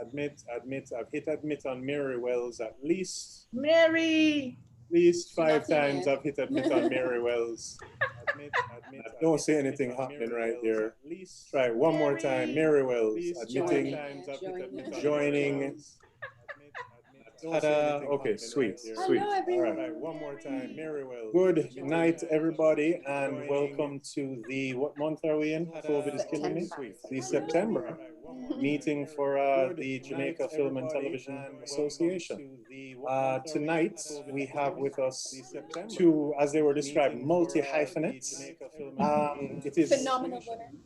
Admit. I've hit admit on Mary Wells at least. Mary! At least 5 times I've hit admit on Mary Wells. Admit. Don't say anything happening right there. Try it one more time. Mary Wells admitting, joining. Okay, sweet. All right, one more time. Mary Wells. Good night, everybody, and welcome to the, what month are we in? COVID is killing me. The September meeting for the Jamaica Film and Television Association. Tonight, we have with us two, as they were described, multi-hyphenates. It is phenomenal women.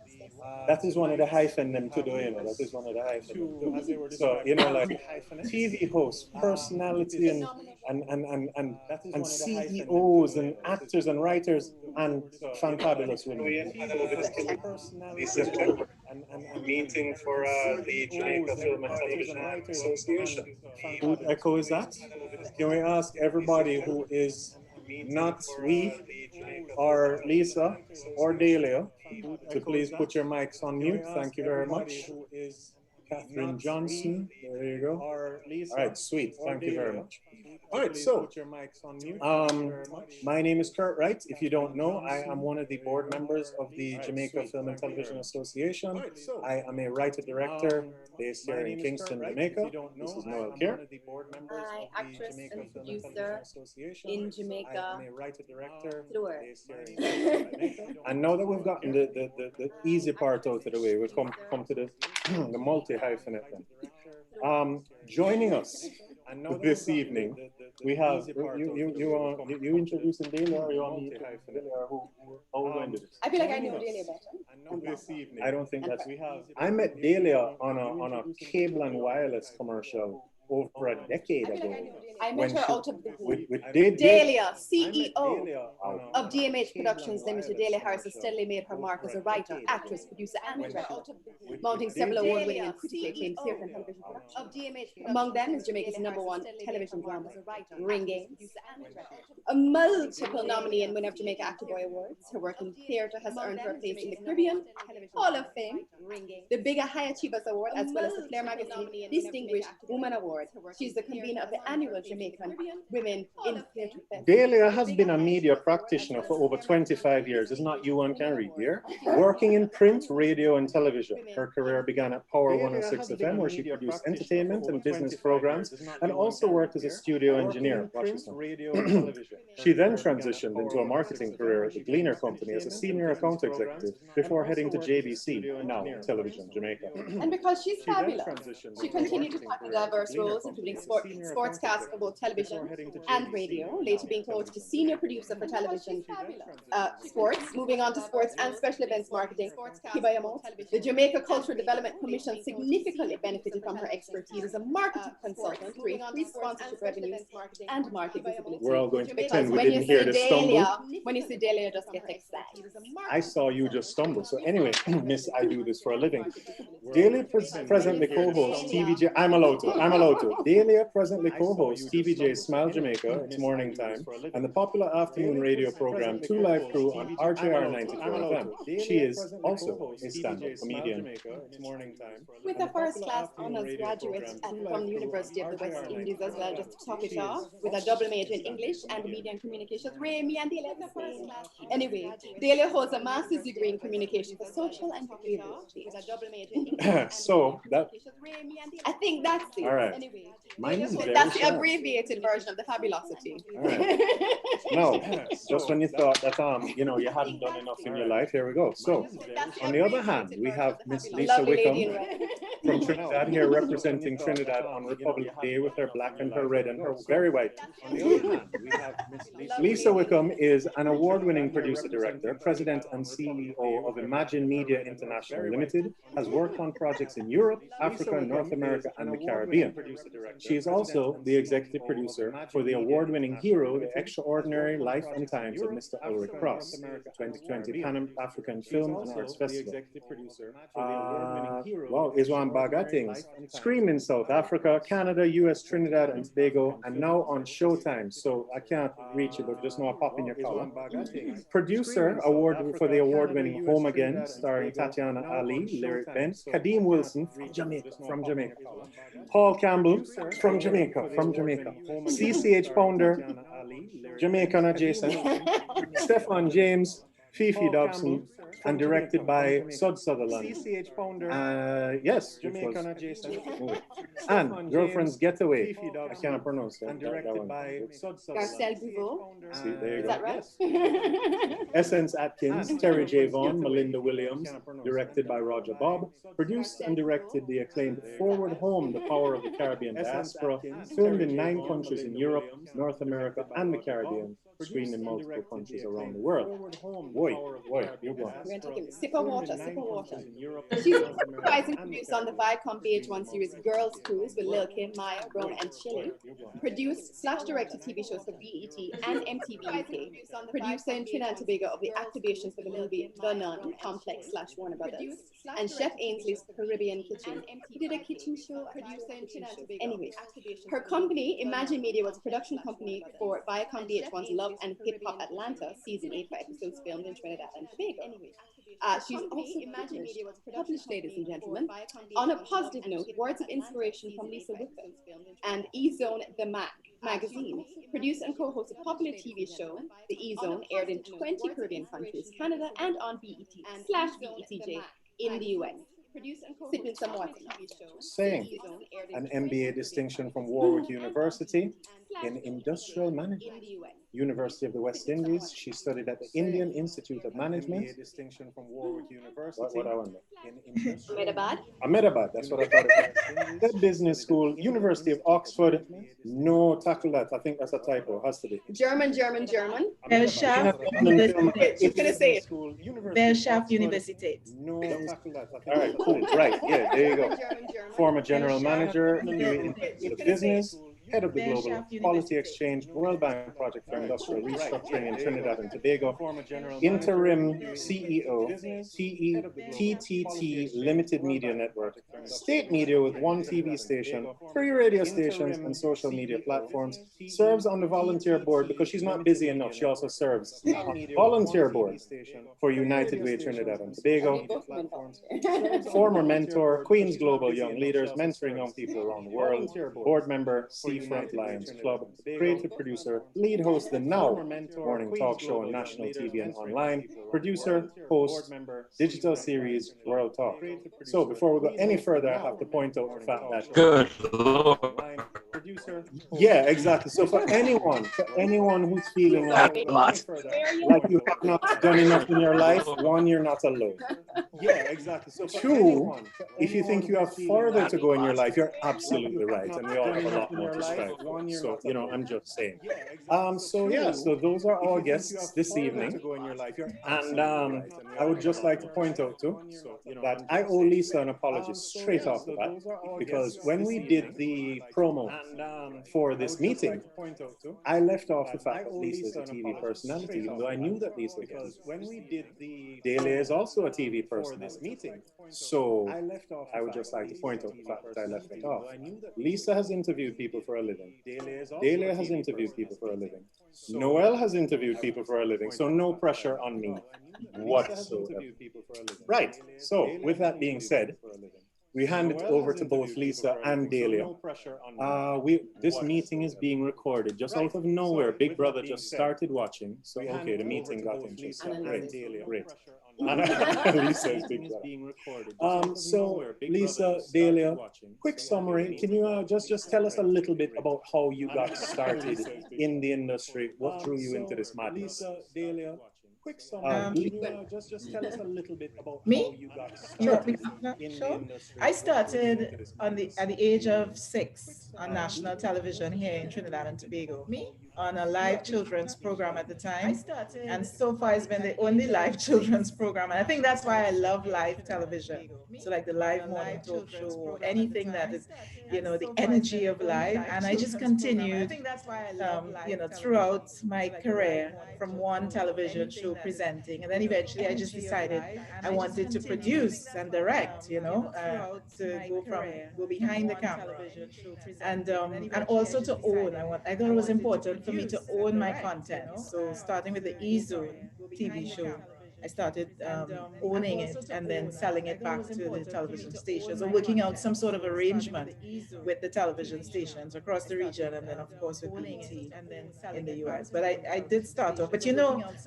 that is one of the hyphen them to do, you know. That is one of the hyphen. So, you know, like TV hosts, personality, and CEOs and actors and writers and fantabulous women. And meeting for the Jamaica Film and Television Association. Who echo is that? Can we ask everybody who is not we or Lisa or Delia to please put your mics on mute? Thank you very much. Catherine Johnson, there you go. All right, sweet. Thank you very much. All right, so my name is Kurt Wright. If you don't know, I am one of the board members of the Jamaica Film and Television Association. I am a writer-director based here in Kingston, Jamaica. This is Noel Kier. I actress and producer in Jamaica. And now that we've gotten the easy part out of the way, we'll come to the multi-hyphenate then. Joining us this evening, we have you introducing Delia, or you want me to hyphenate, or how we going to do this? I feel like I know Delia better. This evening, I don't think that's. I met Delia on a cable and wireless commercial over a decade ago. I met her out of the with Delia, CEO of DMH Productions Limited. Delia Harris has steadily made her mark as a writer, actress, producer, and director, mounting several award-winning and critically acclaimed theatre and television productions. Among them is Jamaica's #1 television drama, Ring Games, a multiple nominee and winner of Jamaica Actor Boy Awards. Her work in theatre has earned her a place in the Caribbean Hall of Fame, the Bigger High Achievers Award, as well as the Flair Magazine Distinguished Woman Award. She's the convener of the annual Jamaican Women in Theatre Festival. Delia has been a media practitioner for over 25 years. It's not you one can read here. Working in print, radio, and television. Her career began at Power 106 FM, where she produced entertainment and business programs, and also worked as a studio engineer. She then transitioned into a marketing career at the Gleaner Company as a senior account executive before heading to JBC, now Television Jamaica. And because she's fabulous, she continued to tackle diverse roles, including sportscast for both television and radio, later being promoted to senior producer for television sports, moving on to sports and special events marketing. The Jamaica Cultural Development Commission significantly benefited from her expertise as a marketing consultant to increase sponsorship revenues and market visibility. We're all going to pretend we didn't hear this stumble. When you see Delia, just get excited. I saw you just stumble. So anyway, Miss, I do this for a living. Delia presently co-hosts TVJ. I'm allowed to. Delia presently co-hosts TVJ's Smile Jamaica, it's morning time, and the popular afternoon radio program Two Live Crew on RJR 94 FM. She is also a stand-up comedian. With a first-class honors graduate from the University of the West Indies as well, just to top it off, with a double major in English and Media and Communications. Me and Delia the first class. Anyway, Delia holds a master's degree in communication for social and behavioral change. So that, I think that's it. All right. Anyway, mine is very that's the short. abbreviated version of the fabulosity. Right. No, just when you thought that you hadn't done enough in your life, here we go. So, on the other hand, we have Miss Lisa Wickham from Trinidad here representing Trinidad on Republic Day with her black and her red and her very white. On the other hand, we have Miss Lisa Wickham is an award-winning producer-director, president and CEO of Imagine Media International Limited, has worked on projects in Europe, Africa, North America, and the Caribbean. She is also the executive producer for the award-winning Hero, The Extraordinary Life and Times of Mr. Ulrich Cross, 2020 Pan African Film and Arts Festival. Wow, is one one bag of things. Scream in South Africa, Canada, US, Trinidad, and Tobago, and now on Showtime. So I can't reach it, but just know I pop in your column. Producer, award for the award-winning Home Again, starring Tatiana Ali, Lyric Bent, Kadeem Wilson from Jamaica. Paul Campbell from Jamaica, CCH founder, Jamaican adjacent, Stefan James, Fifi Dobson, and directed by Sud Sutherland. CCH founder, yes, Jamaican adjacent. And Girlfriend's Getaway. I can't pronounce that. And directed by Sud Garcelle Bouveau. See, there you Is go. that right? Essence Atkins, Terry J. Vaughan, Melinda Williams, directed by Roger Bob, produced and directed the acclaimed Forward Home, The Power of the Caribbean Diaspora, filmed in 9 countries in Europe, North America, and the Caribbean, screened in multiple countries around the world. Boy, you're going. We're going to take a sip of water, She's supervising producer on the Viacom VH1 series Girls Cruise with Lil Kim, Maya, Rome, and Chili. Produced/directed TV shows for BET and MTV UK. Producer in Trinidad and Tobago of the activations for the movie The Nun, Complex/Warner Brothers. And Chef Ainsley's Caribbean Kitchen. He did a kitchen show. Anyway, her company, Imagine Media, was a production company for Viacom VH1's Love and Hip Hop Atlanta, season 8 for episodes filmed in Trinidad and Tobago. She's also published, ladies and gentlemen. On a positive note, words of inspiration from Lisa Whitcomb and E-Zone The Mac magazine. Produced and co-host a popular TV show, The E-Zone, aired in 20 Caribbean countries, Canada, and on BET/BETJ in the US. Sipping some water. Saying an MBA distinction from Warwick University in Industrial Management. University of the West Indies. She studied at the Indian Institute of Management. Distinction from Warwick University. What I wonder? Ahmedabad, that's what I thought it was. The business school, University of Oxford. No, tackle that. I think that's a typo. Has to be. German. Belshaft She's going to say it. Belshaft Universität. No, tackle that. All right, cool. Right, yeah, there you go. Former general manager, new into business. Head of the Global Quality Exchange World Bank Project for Industrial Restructuring in Trinidad and Tobago, interim CEO, TTT Limited Media Network, state media with 1 TV station, 3 radio stations, and social media platforms, serves on the volunteer board because she's not busy enough. She also serves on the volunteer board for United Way Trinidad and Tobago. Former mentor, Queen's Global Young Leaders, mentoring young people around the world, board member, Seafront Lions Club, creative producer, lead host of the Now morning talk show on national TV and online, producer, host, digital series, World Talk. So before we go any further, I have to point out the fact that good Lord. Yeah, exactly. So for anyone who's feeling like you have not done enough in your life, 1, you're not alone. Yeah, exactly. So 2, if you think you have further to go in your life, you're absolutely right, and we all have a lot more to strive for. So, I'm just saying. So those are our guests this evening. And I would just like to point out too that I owe Lisa an apology straight off the bat, because when we did the promo for this meeting, I left off the fact that Lisa is a TV personality, even though I knew that Lisa was. Delia is also a TV personality. So I would just like to point out the fact that I left it off. Lisa has interviewed people for a living. Delia has interviewed people for a living. Noel has interviewed people for a living, so no pressure on me whatsoever. Right, so with that being said, we hand it over to both Lisa and Delia. This meeting is being recorded just out of nowhere. Big Brother just started watching, so okay, the meeting got interesting. Great. Lisa is Big Brother. So Lisa, Delia, quick summary. Can you just tell us a little bit about how you got started in the industry? What drew you into this madness? Lisa, Delia. Quick summary. Just tell us a little bit about how you got started in the industry. I started at the age of 6 on national television here in Trinidad and Tobago. on a live children's program at the time. And so far, it's been the only live children's program. And I think that's why I love live television. So, like the live morning talk show, or anything that is, the energy of live. And I just continued, throughout my career from one television show presenting. And then eventually I just decided I wanted to produce and direct, to go behind the camera and also to own. I thought it was important for me to own my content. So starting with the E Zone TV show, I started owning it and then selling it back to the television stations, or working out some sort of arrangement with the television stations across the region, and then of course with BET in the US. But I did start off. But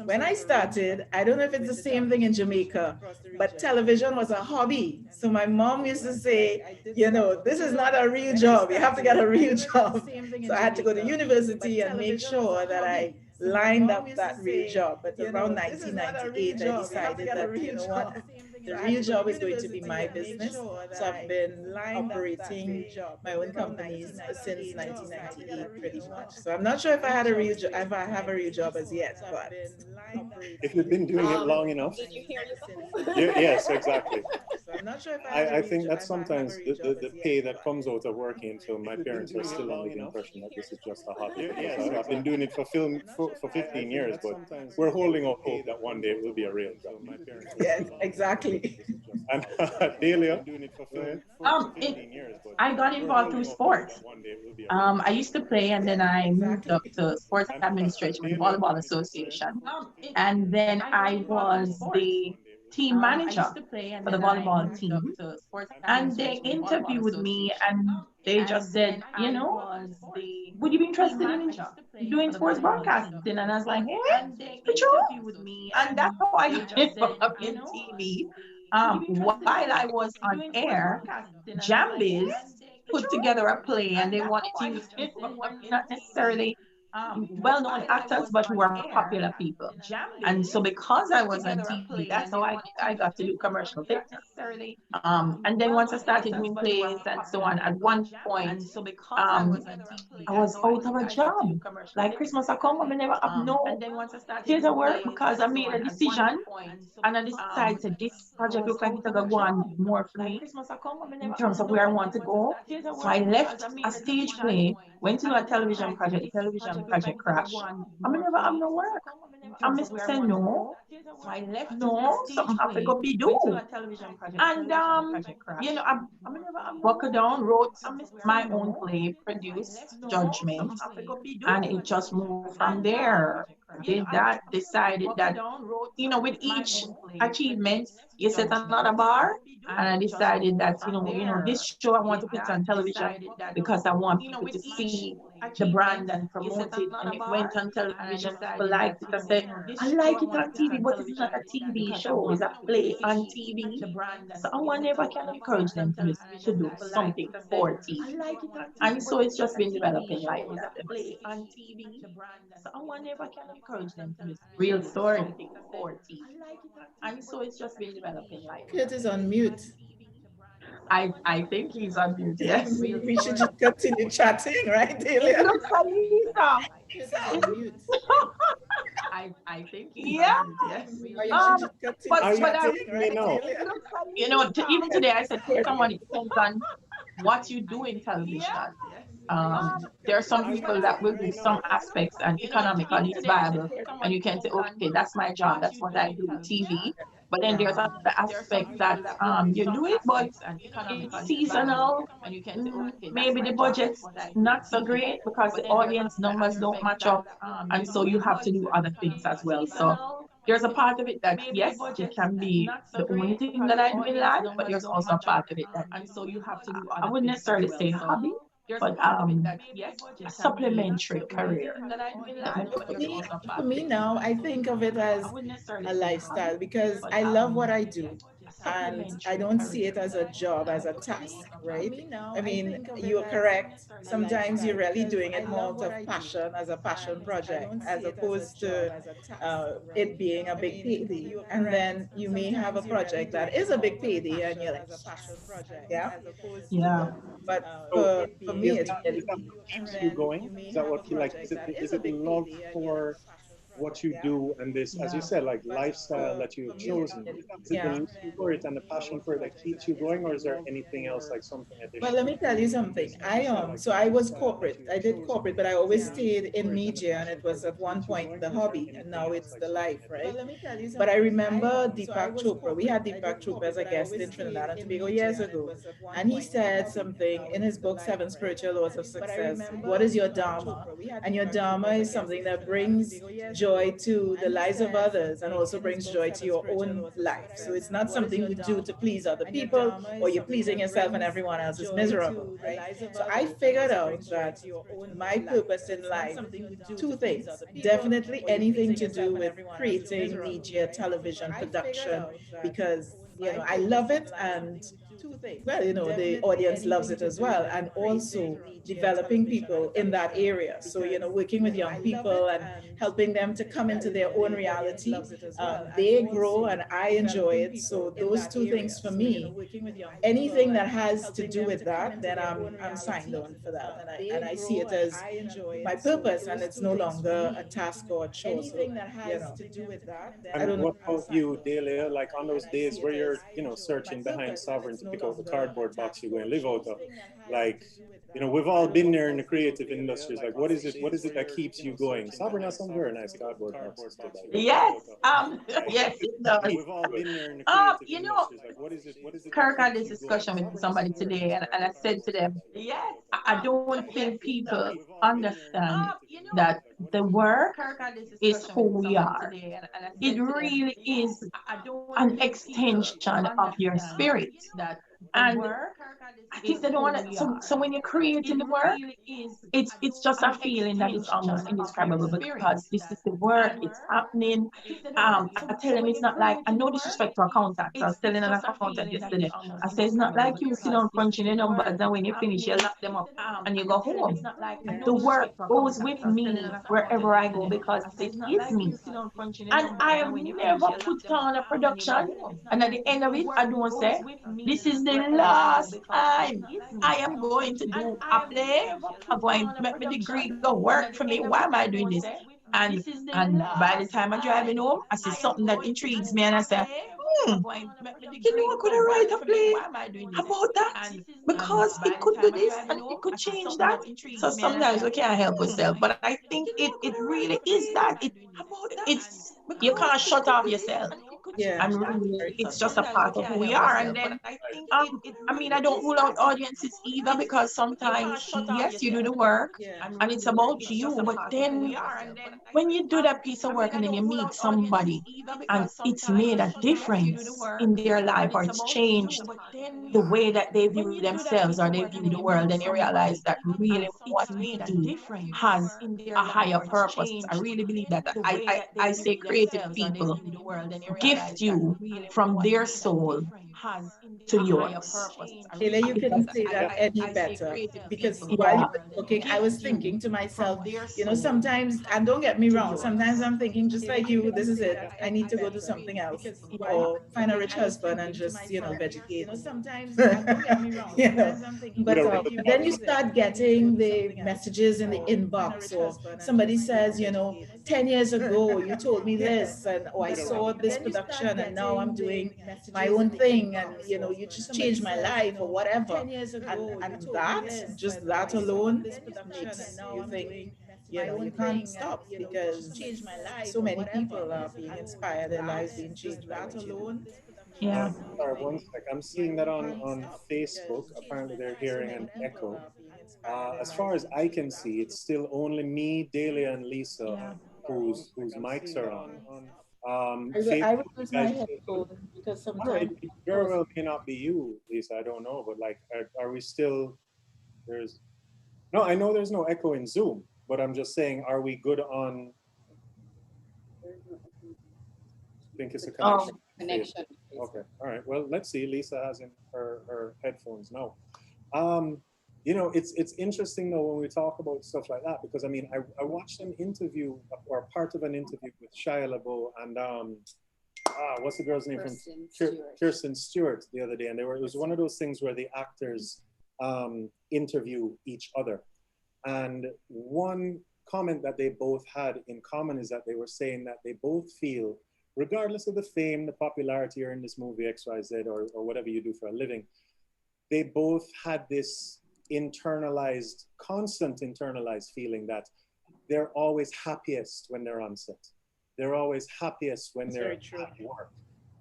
when I started, I don't know if it's the same thing in Jamaica, but television was a hobby. So my mom used to say, this is not a real job. You have to get a real job. So I had to go to university and make sure that I lined up that real job. But around 1998, I decided that, what, the real job is going to be my business. So I've been operating my own companies since 1998, pretty much. So I'm not sure if I had a real job, if I have a real job as yet, but if you've been doing it long enough. Did you hear Yes, exactly. So I'm not sure if I think that sometimes the pay that comes out of working, so my parents are still under the impression that this is just a hobby. So I've been doing it for 15 years, but we're holding out hope that one day it will be a real job. Yes, exactly. And Delia? I got involved through sports. I used to play, and then I moved up to sports administration with the Volleyball Association. And then I was the team manager for the volleyball team. And they interviewed me, and they just said, would you be interested in doing sports broadcasting? And I was like, hey, sure. And that's how I got involved in TV. While I was on air, Jambiz put together a play, and they wanted to use not necessarily well-known actors, but who are popular people. And so because I was on TV, that's how I got to do commercial theater. And then once I started doing plays and so on, at one point, I was out of a job. Like Christmas, I come home, I never have no theater work because I made a decision, and I decided this project looks like it's going to go on more for me in terms of where I want to go. So I left a stage play, went to a television project, the television project crashed. I never have no work. I say no, something have to go be do. And I buckled down, wrote my own play, produced Judgment, and it just moved from there. Did that, decided that, with each achievement, you set another bar. And I decided that, this show I want to put on television because I want people to see the brand and promote it. And it went on television. People liked it. I said, I like it on TV, but it's not a TV show. It's a play on TV. So I wonder if I can encourage them to do something for TV. And so it's just been developing like that. So I wonder if I can encourage them to do real story for TV. And so it's just been developing like that. Kurt is on mute. I think he's on mute, yes. We should just continue chatting, right, Delia? It looks like he's on. Kurt is on mute. I think he's on mute, yes. But even today I said, someone, it depends on what you do in television. There are some people that will do some aspects and economically it's viable, and you can say, okay, that's my job, that's what I do with TV. But then there's other aspects that you do it, but it's seasonal. Maybe the budget's not so great because the audience numbers don't match up, and so you have to do other things as well. So there's a part of it that, yes, it can be the only thing that I do in life, but there's also a part of it that I wouldn't necessarily say hobby, but a supplementary career. For me now, I think of it as a lifestyle because I love what I do. and I don't see it as a job, as a task, right? I mean, you're correct. Sometimes you're really doing it more out of passion, as a passion project, as opposed to it being a big payday. And then you may have a project that is a big payday, and you're like, yeah. Yeah. But So for me, it's is really that what keeps you going? Is that what you like? Is it love for what you do and this, as you said, like lifestyle that you've chosen? Is it the yeah. love for it and the passion for it that keeps you going, or is there anything else, like something Well, additional? let me tell you something. So I was corporate. I did corporate, but I always stayed in media, and it was at one point the hobby, and now it's the life, right? But I remember Deepak Chopra. We had Deepak Chopra as a guest in Trinidad and Tobago years ago, and he said something in his book Seven Spiritual Laws of Success. What is your dharma? And your dharma is something that brings joy to the lives of others and also brings joy to your own life. So it's not something you do to please other people, or you're pleasing yourself and everyone else is miserable, right? So I figured out that my purpose in life, two things, definitely anything to do with creating media, television production, because I love it, and well, the audience loves it as well. And also developing people in that area. So, working with young people and helping them to come into their own reality. They grow and I enjoy it. So those two things for me, anything that has to do with that, then I'm signed on for that. And I see it as my purpose, and it's no longer a task or a chore. Anything that has to do with that, I And don't what know. about you, Delia? Like on those days where you're, searching behind Sovereign to pick out the cardboard box you're going to live out of, like, we've all been there in the creative industries. Like, what is it? What is it that keeps you going? Sovereign has some very nice cardboard boxes too, by the way. Yes. Yes, it does. We've all been there in the creative You know, industries. Like, what is it? What is it that Kirk had keeps this you going? discussion with Sovereign has somebody some very today, nice and I cardboard said to boxes too, them, by the way. I don't think people understand that the work is who we are. It really is an extension of your spirit. And I think they don't want to. So when you're creating the work, it's just a feeling that is almost indescribable because this is the work, it's happening. I tell them it's not like, I no disrespect to accountants. I was telling an accountant yesterday. I said it's not like you sit down crunching the numbers and when you finish, you lock them up and you go home. The work goes with me wherever I go because it is me. And I have never put on a production. And at the end of it, I don't say, this is the last time I am going to do a play. I'm going to make my degree go work for me. Why am I doing this? And by the time I'm driving home, I see something that intrigues me and I say, I could have write a play about that because it could do this and it could change that. So sometimes we can't help ourselves, but I think it really is that. It's you can't shut off yourself. Yeah. And really, it's just a part of who we are. And then, I mean, I don't rule out audiences either because sometimes, yes, you do the work and it's about you, but then when you do that piece of work and then you meet somebody and it's made a difference in their life or it's changed the way that they view themselves or they view the world, then you realize that really what we do has a higher purpose. I really believe that. I say creative people gift you from their soul to yours. Taylor, you couldn't say that any better, because while you were talking, I was thinking to myself, sometimes, and don't get me wrong, sometimes I'm thinking just like you, this is it. I need to go do something else or find a rich husband and just, vegetate. Sometimes, and don't get me wrong, but then you start getting the messages in the inbox, or somebody says, 10 years ago, you told me this, and oh, I saw this production and now I'm doing my own thing, and you just changed my life or whatever. And that, just that alone makes you think, you can't stop, because so many people are being inspired, their lives being changed by what you do. Yeah. Sorry, one sec. I'm seeing that on Facebook. Apparently, they're hearing an echo. As far as I can see, it's still only me, Delia, and Lisa whose mics are on. I would Facebook, use you my guys, headphones because it sometimes very well may not be you, Lisa. I don't know, but like, are we still? There's no. I know there's no echo in Zoom, but I'm just saying, are we good on? I think it's a Oh, connection. Connection. Okay. All right. Well, let's see. Lisa has in her headphones now. You know, it's interesting though when we talk about stuff like that because I mean I watched an interview or part of an interview with Shia LaBeouf and what's the girl's name from Kirsten Stewart the other day, and it was one of those things where the actors interview each other, and one comment that they both had in common is that they were saying that they both feel, regardless of the fame, the popularity, or in this movie XYZ or whatever you do for a living, they both had this internalized, constant internalized feeling that they're always happiest when they're on set. They're always happiest when they're at work.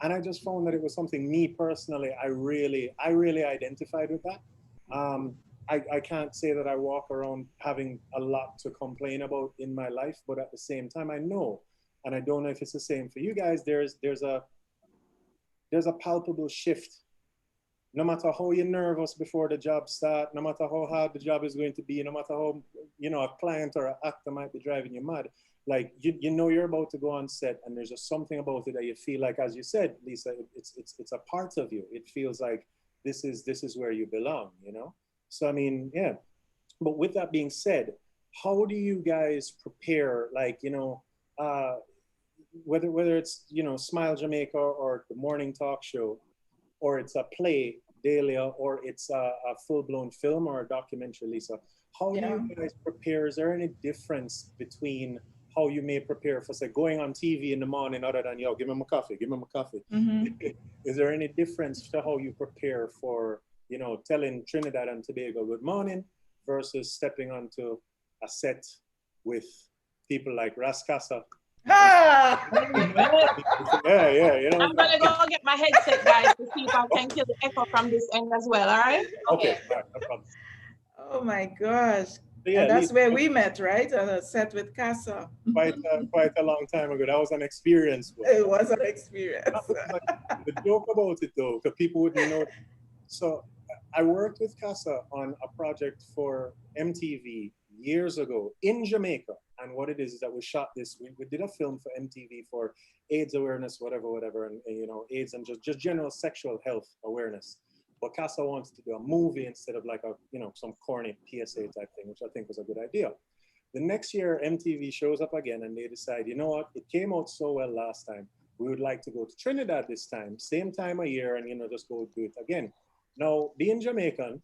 And I just found that it was something me personally, I really identified with that. I can't say that I walk around having a lot to complain about in my life, but at the same time, I know, and I don't know if it's the same for you guys, there's a palpable shift. No matter how you're nervous before the job start, no matter how hard the job is going to be, no matter how, you know, a client or an actor might be driving you mad, like you know you're about to go on set and there's just something about it that you feel like, as you said, Lisa, it's a part of you. It feels like this is where you belong, you know? So I mean, yeah. But with that being said, how do you guys prepare, like, you know, whether it's, you know, Smile Jamaica or the morning talk show, or it's a play, Dahlia, or it's a full-blown film or a documentary, Lisa, how do you guys prepare? Is there any difference between how you may prepare for, say, going on TV in the morning other than, yo, give me my coffee, give me my coffee? Is there any difference to how you prepare for, you know, telling Trinidad and Tobago good morning versus stepping onto a set with people like Rascasa? Ah! Yeah, you know. I'm gonna go get my headset, guys, to see if I can kill the echo from this end as well. All right? Okay. All right, no problem. Oh my gosh. Yeah, and that's where we met, right? On a set with Casa. Quite a long time ago. That was an experience. It was an experience. The joke about it though, because people wouldn't know. So I worked with Casa on a project for MTV years ago in Jamaica. And what it is that we shot this, we did a film for MTV for AIDS awareness, whatever, and you know, AIDS and just general sexual health awareness. But Casa wanted to do a movie instead of like a, you know, some corny PSA type thing, which I think was a good idea. The next year, MTV shows up again and they decide, you know what, it came out so well last time. We would like to go to Trinidad this time, same time of year, and, you know, just go do it again. Now, being Jamaican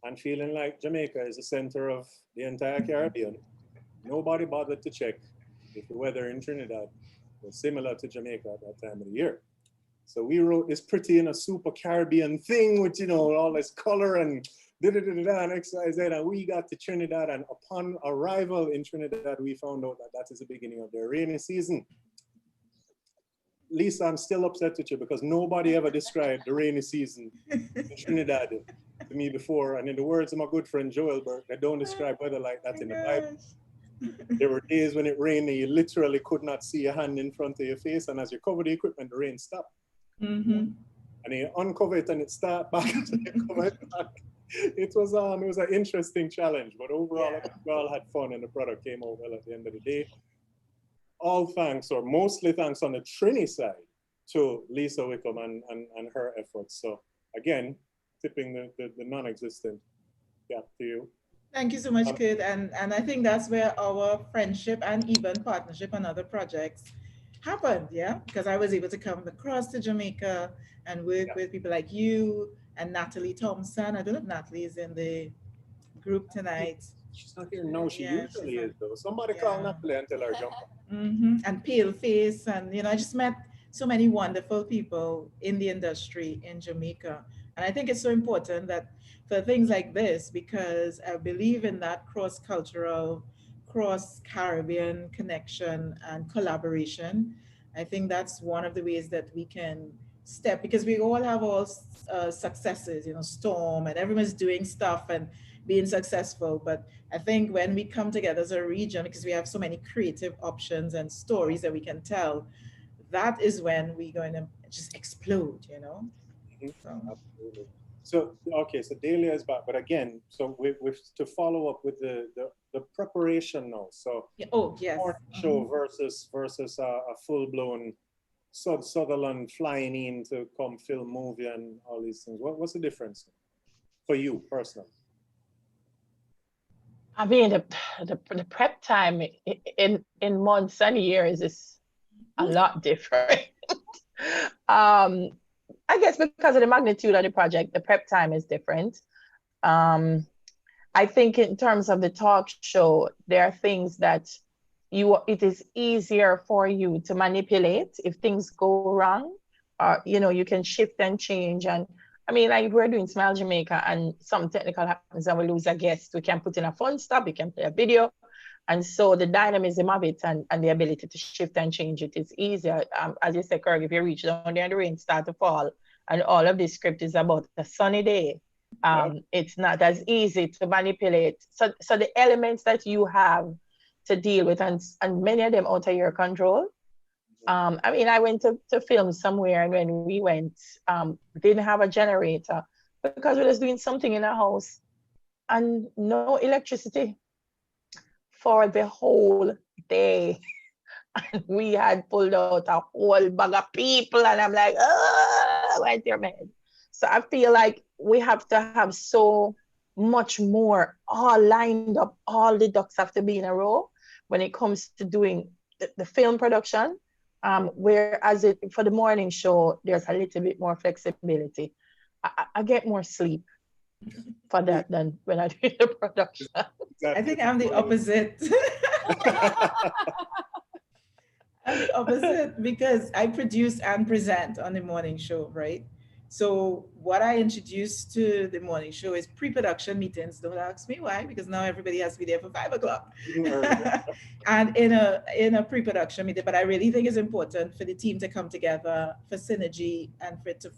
and feeling like Jamaica is the center of the entire Caribbean, nobody bothered to check if the weather in Trinidad was similar to Jamaica at that time of the year. So we wrote this pretty in a super Caribbean thing with, you know, all this color and da-da-da-da-da and XYZ, and we got to Trinidad, and upon arrival in Trinidad, we found out that that is the beginning of their rainy season. Lisa, I'm still upset with you because nobody ever described the rainy season in Trinidad to me before, and in the words of my good friend Joel Burke, they don't describe weather like that in the Bible. There were days when it rained and you literally could not see a hand in front of your face, and as you cover the equipment, the rain stopped. And you uncover it and it started back and you cover it back. It was an interesting challenge, but overall, we all had fun and the product came out well at the end of the day. All thanks, or mostly thanks on the Trini side, to Lisa Wickham and her efforts. So again, tipping the non-existent cap to you. Thank you so much, Kurt. And I think that's where our friendship and even partnership on other projects happened, yeah? Because I was able to come across to Jamaica and work with people like you and Natalie Thompson. I don't know if Natalie is in the group tonight. She's not here. No, she usually is though. Somebody call Natalie and tell her jump on. And Paleface, and, you know, I just met so many wonderful people in the industry in Jamaica. And I think it's so important that for things like this, because I believe in that cross-cultural, cross-Caribbean connection and collaboration. I think that's one of the ways that we can step, because we all have all successes, you know, Storm, and everyone's doing stuff and being successful. But I think when we come together as a region, because we have so many creative options and stories that we can tell, that is when we're going to just explode, you know? Absolutely. So, okay, so Dahlia is back, but again, so we've to follow up with the preparation now. So, oh yes, show versus a full-blown Sutherland flying in to come film movie and all these things? What's the difference for you personally? I mean, the prep time in months and years is a lot different. I guess because of the magnitude of the project, the prep time is different. Um, I think in terms of the talk show, there are things that it is easier for you to manipulate if things go wrong. You can shift and change. And I mean, like we're doing Smile Jamaica and something technical happens and we lose a guest, we can put in a fun stop, we can play a video. And so the dynamism of it and the ability to shift and change it is easier. As you said, Kirk, if you reach down there and the rain start to fall and all of this script is about a sunny day, it's not as easy to manipulate. So the elements that you have to deal with, and many of them out of your control. I mean, I went to film somewhere, and when we went, didn't have a generator because we was doing something in our house and no electricity for the whole day. And we had pulled out a whole bag of people, and I'm like, oh, where's your man? So I feel like we have to have so much more all lined up. All the ducks have to be in a row when it comes to doing the film production. Whereas for the morning show, there's a little bit more flexibility. I get more sleep for that than when I do the production. I think I'm the opposite. I'm the opposite because I produce and present on the morning show, right? So what I introduced to the morning show is pre-production meetings. Don't ask me why, because now everybody has to be there for 5 o'clock. And in a pre-production meeting, but I really think it's important for the team to come together for synergy and for it to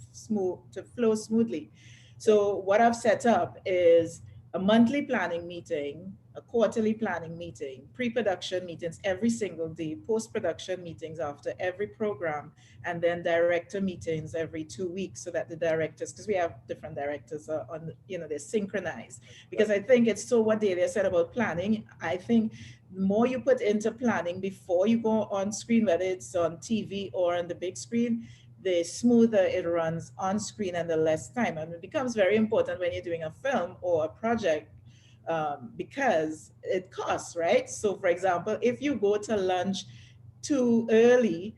flow smoothly. So what I've set up is a monthly planning meeting, a quarterly planning meeting, pre-production meetings every single day, post-production meetings after every program, and then director meetings every 2 weeks so that the directors, because we have different directors they're synchronized. Because I think it's so what Delia said about planning. I think the more you put into planning before you go on screen, whether it's on TV or on the big screen, the smoother it runs on screen and the less time. And it becomes very important when you're doing a film or a project because it costs, right? So for example, if you go to lunch too early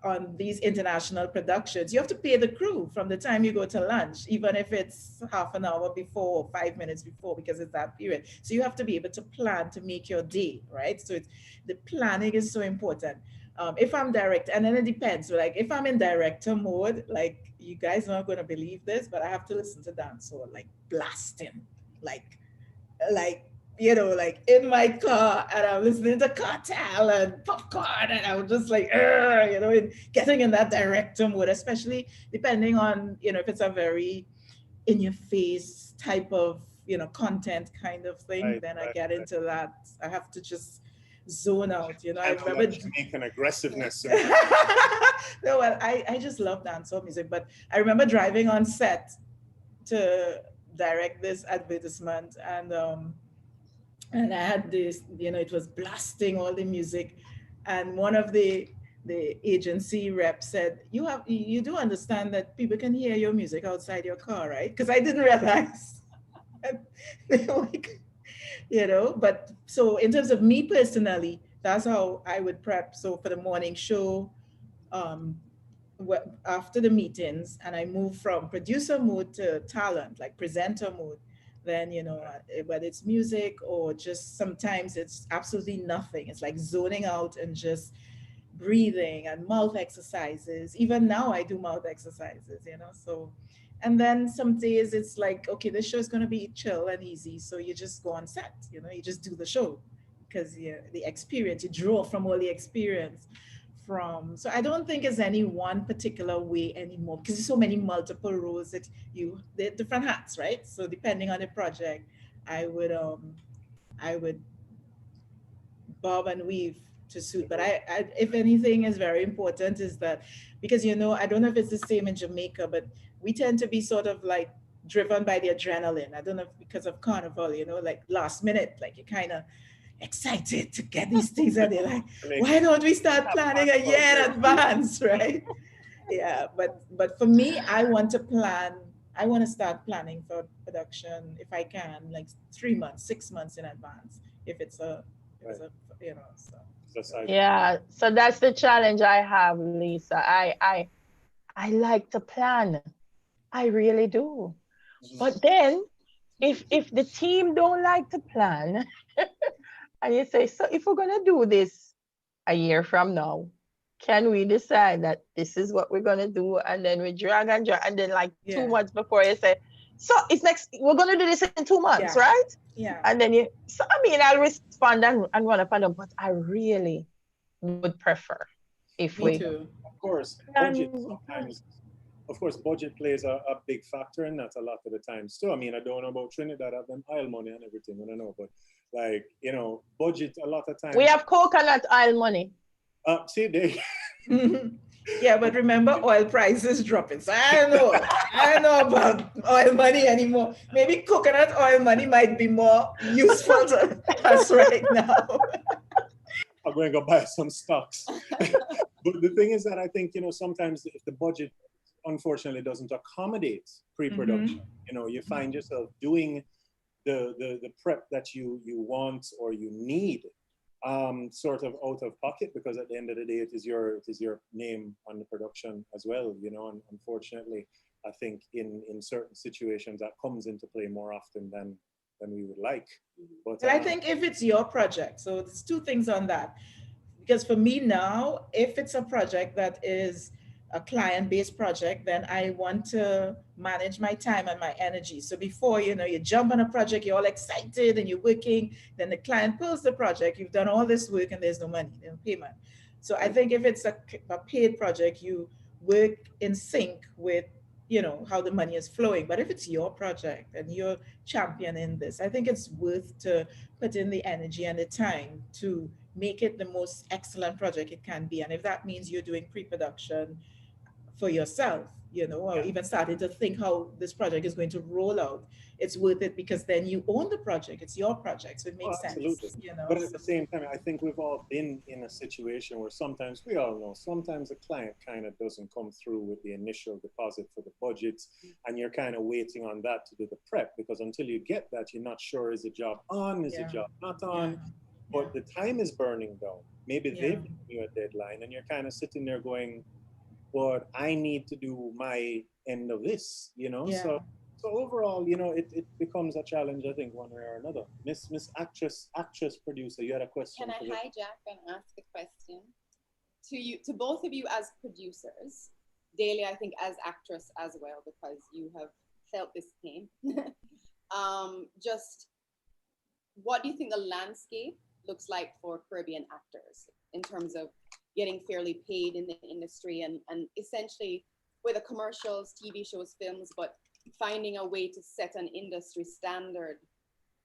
on these international productions, you have to pay the crew from the time you go to lunch, even if it's half an hour before or 5 minutes before, because it's that period. So you have to be able to plan to make your day, right? So the planning is so important. If I'm direct, and then it depends. So like if I'm in director mode, like you guys are not going to believe this, but I have to listen to dancehall, like blasting, like like in my car, and I'm listening to Cartel and Popcorn, and I'm just like, getting in that director mode, especially depending on, if it's a very in your face type of, content kind of thing, then I get into that. I have to just zone out, I remember Jamaican aggressiveness. No, well, I just love dancehall music, but I remember driving on set to direct this advertisement, and I had this, it was blasting all the music, and one of the agency reps said, you do understand that people can hear your music outside your car, right? Because I didn't realize. Like, but so in terms of me personally, that's how I would prep. So for the morning show, after the meetings, and I move from producer mode to talent, like presenter mode, then, whether it's music or just sometimes it's absolutely nothing. It's like zoning out and just breathing and mouth exercises. Even now I do mouth exercises, so. And then some days it's like, okay, this show is going to be chill and easy. So you just go on set, you just do the show because the experience, you draw from all the experience so I don't think it's any one particular way anymore because there's so many multiple roles that they're different hats, right? So depending on the project, I would bob and weave to suit. But I if anything is very important is that, because, I don't know if it's the same in Jamaica, but we tend to be sort of like driven by the adrenaline. I don't know if because of Carnival, like last minute, like you kind of excited to get these things, and they're like, why don't we start planning a year in advance, right? Yeah, but for me, I want to start planning for production if I can, like 3 months, 6 months in advance, if it's a, you know, so. Yeah, so that's the challenge I have, Lisa. I like to plan. I really do. But then if the team don't like to plan, and you say, so if we're gonna do this a year from now, can we decide that this is what we're gonna do? And then we drag and drag, and then like 2 months before you say, so it's we're gonna do this in 2 months, right? Yeah. And then so I mean, I'll respond and run up and down, but I really would prefer if Me too. Of course, budget sometimes. Of course, budget plays a big factor in that a lot of the times too. I mean, I don't know about Trinidad, have them oil money and everything, I don't know, but like, you know, budget a lot of times. We have coconut oil money. See, they. Yeah, but remember, oil prices dropping. So I don't know about oil money anymore. Maybe coconut oil money might be more useful to us right now. I'm going to go buy some stocks. But the thing is that I think, you know, sometimes if the budget unfortunately doesn't accommodate pre-production, you know, you find yourself doing the prep that you want or you need sort of out of pocket, because at the end of the day, it is your name on the production as well, you know, and unfortunately, I think in certain situations that comes into play more often than we would like. But I think if it's your project, so there's two things on that. Because for me now, if it's a project that is a client-based project, then I want to manage my time and my energy. So before, you know, you jump on a project, you're all excited and you're working, then the client pulls the project, you've done all this work and there's no money, no payment. So I think if it's a paid project, you work in sync with, you know, how the money is flowing. But if it's your project and you're championing this, I think it's worth to put in the energy and the time to make it the most excellent project it can be. And if that means you're doing pre-production for yourself, you know, or even starting to think how this project is going to roll out, it's worth it, because then you own the project. It's your project, so it makes sense. You know? But at the same time, I think we've all been in a situation where sometimes, we all know, sometimes the client kind of doesn't come through with the initial deposit for the budgets, and you're kind of waiting on that to do the prep, because until you get that, you're not sure, is the job on, is the job not on? But the time is burning down. Maybe they've given you a deadline and you're kind of sitting there going, but I need to do my end of this, you know? So overall, you know, it becomes a challenge, I think, one way or another. Miss actress, producer, you had a question. Can I hijack and ask a question to both of you as producers? Daily, I think as actress as well, because you have felt this pain. Just what do you think the landscape looks like for Caribbean actors in terms of getting fairly paid in the industry, and essentially whether commercials, TV shows, films, but finding a way to set an industry standard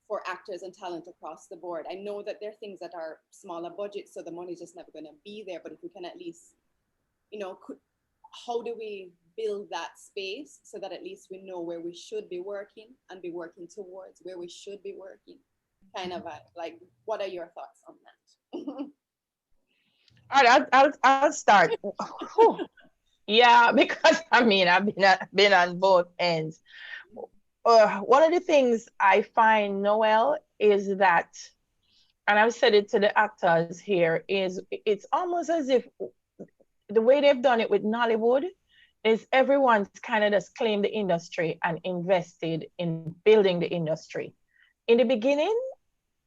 for actors and talent across the board? I know that there are things that are smaller budgets, so the money's just never going to be there, but if we can at least, you know, how do we build that space so that at least we know where we should be working and be working towards where we should be working? Kind of like, what are your thoughts on that? All right, I'll start. Yeah, because I mean, I've been on both ends. One of the things I find, Noel, is that, and I've said it to the actors here, is it's almost as if the way they've done it with Nollywood is everyone's kind of just claimed the industry and invested in building the industry. In the beginning,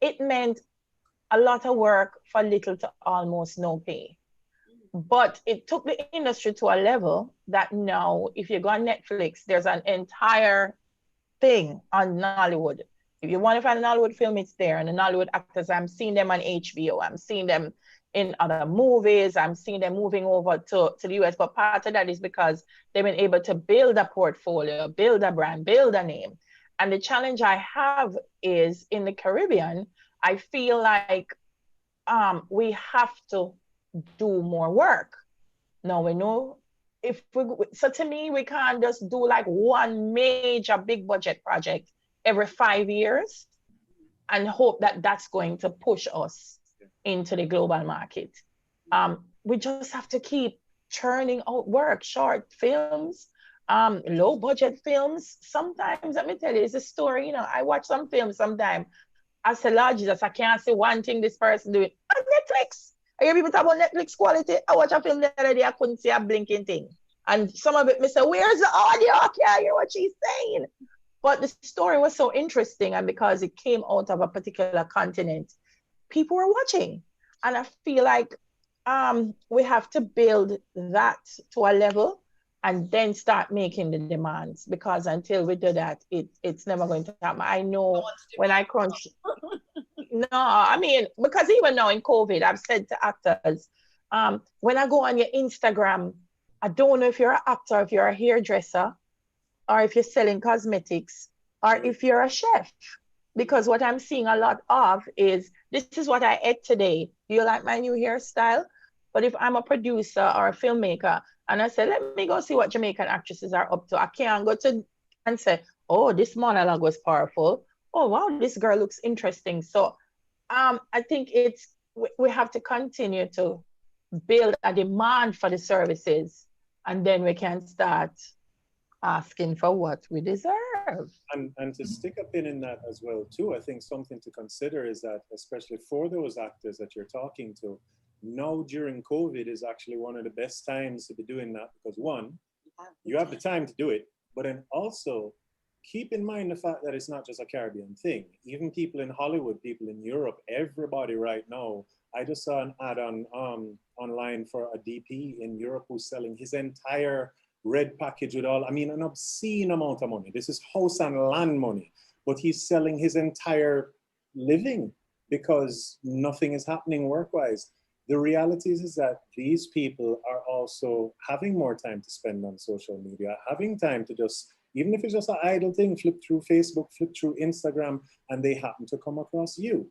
it meant a lot of work for little to almost no pay. But it took the industry to a level that now, if you go on Netflix, there's an entire thing on Nollywood. If you want to find a Nollywood film, it's there. And the Nollywood actors, I'm seeing them on HBO. I'm seeing them in other movies. I'm seeing them moving over to the US. But part of that is because they've been able to build a portfolio, build a brand, build a name. And the challenge I have is in the Caribbean, I feel like we have to do more work. Now we know so to me, we can't just do like one major big budget project every 5 years and hope that that's going to push us into the global market. We just have to keep churning out work, short films, low budget films. Sometimes, let me tell you, it's a story. You know, I watch some films sometimes. I say, Lord Jesus, I can't see one thing this person doing on Netflix. I hear people talk about Netflix quality. I watch a film the other day, I couldn't see a blinking thing. And some of it, me say, where's the audio? I can't hear what she's saying. But the story was so interesting, and because it came out of a particular continent, people were watching. And I feel like we have to build that to a level and then start making the demands, because until we do that, it's never going to happen. I know when I crunch, no, I mean, because even now in COVID, I've said to actors, when I go on your Instagram, I don't know if you're an actor, if you're a hairdresser, or if you're selling cosmetics, or if you're a chef. Because what I'm seeing a lot of is, this is what I ate today. Do you like my new hairstyle? But if I'm a producer or a filmmaker, and I say, let me go see what Jamaican actresses are up to, I can't go to and say, oh, this monologue was powerful. Oh, wow, this girl looks interesting. So I think we have to continue to build a demand for the services, and then we can start asking for what we deserve. And to stick a pin in that as well too, I think something to consider is that, especially for those actors that you're talking to, now during COVID is actually one of the best times to be doing that, because one, you have the time to do it, but then also keep in mind the fact that it's not just a Caribbean thing. Even people in Hollywood, people in Europe, everybody right now. I just saw an ad on online for a DP in Europe who's selling his entire red package with all, I mean, an obscene amount of money. This is house and land money, but he's selling his entire living because nothing is happening work-wise. The reality is that these people are also having more time to spend on social media, having time to just, even if it's just an idle thing, flip through Facebook, flip through Instagram, and they happen to come across you.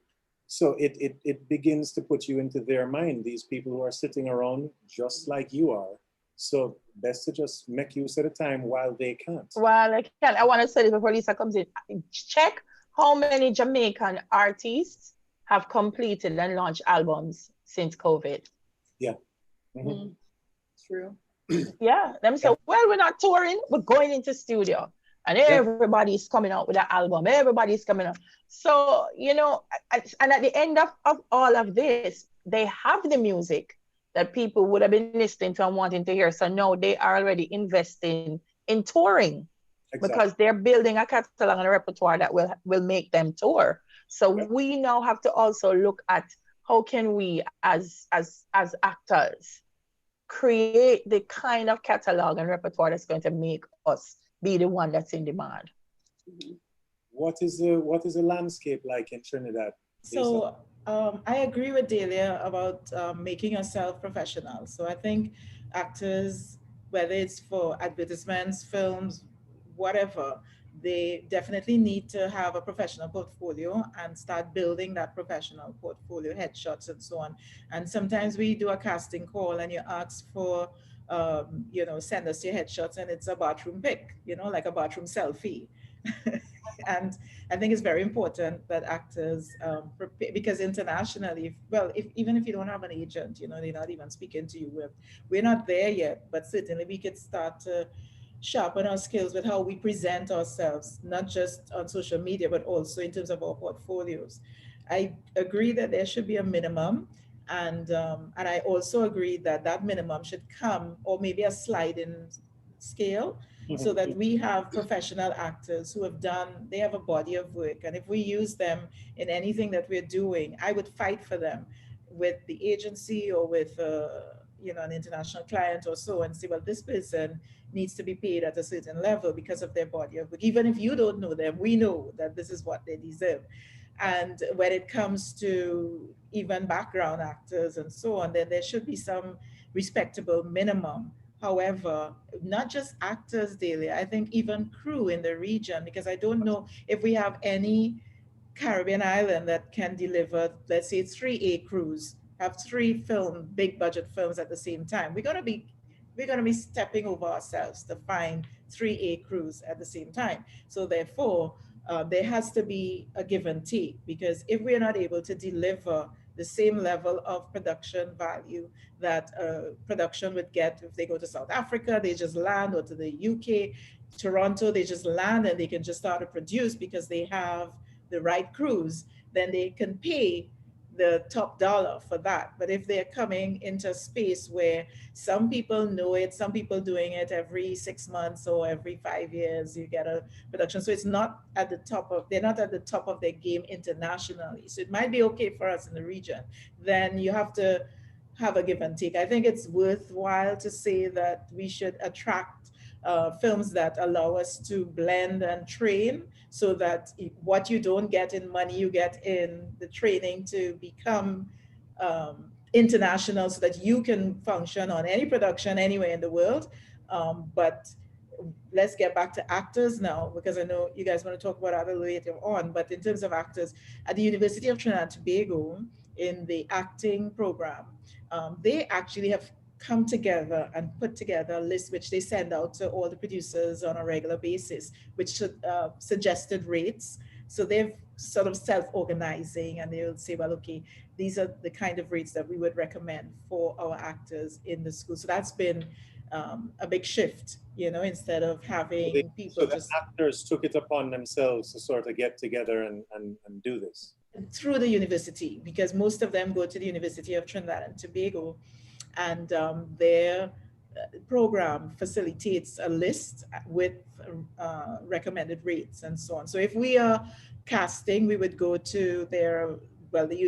So it begins to put you into their mind, these people who are sitting around just like you are. So best to just make use of the time while they can't. Well, I can. I want to say this before Lisa comes in. Check how many Jamaican artists have completed and launched albums since COVID. Yeah. Mm-hmm. True. Yeah. Them say, well, we're not touring, we're going into studio. And everybody's coming out with an album. Everybody's coming out. So, you know, and at the end of all of this, they have the music that people would have been listening to and wanting to hear. So now they are already investing in touring, because they're building a catalog and a repertoire that will make them tour. So we now have to also look at how can we as actors create the kind of catalog and repertoire that's going to make us be the one that's in demand. Mm-hmm. What is the landscape like in Trinidad? So I agree with Delia about making yourself professional. So I think actors, whether it's for advertisements, films, whatever, they definitely need to have a professional portfolio and start building that professional portfolio, headshots and so on. And sometimes we do a casting call and you ask for, you know, send us your headshots, and it's a bathroom pic, you know, like a bathroom selfie. And I think it's very important that actors prepare, because internationally, even if you don't have an agent, you know, they're not even speaking to you. We're not there yet, but certainly we could start to sharpen our skills with how we present ourselves, not just on social media, but also in terms of our portfolios. I agree that there should be a minimum, and I also agree that that minimum should come, or maybe a sliding scale, so that we have professional actors who they have a body of work. And if we use them in anything that we're doing, I would fight for them with the agency or with, you know, an international client or so, and say, well, this person needs to be paid at a certain level because of their body of work. Even if you don't know them, we know that this is what they deserve. And when it comes to even background actors and so on, then there should be some respectable minimum. However, not just actors daily, I think even crew in the region, because I don't know if we have any Caribbean island that can deliver, let's say, 3A crews, have 3 big budget films at the same time. We're gonna be stepping over ourselves to find 3A crews at the same time. So therefore, there has to be a give and take, because if we're not able to deliver the same level of production value that production would get if they go to South Africa, they just land, or to the UK, Toronto, they just land and they can just start to produce because they have the right crews, then they can pay the top dollar for that. But if they're coming into a space where some people know it, some people doing it every 6 months or every 5 years, you get a production. So it's not at the top of, they're not at the top of their game internationally. So it might be okay for us in the region. Then you have to have a give and take. I think it's worthwhile to say that we should attract films that allow us to blend and train, so that what you don't get in money, you get in the training to become international, so that you can function on any production anywhere in the world. But let's get back to actors now, because I know you guys want to talk about that a little later on. But in terms of actors, at the University of Trinidad and Tobago, in the acting program, they actually have come together and put together a list which they send out to all the producers on a regular basis, which suggested rates. So they've sort of self-organizing, and they'll say, well, okay, these are the kind of rates that we would recommend for our actors in the school. So that's been a big shift, you know, instead of having people so just... actors took it upon themselves to sort of get together and do this? Through the university, because most of them go to the University of Trinidad and Tobago, and their program facilitates a list with recommended rates and so on. So if we are casting, we would go to their, well, the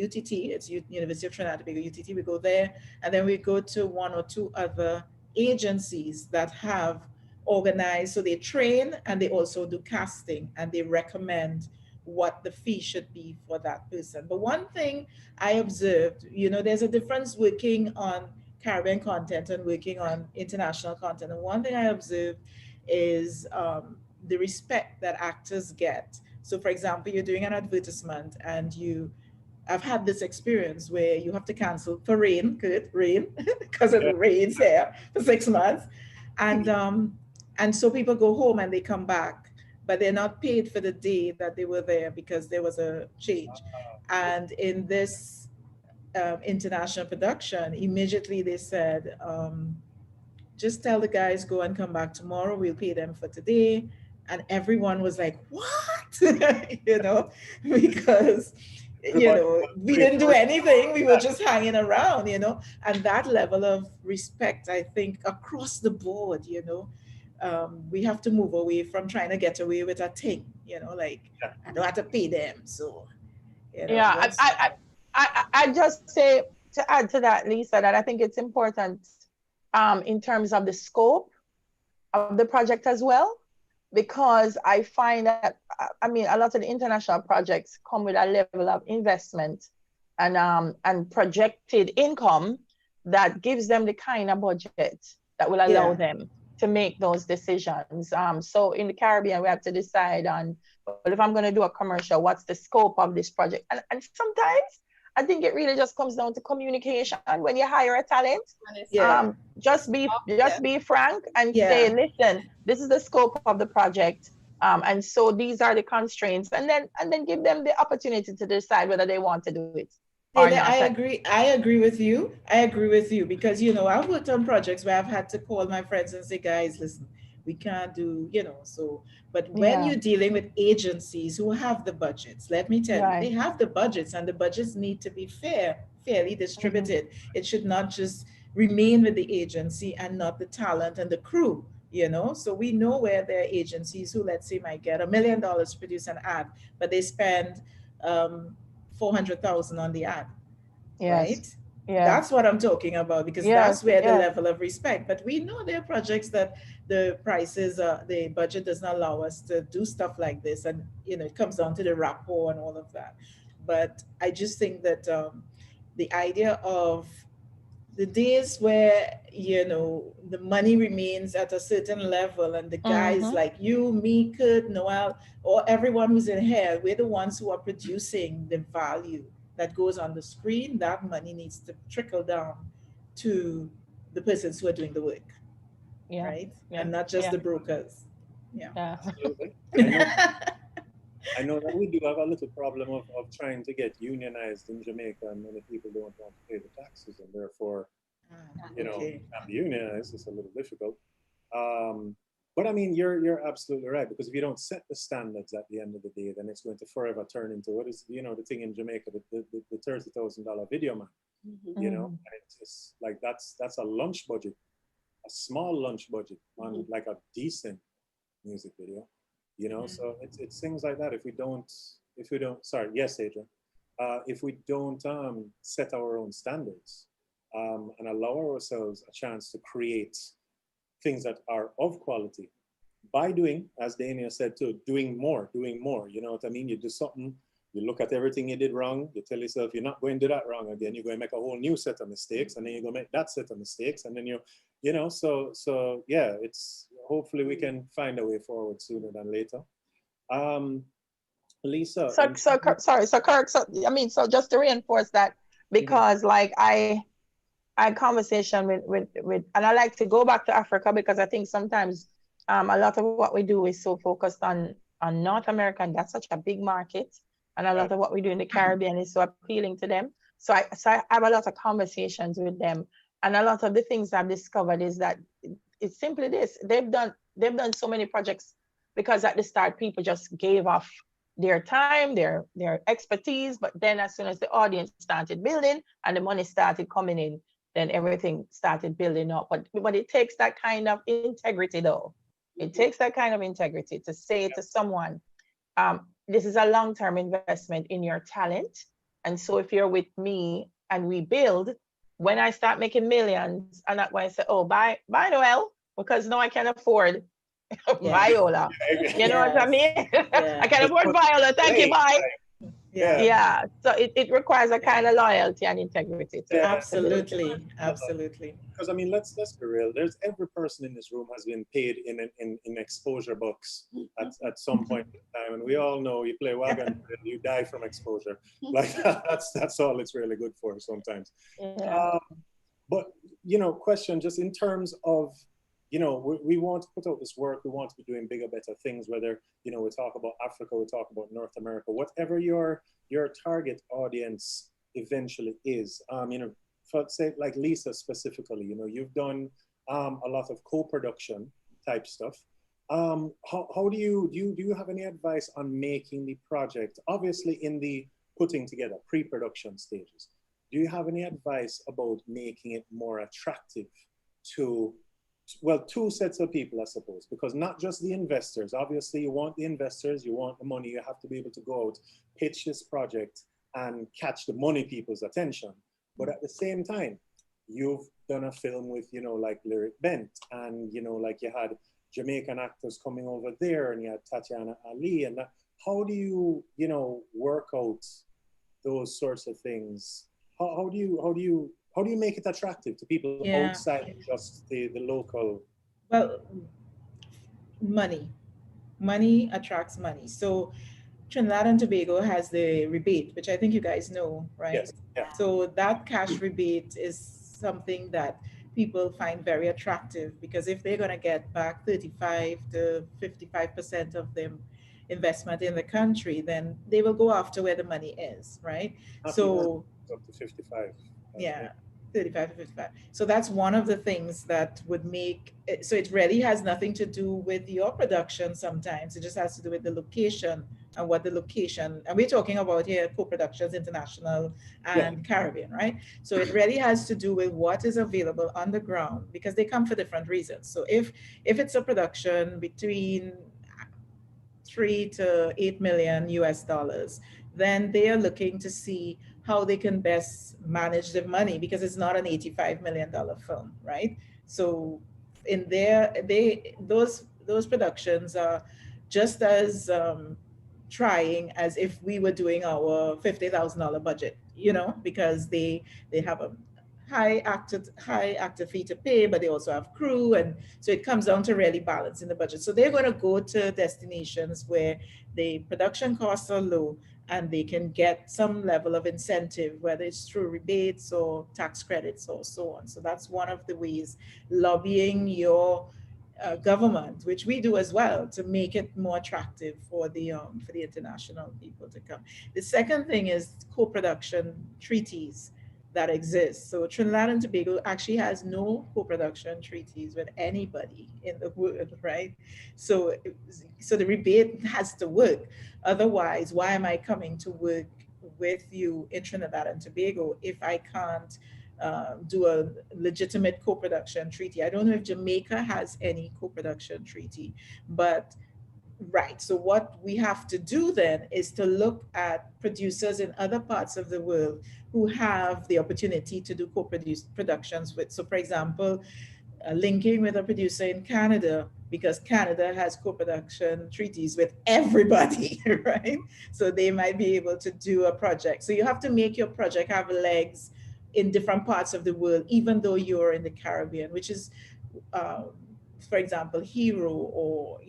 UTT, it's University of Trinidad and Tobago, UTT, we go there, and then we go to one or two other agencies that have organized, so they train and they also do casting, and they recommend what the fee should be for that person. But one thing I observed, you know, there's a difference working on Caribbean content and working on international content. And one thing I observed is the respect that actors get. So for example, you're doing an advertisement and I've had this experience where you have to cancel for rain, because it rains here for 6 months. And so people go home and they come back, but they're not paid for the day that they were there because there was a change. And in this international production, immediately they said, just tell the guys, go and come back tomorrow, we'll pay them for today. And everyone was like, what? You know, because, you know, we didn't do anything, we were just hanging around, you know. And that level of respect, I think, across the board, you know, we have to move away from trying to get away with a thing, you know, like, I don't have to pay them, so, you know. Yeah, I just say, to add to that, Lisa, that I think it's important in terms of the scope of the project as well, because I find that, I mean, a lot of the international projects come with a level of investment and projected income that gives them the kind of budget that will allow them to make those decisions. So in the Caribbean, we have to decide on, well, if I'm going to do a commercial, what's the scope of this project? And sometimes I think it really just comes down to communication. When you hire a talent, just be frank and say, listen, this is the scope of the project. And so these are the constraints, and then give them the opportunity to decide whether they want to do it. I agree with you. Because, you know, I've worked on projects where I've had to call my friends and say, guys, listen, we can't do, you know, so, but when you're dealing with agencies who have the budgets, let me tell you, they have the budgets, and the budgets need to be fairly distributed. It should not just remain with the agency and not the talent and the crew, you know. So we know where there are agencies who, let's say, might get $1 million to produce an ad, but they spend 400,000 on the ad, right? Yeah. That's what I'm talking about, because that's where the level of respect. But we know there are projects that the prices, the budget does not allow us to do stuff like this, and you know, it comes down to the rapport and all of that. But I just think that the idea of the days where, you know, the money remains at a certain level, and the guys like you, me, Kurt, Noel, or everyone who's in here, we're the ones who are producing the value that goes on the screen. That money needs to trickle down to the persons who are doing the work, right? And not just the brokers. Absolutely. I know that we do have a little problem of trying to get unionized in Jamaica, and many people don't want to pay the taxes, and therefore, you know, Okay. can't be unionized. It's a little difficult. But I mean, you're absolutely right, because if you don't set the standards at the end of the day, then it's going to forever turn into what is, you know, the thing in Jamaica, the $30,000 video man. You know, and it's like that's a lunch budget, a small lunch budget on like a decent music video. You know, so it's things like that. If we don't, sorry, yes, Adrian, if we don't set our own standards and allow ourselves a chance to create things that are of quality by doing, as Dania said too, doing more, you know what I mean? You do something, you look at everything you did wrong, you tell yourself you're not going to do that wrong again, you're going to make a whole new set of mistakes, and then you're going to make that set of mistakes, and then you know, so yeah, it's, hopefully we can find a way forward sooner than later. Lisa. So Kirk, so just to reinforce that, because like I had conversation with, and I like to go back to Africa, because I think sometimes a lot of what we do is so focused on North America, and that's such a big market, and a lot of what we do in the Caribbean is so appealing to them. So I have a lot of conversations with them, and a lot of the things I've discovered is that it's simply this: they've done so many projects because at the start people just gave off their time, their expertise, but then as soon as the audience started building and the money started coming in, then everything started building up. But it takes that kind of integrity, though. It takes that kind of integrity to say to someone, this is a long-term investment in your talent. And so if you're with me and we build, when I start making millions, I'm not going to say, oh, bye Noel, because now I can afford Viola. You know what I mean? I can afford Viola. Thank you, bye. Yeah. So it requires a kind of loyalty and integrity. Absolutely. Because I mean, let's be real. There's every person in this room has been paid in exposure bucks at some point in time, and we all know you play wagon, you die from exposure. Like that's all it's really good for sometimes. But you know, question just in terms of, you know, we want to put out this work, we want to be doing bigger, better things, whether, you know, we talk about Africa, we talk about North America, whatever your target audience eventually is. You know, for say like Lisa specifically, you know, you've done a lot of co-production type stuff. How do you have any advice on making the project, obviously in the putting together pre-production stages? Do you have any advice about making it more attractive to, well, two sets of people, I suppose, because not just the investors. Obviously, you want the investors, you want the money, you have to be able to go out, pitch this project and catch the money people's attention. But at the same time, you've done a film with, you know, like Lyric Bent, and, you know, like you had Jamaican actors coming over there, and you had Tatiana Ali, and that. How do you, you know, work out those sorts of things? How do you make it attractive to people outside just the local? Well, money attracts money. So Trinidad and Tobago has the rebate, which I think you guys know, right? Yes. Yeah. So that cash rebate is something that people find very attractive, because if they're going to get back 35 to 55% of them investment in the country, then they will go after where the money is, right? So up to 55. 35 to 55. So that's one of the things that would make it, so it really has nothing to do with your production sometimes. It just has to do with the location and what the location, and we're talking about here co-productions, international and Caribbean, right? So it really has to do with what is available on the ground, because they come for different reasons. So if it's a production between 3 to 8 million US dollars, then they are looking to see how they can best manage the money, because it's not an $85 million film, right? So in there, those productions are just as trying as if we were doing our $50,000 budget, you know, because they have a high actor fee to pay, but they also have crew, and so it comes down to really balancing the budget. So they're going to go to destinations where the production costs are low and they can get some level of incentive, whether it's through rebates or tax credits or so on. So that's one of the ways, lobbying your government, which we do as well, to make it more attractive for the international people to come. The second thing is co-production treaties that exist. So Trinidad and Tobago actually has no co-production treaties with anybody in the world, right? So so the rebate has to work. Otherwise, why am I coming to work with you in Trinidad and Tobago if I can't do a legitimate co-production treaty? I don't know if Jamaica has any co-production treaty, but right. So what we have to do then is to look at producers in other parts of the world who have the opportunity to do co-produce productions with. So for example, linking with a producer in Canada, because Canada has co-production treaties with everybody, right? So they might be able to do a project. So you have to make your project have legs in different parts of the world, even though you're in the Caribbean, which is, for example, Hero, or,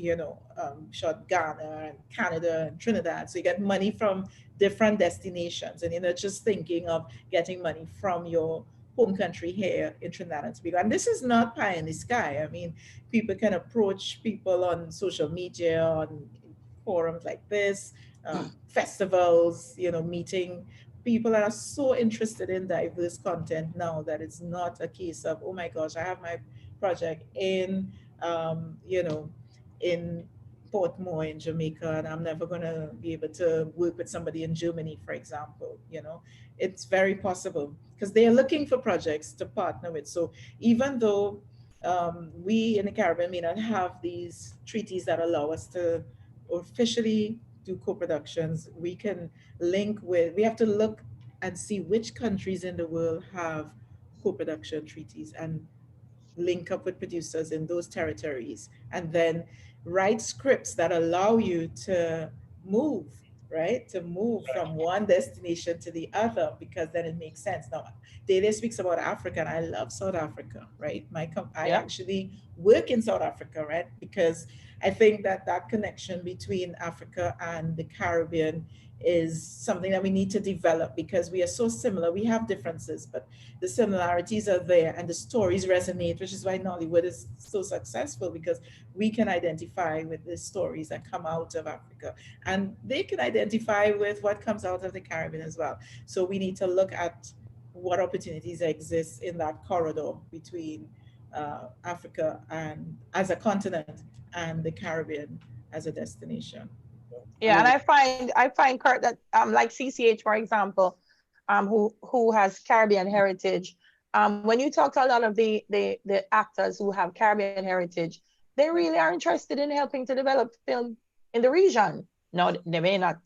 shot Ghana and Canada and Trinidad. So you get money from different destinations, and you're not just thinking of getting money from your home country here in Trinidad and Tobago. And this is not pie in the sky. I mean, people can approach people on social media, on forums like this, festivals, meeting people that are so interested in diverse content now, that it's not a case of, oh my gosh, I have my project in, in Portmore in Jamaica, and I'm never going to be able to work with somebody in Germany, for example. It's very possible, because they are looking for projects to partner with. So even though we in the Caribbean may not have these treaties that allow us to officially do co-productions, we can we have to look and see which countries in the world have co-production treaties, and link up with producers in those territories, and then write scripts that allow you to move, right? To move from one destination to the other, because then it makes sense. Now, Dele speaks about Africa, and I love South Africa, right? I actually work in South Africa, right? Because I think that connection between Africa and the Caribbean is something that we need to develop, because we are so similar. We have differences, but the similarities are there, and the stories resonate, which is why Nollywood is so successful, because we can identify with the stories that come out of Africa, and they can identify with what comes out of the Caribbean as well. So we need to look at what opportunities exist in that corridor between Africa and as a continent, and the Caribbean as a destination. Yeah, and I find Kurt that like CCH, for example, who has Caribbean heritage. When you talk to a lot of the actors who have Caribbean heritage, they really are interested in helping to develop film in the region. Now, they may not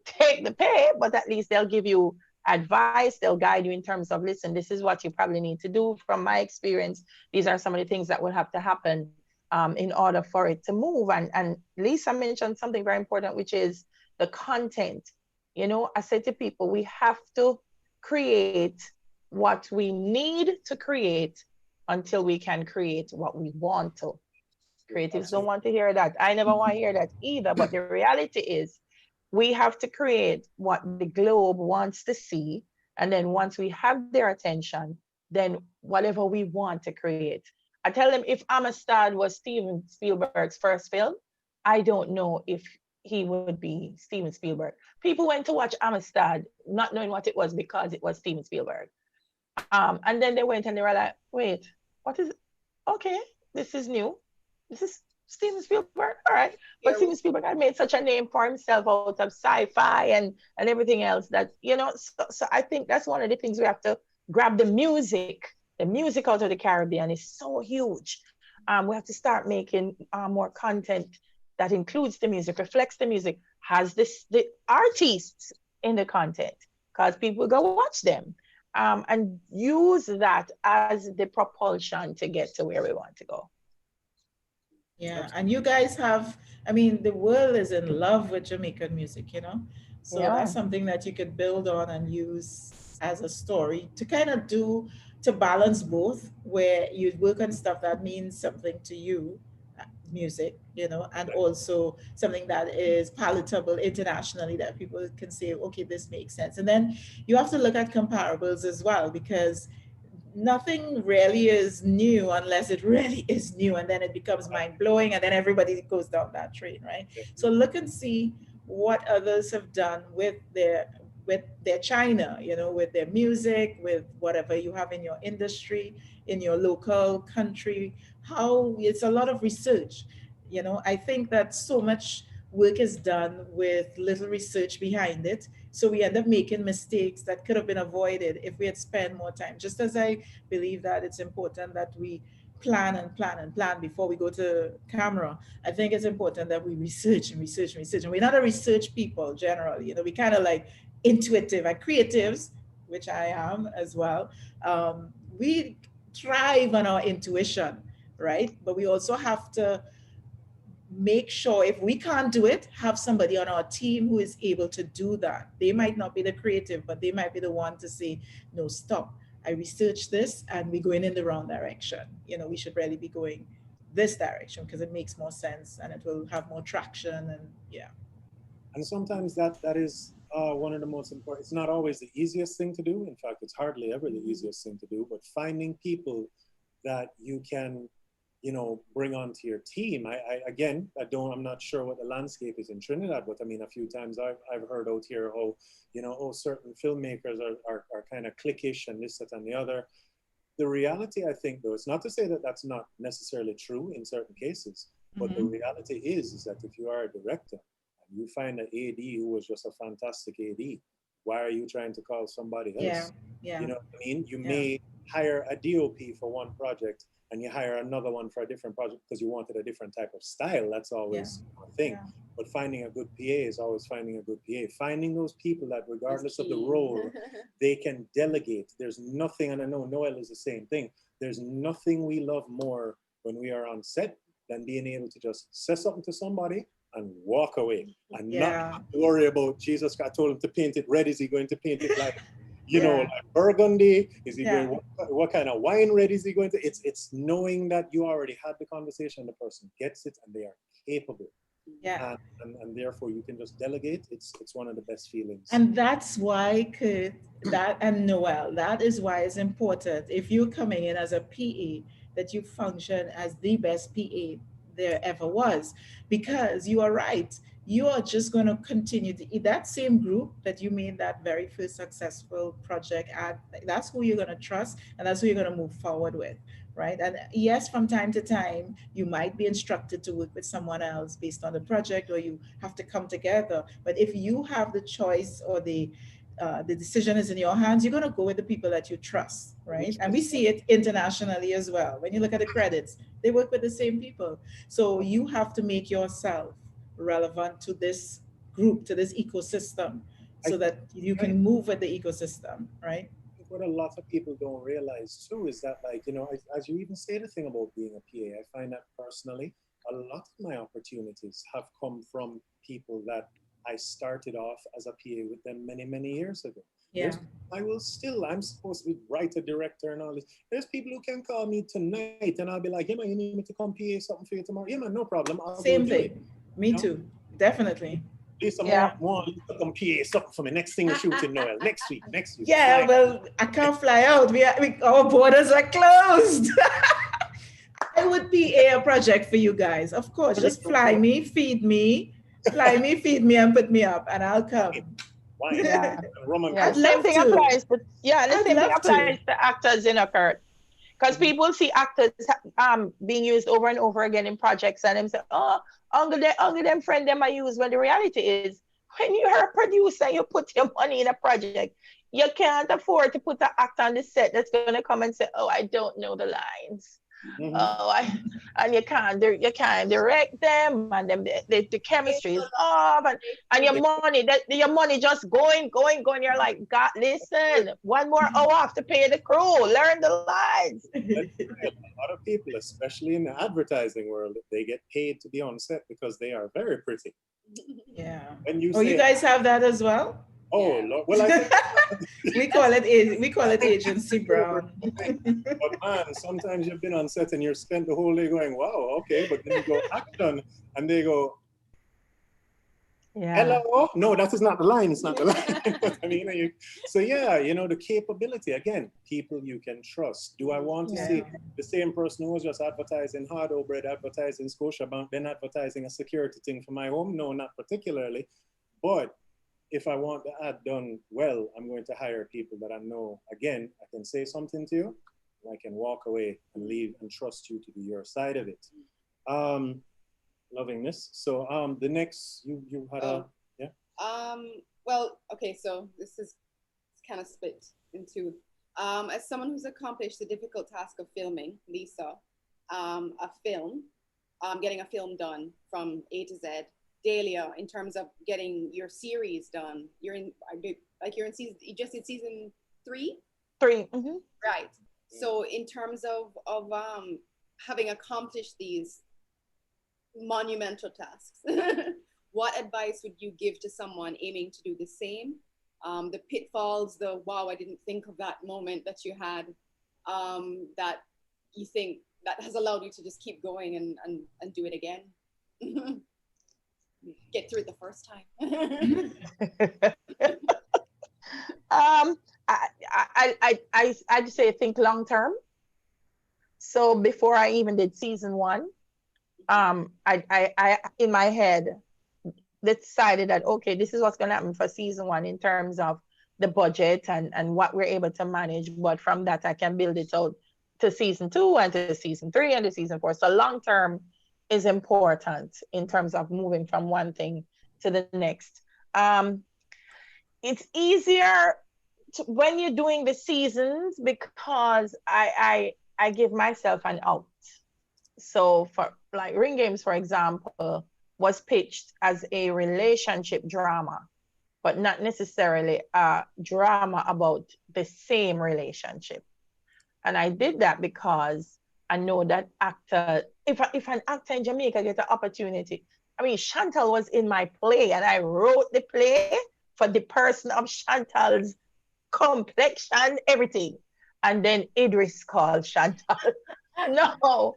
take the pay, but at least they'll give you advice. They'll guide you in terms of, listen, this is what you probably need to do. From my experience, these are some of the things that will have to happen in order for it to move. And Lisa mentioned something very important, which is the content. I said to people, we have to create what we need to create until we can create what we want to. Creatives don't want to hear that. I never want to hear that either. But the reality is, we have to create what the globe wants to see. And then once we have their attention, then whatever we want to create. I tell them, if Amistad was Steven Spielberg's first film, I don't know if he would be Steven Spielberg. People went to watch Amistad not knowing what it was, because it was Steven Spielberg. And then they went and they were like, wait, what is it? Okay, this is new. This is Steven Spielberg, all right. But Steven Spielberg had made such a name for himself out of sci-fi and everything else that, so I think that's one of the things we have to grab. The music out of the Caribbean is so huge. We have to start making more content that includes the music, reflects the music, has the artists in the content, because people go watch them, and use that as the propulsion to get to where we want to go. Yeah, and you guys have, the world is in love with Jamaican music, so that's something that you could build on and use as a story to kind of to balance both, where you work on stuff that means something to you, music, and also something that is palatable internationally, that people can say, okay, this makes sense. And then you have to look at comparables as well, because nothing really is new unless it really is new, and then it becomes mind-blowing, and then everybody goes down that train, right? So look and see what others have done with their China, you know, with their music, with whatever you have in your industry, in your local country. How it's a lot of research. You know, I think that so much work is done with little research behind it. So we end up making mistakes that could have been avoided if we had spent more time. Just as I believe that it's important that we plan and plan and plan before we go to camera, I think it's important that we research and research and research. And we're not a research people generally. You know, we kind of like intuitive and creatives, which I am as well. We thrive on our intuition, right? But we also have to make sure if we can't do it, have somebody on our team who is able to do that. They might not be the creative, but they might be the one to say, no, stop. I researched this and we're going in the wrong direction. You know, we should really be going this direction because it makes more sense and it will have more traction. And yeah. And sometimes that is one of the most important. It's not always the easiest thing to do. In fact, it's hardly ever the easiest thing to do. But finding people that you can, you know, bring onto your team. I'm not sure what the landscape is in Trinidad, but I mean, a few times I've heard out here, certain filmmakers are kind of cliquish and this, that, and the other. The reality, I think, though, it's not to say that that's not necessarily true in certain cases, but the reality is that if you are a director and you find an AD who was just a fantastic AD, why are you trying to call somebody else? Yeah. You know what I mean? You may hire a DOP for one project and you hire another one for a different project because you wanted a different type of style. That's always a thing. Yeah. But finding a good PA is always finding a good PA. Finding those people that, regardless of the role, they can delegate. There's nothing, and I know Noel is the same thing, there's nothing we love more when we are on set than being able to just say something to somebody and walk away and not worry about, Jesus, I told him to paint it red. Is he going to paint it like, like burgundy? Is he going, what kind of wine red is he going to? It's knowing that you already had the conversation, the person gets it and they are capable. Yeah. And therefore you can just delegate. It's one of the best feelings. And that's why, Kurt, and Noel, that is why it's important if you're coming in as a PA that you function as the best PA there ever was, because you are right. You are just going to continue to that same group that you made that very first successful project at. That's who you're going to trust, and that's who you're going to move forward with, right? And yes, from time to time, you might be instructed to work with someone else based on the project, or you have to come together. But if you have the choice or the decision is in your hands, you're going to go with the people that you trust, right? And we see it internationally as well. When you look at the credits, they work with the same people. So you have to make yourself relevant to this group, to this ecosystem, so that you can move with the ecosystem, right? What a lot of people don't realize too is that, like, you know, as you even say the thing about being a PA, I find that personally, a lot of my opportunities have come from people that I started off as a PA with them many, many years ago. Yeah. I'm supposed to be writer, director and all this. There's people who can call me tonight and I'll be like, yeah man, you need me to come PA something for you tomorrow? Yeah man, no problem. Same thing. Me too. Definitely. Lisa, want to come PA something for me. Next thing we're shooting, Noel. Next week. Yeah, well, I can't fly out. Our borders are closed. I would PA a project for you guys. Of course, just fly me, feed me, and put me up, and I'll come. Yeah. The same thing applies. The same thing applies to actors in Kurt. Because people see actors being used over and over again in projects, and them say, "Oh, only them friend them I use." When the reality is, when you're a producer, you put your money in a project, you can't afford to put an actor on the set that's going to come and say, "Oh, I don't know the lines." And you can't direct them, and then the chemistry is off, and your money just going. You're like, God, listen, 1 more hour to pay the crew, learn the lines. A lot of people, especially in the advertising world, they get paid to be on set because they are very pretty. Yeah. When you you guys have that as well? Oh, Lord. Well, I think we call it agency brown. But man, sometimes you've been on set and you're spent the whole day going, wow, okay, but then you go action and they go, Yeah. Hello. No, that is not the line. It's not the line. I mean, so yeah, you know, the capability, again, people you can trust. Do I want to see the same person who was just advertising hard bread, advertising Scotiabank, then advertising a security thing for my home? No, not particularly. But if I want the ad done well, I'm going to hire people that I know, again, I can say something to you, and I can walk away and leave and trust you to do your side of it. Loving this. So the next, you had well, okay, so this is kind of split into, as someone who's accomplished the difficult task of filming, Lisa, a film, getting a film done from A to Z, Dahlia, in terms of getting your series done, you're in season, you just did season 3? 3. Right. So in terms of having accomplished these monumental tasks, what advice would you give to someone aiming to do the same? The pitfalls, the wow, I didn't think of that moment that you had, that you think that has allowed you to just keep going and do it again. Get through it the first time. I'd say think long term. So before I even did season 1, I in my head decided that, okay, this is what's going to happen for season 1 in terms of the budget and what we're able to manage. But from that, I can build it out to season 2 and to season 3 and to season 4. So long term is important in terms of moving from one thing to the next. It's easier when you're doing the seasons because I give myself an out. So for like Ring Games, for example, was pitched as a relationship drama, but not necessarily a drama about the same relationship. And I did that because I know that actor, if an actor in Jamaica gets an opportunity, I mean, Chantal was in my play and I wrote the play for the person of Chantal's complexion, everything. And then Idris called Chantal. No,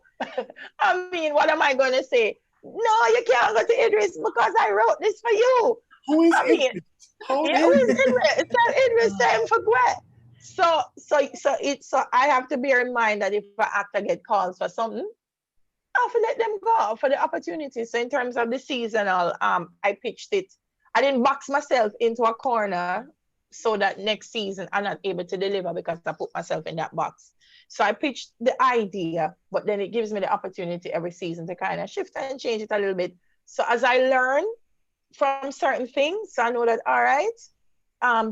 I mean, what am I going to say? No, you can't go to Idris because I wrote this for you. Who is Idris? Who is Idris? It's Idris saying for what? So I have to bear in mind that if an actor get calls for something, I have to let them go for the opportunity. So in terms of the seasonal, I pitched it. I didn't box myself into a corner so that next season I'm not able to deliver because I put myself in that box. So I pitched the idea, but then it gives me the opportunity every season to kind of shift and change it a little bit. So as I learn from certain things, so I know that, all right,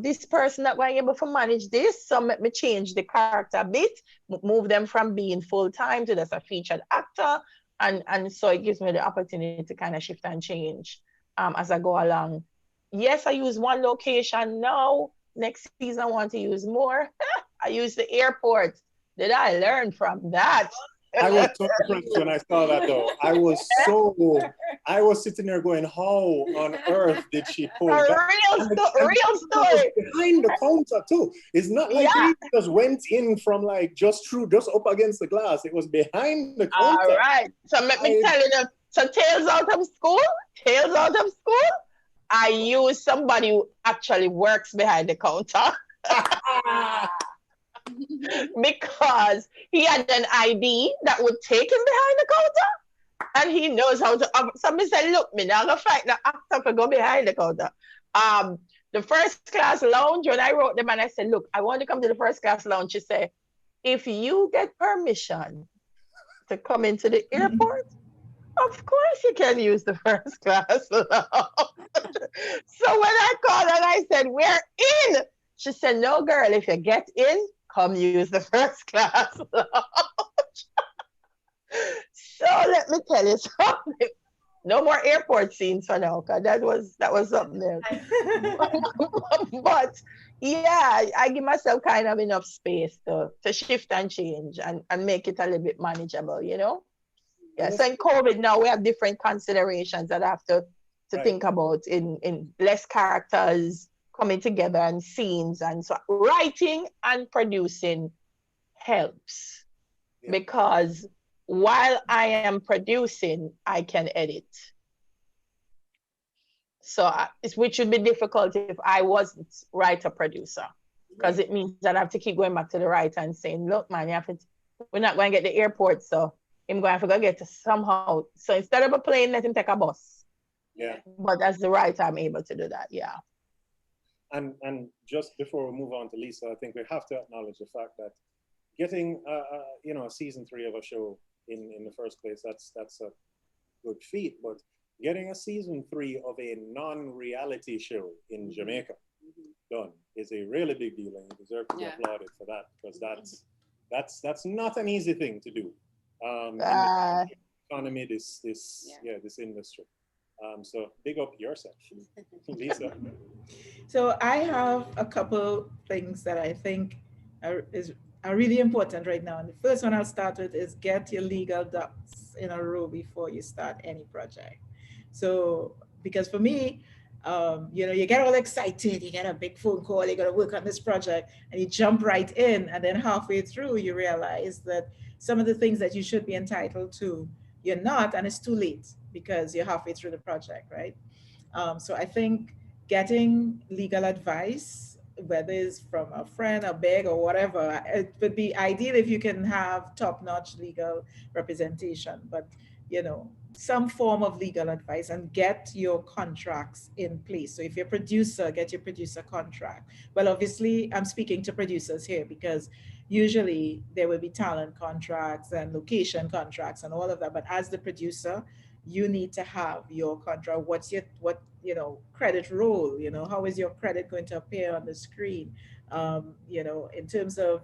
this person that was able to manage this, so let me change the character a bit, move them from being full-time to just a featured actor. And so it gives me the opportunity to kind of shift and change as I go along. Yes, I use one location now. Next season, I want to use more. I use the airport. Did I learn from that? I was so impressed when I saw that though. I was sitting there going, how on earth did she pull that? Real story. Behind the counter too. It's not like he just went in from like just up against the glass. It was behind the counter. All right. So let me tell you that. So tales out of school, I use somebody who actually works behind the counter. Because he had an ID that would take him behind the counter and he knows how to. Somebody said, look, me now gonna fight the actor for go behind the counter. The first class lounge, when I wrote them and I said, look, I want to come to the first class lounge, she said, if you get permission to come into the airport, of course you can use the first class lounge. So when I called and I said, we're in, she said, no, girl, if you get in, come use the first class lounge. So let me tell you something. No more airport scenes for now, because that was something else. But yeah, I give myself kind of enough space to shift and change and make it a little bit manageable, you know? Yeah. So in COVID now we have different considerations that I have to think about in less characters coming together and scenes, and so writing and producing helps because while I am producing, I can edit. So which would be difficult if I wasn't writer producer, because it means that I have to keep going back to the writer and saying, look, man, you have to, we're not going to get the airport, so I'm going to have to go get to somehow. So instead of a plane, let him take a bus. Yeah. But as the writer, I'm able to do that. Yeah. And just before we move on to Lisa, I think we have to acknowledge the fact that getting a season 3 of a show in the first place, that's a good feat. But getting a season 3 of a non-reality show in Jamaica done is a really big deal, and you deserve to be applauded for that, because that's not an easy thing to do. In the economy, this industry. So big up yourself, Lisa. So I have a couple things that I think are really important right now. And the first one I'll start with is get your legal ducks in a row before you start any project. So, because for me, you get all excited, you get a big phone call, you got to work on this project, and you jump right in. And then halfway through, you realize that some of the things that you should be entitled to, you're not, and it's too late because you're halfway through the project, right? So I think getting legal advice, whether it's from a friend, a beg, or whatever, it would be ideal if you can have top-notch legal representation, but some form of legal advice, and get your contracts in place. So if you're a producer, get your producer contract. Well, obviously, I'm speaking to producers here because usually there will be talent contracts and location contracts and all of that. But as the producer, you need to have your contract. What's your credit roll? How is your credit going to appear on the screen? In terms of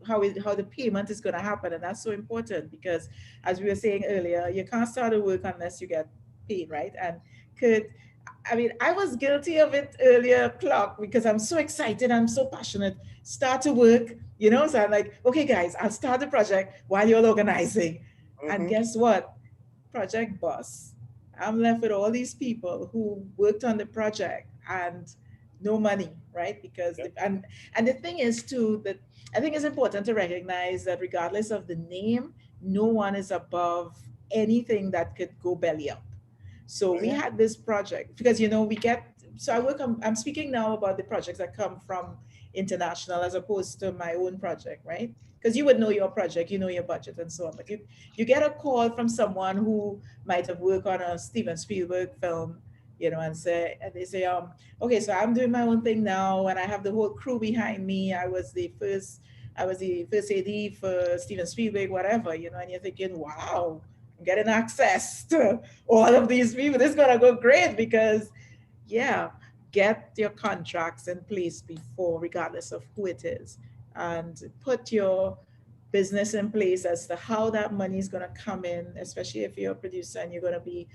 how the payment is going to happen, and that's so important because, as we were saying earlier, you can't start a work unless you get paid, right? And I was guilty of it earlier, Clark, because I'm so excited, I'm so passionate. Start to work, so I'm like, okay, guys, I'll start the project while you're organizing. And guess what? Project boss. I'm left with all these people who worked on the project and no money, right? Because and the thing is too, that I think it's important to recognize that regardless of the name, no one is above anything that could go belly up. So we had this project because I'm speaking now about the projects that come from international as opposed to my own project, right? Because you would know your project, you know your budget and so on. But you get a call from someone who might have worked on a Steven Spielberg film, and they say, okay, so I'm doing my own thing now, and I have the whole crew behind me. I was the first AD for Steven Spielberg, whatever, and you're thinking, wow, I'm getting access to all of these people. This is gonna go great because, get your contracts in place before, regardless of who it is, and put your business in place as to how that money is going to come in, especially if you're a producer and you're going to be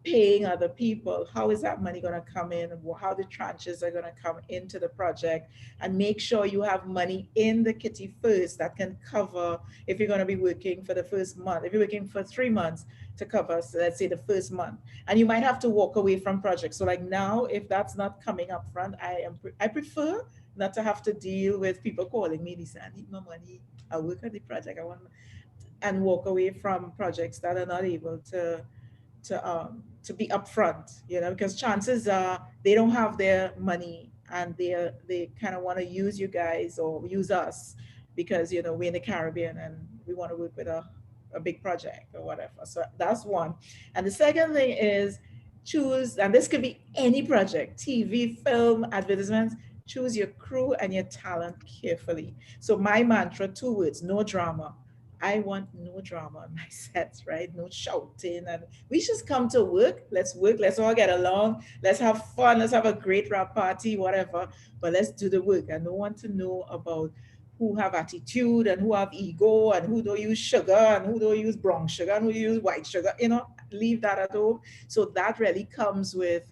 paying other people. How is that money going to come in? How the tranches are going to come into the project, and make sure you have money in the kitty first that can cover if you're going to be working for the first month. If you're working for 3 months, to cover, so let's say the first month, and you might have to walk away from projects. So like now, if that's not coming up front, I prefer not to have to deal with people calling me, Lisa, I need my money, I work on the project, I want, and walk away from projects that are not able to be upfront, because chances are they don't have their money, and they kind of want to use you guys or use us because we're in the Caribbean and we want to work with a big project or whatever. So that's one. And the second thing is choose, and this could be any project, TV, film, advertisements. Choose your crew and your talent carefully. So my mantra, 2 words: no drama. I want no drama on my sets, right? No shouting. And we just come to work. Let's work. Let's all get along. Let's have fun. Let's have a great rap party, whatever. But let's do the work. I don't want to know about who have attitude and who have ego and who don't use sugar and who don't use brown sugar and who use white sugar. Leave that at home. So that really comes with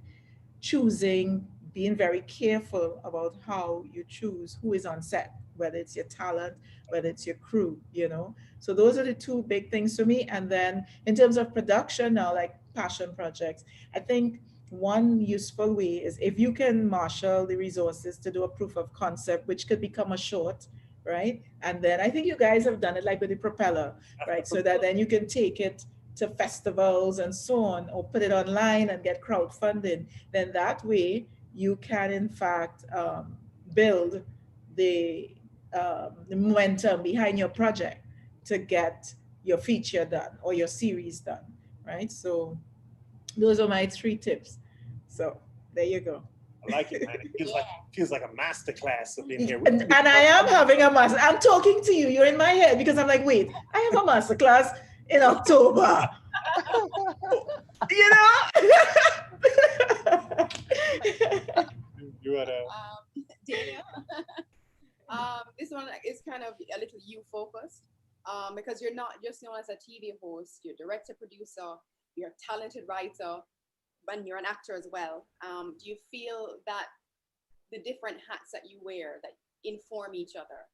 choosing, being very careful about how you choose who is on set, whether it's your talent, whether it's your crew, So those are the 2 big things for me. And then in terms of production now, like passion projects, I think one useful way is if you can marshal the resources to do a proof of concept, which could become a short, right? And then I think you guys have done it like with the propeller, right? So that then you can take it to festivals and so on, or put it online and get crowdfunding, then that way you can in fact build the momentum behind your project to get your feature done or your series done, right? So those are my 3 tips. So there you go. I like it, man. It feels like a master class up in here. And I am having a master. I'm talking to you. You're in my head because I'm like, wait, I have a master class in October. You know? You had a Dana. This one is kind of a little you focused because you're not just known as a TV host, you're director, producer, you're a talented writer, and you're an actor as well. Do you feel that the different hats that you wear that inform each other?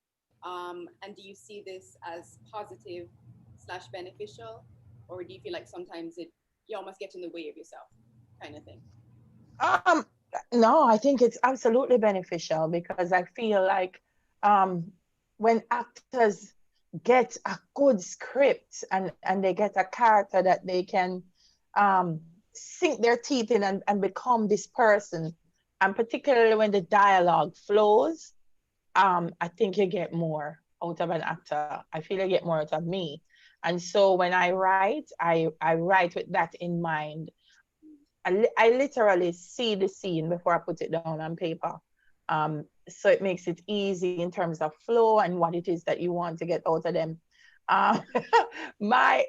And do you see this as positive / beneficial? Or do you feel like sometimes you almost get in the way of yourself kind of thing? No, I think it's absolutely beneficial because I feel like when actors get a good script and they get a character that they can sink their teeth in and become this person, and particularly when the dialogue flows, I think you get more out of an actor. I feel I get more out of me. And so when I write, I write with that in mind. I literally see the scene before I put it down on paper. So it makes it easy in terms of flow and what it is that you want to get out of them. My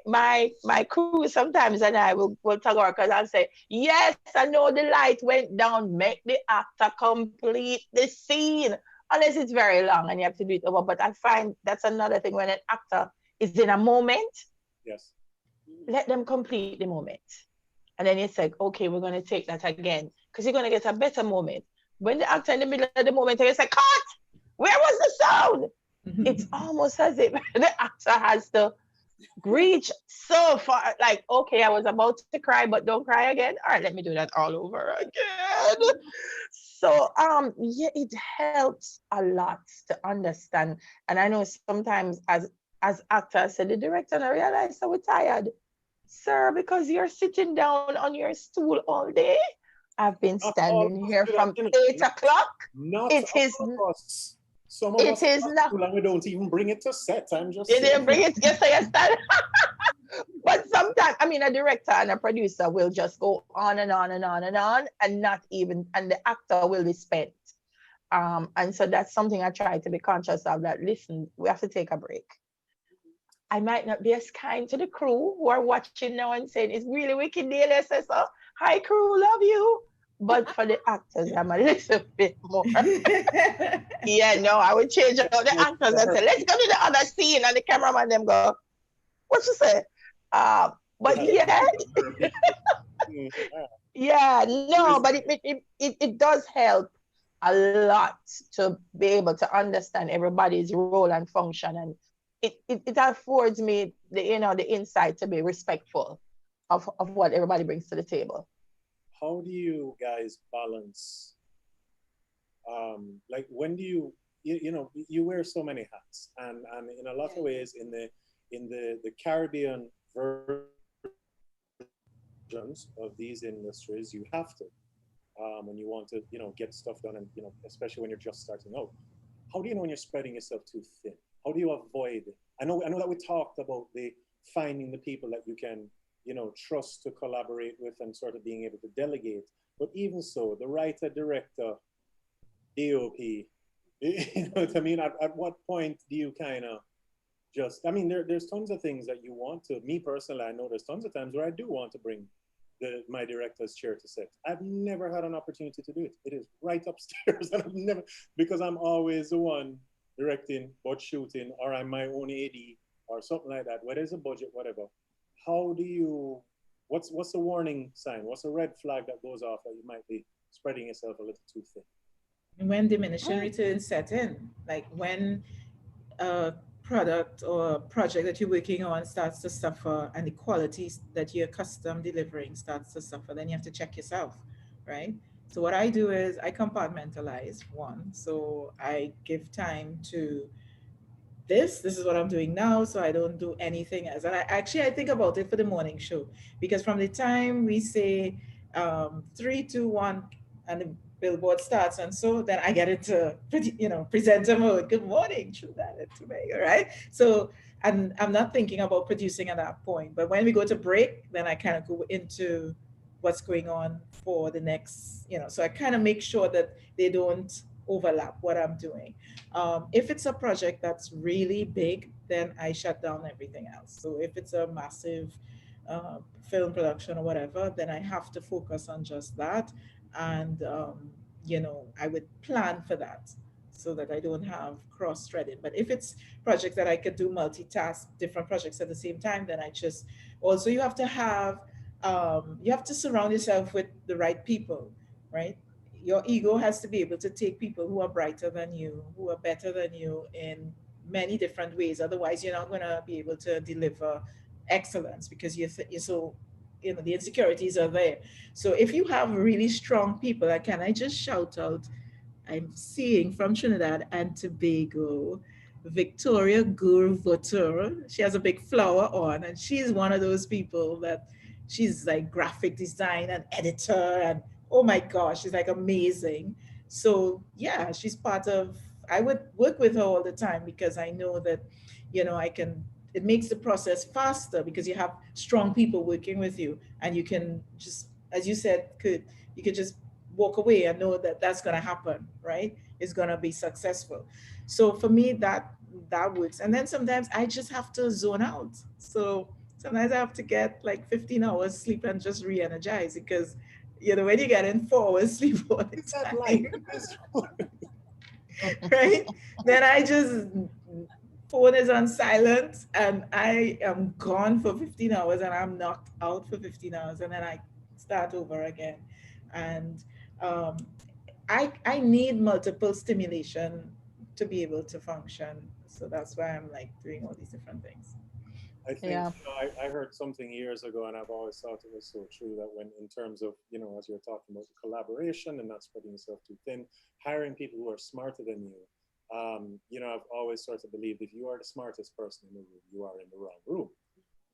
crew sometimes and I will talk about because I'll say, yes, I know the light went down, make the actor complete the scene. Unless it's very long and you have to do it over. But I find that's another thing when an actor is in a moment. Yes. Let them complete the moment. And then it's like, okay, we're going to take that again because you're going to get a better moment. When the actor in the middle of the moment, it's like, cut! Where was the sound? It's almost as if the actor has to reach so far, like, okay, I was about to cry, but don't cry again. All right, let me do that all over again. So, yeah, it helps a lot to understand. And I know sometimes as actors, the director and I realize so we're tired. Sir, because you're sitting down on your stool all day. I've been standing here from 8 o'clock. It is us. Some of us not. And we don't even bring it to set. I'm just You didn't bring it. Yes, I understand. But sometimes, I mean, a director and a producer will just go on and on and on and on, and not even, and the actor will be spent. And so that's something I try to be conscious of. That listen, we have to take a break. I might not be as kind to the crew who are watching now and saying it's really wicked day. Let's say so. Hi crew, love you. But for the actors, I'm a little bit more. Yeah, no, I would change out the actors and say, let's go to the other scene, and the cameraman them go, what you say? But yeah. Yeah, no, but it does help a lot to be able to understand everybody's role and function, and it affords me the insight to be respectful of what everybody brings to the table. How do you guys balance like when do you wear so many hats, and in a lot of ways in the Caribbean versions of these industries you have to when you want to get stuff done, and especially when you're just starting out. How do you know when you're spreading yourself too thin? How do you avoid? I know that we talked about finding the people that you can trust to collaborate with and sort of being able to delegate. But even so, the writer, director, DOP, you know what I mean? At what point do you kind of just, I mean, there's tons of things that you want to, me personally, I know there's tons of times where I do want to bring my director's chair to set. I've never had an opportunity to do it. It is right upstairs, and I've never, because I'm always the one directing or shooting, or I'm my own AD or something like that, where there's a budget, whatever. How do you, what's the warning sign? What's a red flag that goes off that you might be spreading yourself a little too thin? When diminishing returns set in, like when a product or project that you're working on starts to suffer and the qualities that you're accustomed delivering starts to suffer, then you have to check yourself, right? So what I do is I compartmentalize one. So I give time to this is what I'm doing now, so I don't do anything else. And I think about it for the morning show, because from the time we say 3, 2, 1, and the billboard starts, and so then I get into presenter mode. Good morning, true that today, all right. So, and I'm not thinking about producing at that point. But when we go to break, then I kind of go into what's going on for the next, so I kind of make sure that they don't overlap what I'm doing. If it's a project that's really big, then I shut down everything else. So if it's a massive film production or whatever, then I have to focus on just that. And, I would plan for that so that I don't have cross threading. But if it's projects that I could do multitask, different projects at the same time, then I just also, you have to surround yourself with the right people, right? Your ego has to be able to take people who are brighter than you, who are better than you in many different ways. Otherwise, you're not going to be able to deliver excellence, because you're so, the insecurities are there. So if you have really strong people, like, can I just shout out, I'm seeing from Trinidad and Tobago, Victoria Gurvotur. She has a big flower on, and she's one of those people that she's like graphic design and editor, and oh my gosh, she's like amazing. So yeah, she's part of. I would work with her all the time, because I know that, I can. It makes the process faster because you have strong people working with you, and you can just, as you said, you could just walk away and know that that's going to happen, right? It's going to be successful. So for me, that works. And then sometimes I just have to zone out. So sometimes I have to get like 15 hours sleep and just re-energize, because when you get in 4 hours sleep all the time, right? Then I just, phone is on silent, and I am gone for 15 hours, and I'm knocked out for 15 hours, and then I start over again. And um, I need multiple stimulation to be able to function. So that's why I'm like doing all these different things. I think Yeah. I heard something years ago, and I've always thought it was so true, that when, in terms of, as you're talking about collaboration and not spreading yourself too thin, hiring people who are smarter than you. I've always sort of believed, if you are the smartest person in the room, you are in the wrong room,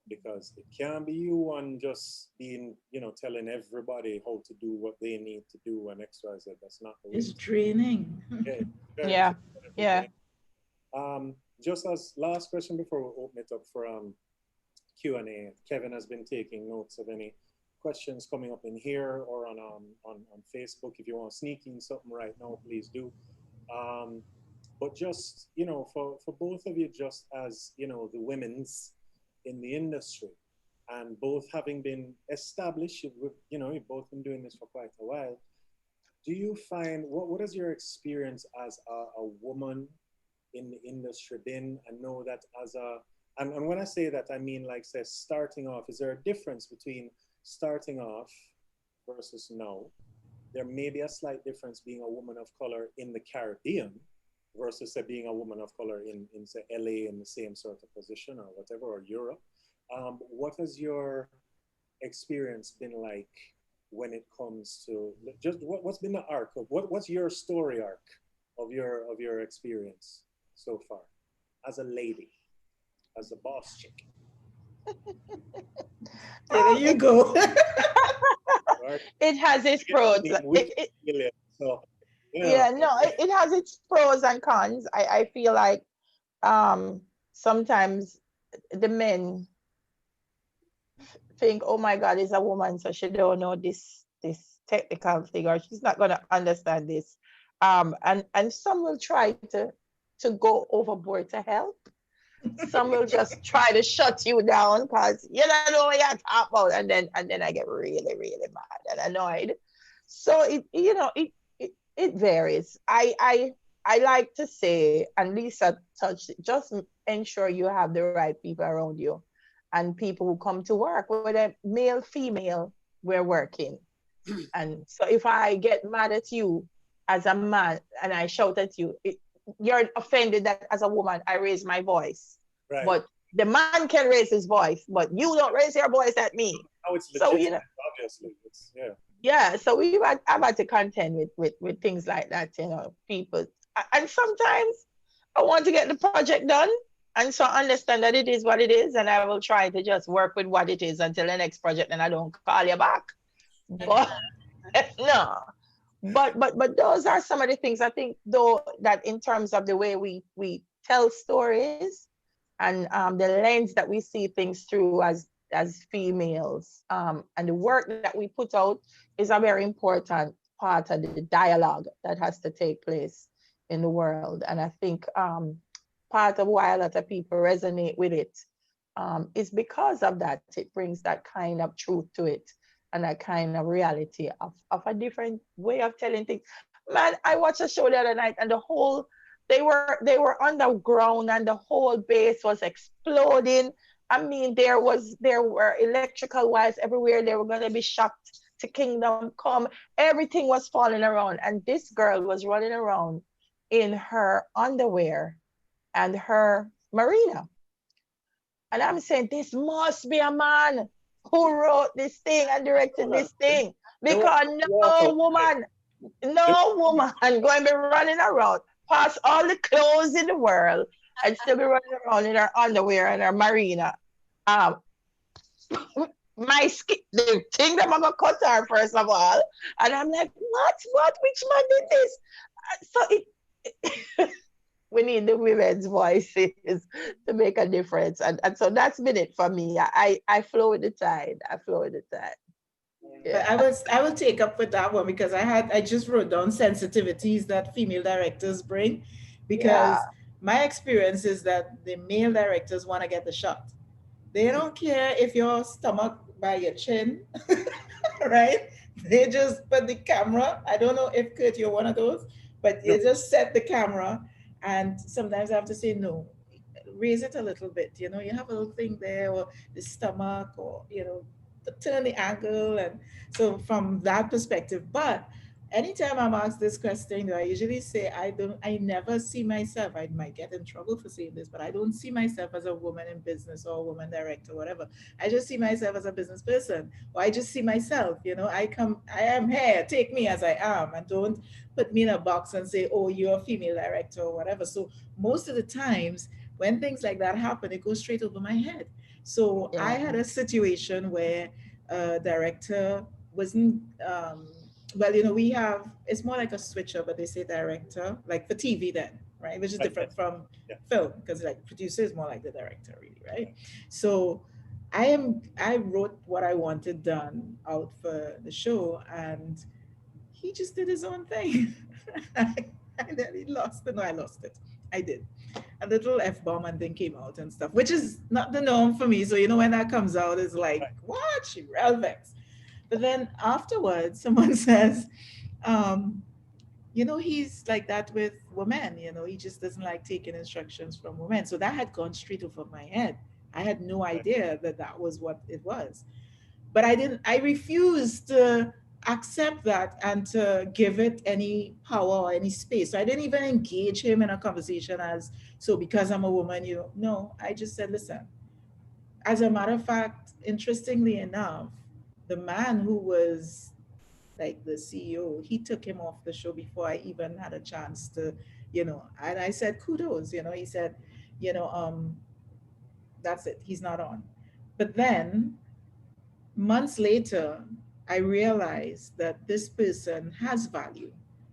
because it can't be you one just being, telling everybody how to do what they need to do and X, Y, Z. That's not the way. It's draining. Yeah, Yeah. Yeah. just as last question before we open it up for Q&A, Kevin has been taking notes of any questions coming up in here or on Facebook. If you want to sneak in something right now, please do. But just, for both of you, just as, the women's in the industry, and both having been established, you've both been doing this for quite a while. Do you find, what is your experience as a woman in the industry been? And know that as and when I say that, I mean, like, say, starting off, is there a difference between starting off versus now? There may be a slight difference being a woman of color in the Caribbean versus, say, being a woman of color in say, LA, in the same sort of position or whatever, or Europe. What has your experience been like when it comes to just what's been the arc of what's your story arc of your experience so far as a lady, as a boss chick? There you go. It has its pros. Yeah, no, it has its pros and cons. I feel like sometimes the men think, oh my God, is a woman, so she don't know this technical thing, or she's not gonna understand this. And some will try to go overboard to help. Some will just try to shut you down because you don't know what you're talking about, and then I get really, really mad and annoyed. So it varies. I like to say, and Lisa touched it, just ensure you have the right people around you, and people who come to work, whether male, female, we're working. And so if I get mad at you as a man and I shout at you, you're offended that as a woman I raise my voice. Right. But the man can raise his voice, but you don't raise your voice at me. Oh, it's legitimate, obviously. Yeah, so I've had to contend with things like that, people. And sometimes I want to get the project done. And so I understand that it is what it is, and I will try to just work with what it is until the next project, and I don't call you back. But no. But those are some of the things I think, though, that in terms of the way we tell stories and the lens that we see things through as females, and the work that we put out is a very important part of the dialogue that has to take place in the world. And I think part of why a lot of people resonate with it is because of that. It brings that kind of truth to it and that kind of reality of a different way of telling things. Man, I watched a show the other night, and they were underground, and the whole base was exploding. I mean, there were electrical wires everywhere. They were gonna be shocked to Kingdom Come. Everything was falling around, and this girl was running around in her underwear and her marina. And I'm saying, this must be a man who wrote this thing and directed this thing, because no woman going to be running around past all the clothes in the world and still be running around in her underwear and her marina. Um, my skin, the thing that I'm gonna cut her first of all, and I'm like, what? Which man did this? So it we need the women's voices to make a difference, and so that's been it for me. I flow with the tide. I flow with the tide. But Yeah. I will take up with that one because I just wrote down sensitivities that female directors bring, Yeah. because my experience is that the male directors want to get the shot. They don't care if your stomach by your chin, right? They just put the camera. I don't know if Kurt you're one of those, but No. you just set the camera, and sometimes I have to say no, raise it a little bit. You have a little thing there, or the stomach, or turn the angle, and so from that perspective. But anytime I'm asked this question, I usually say I never see myself. I might get in trouble for saying this, but I don't see myself as a woman in business or a woman director, whatever. I just see myself as a business person, or I just see myself. I am here. Take me as I am, and don't put me in a box and say, oh, you're a female director or whatever. So most of the times when things like that happen, it goes straight over my head. So I Yeah. had a situation where a director wasn't, well, we have, it's more like a switcher, but they say director, like for TV then, right? Which is Right, different from yeah. film, because like producer is more like the director, really, right? So I wrote what I wanted done out for the show, and he just did his own thing. I nearly lost it. No, I lost it. I did. A little F bomb and thing came out and stuff, which is not the norm for me. So, when that comes out, it's like, what? She real vexed. But then afterwards, someone says, um, he's like that with women, he just doesn't like taking instructions from women. So that had gone straight over my head. I had no idea that that was what it was. But I refused to accept that and to give it any power or any space. So I didn't even engage him in a conversation as, so because I'm a woman, no, I just said, listen, as a matter of fact, interestingly enough, the man who was like the CEO, he took him off the show before I even had a chance to, and I said, kudos, he said, you know, um, that's it, he's not on. But then months later, I realized that this person has value.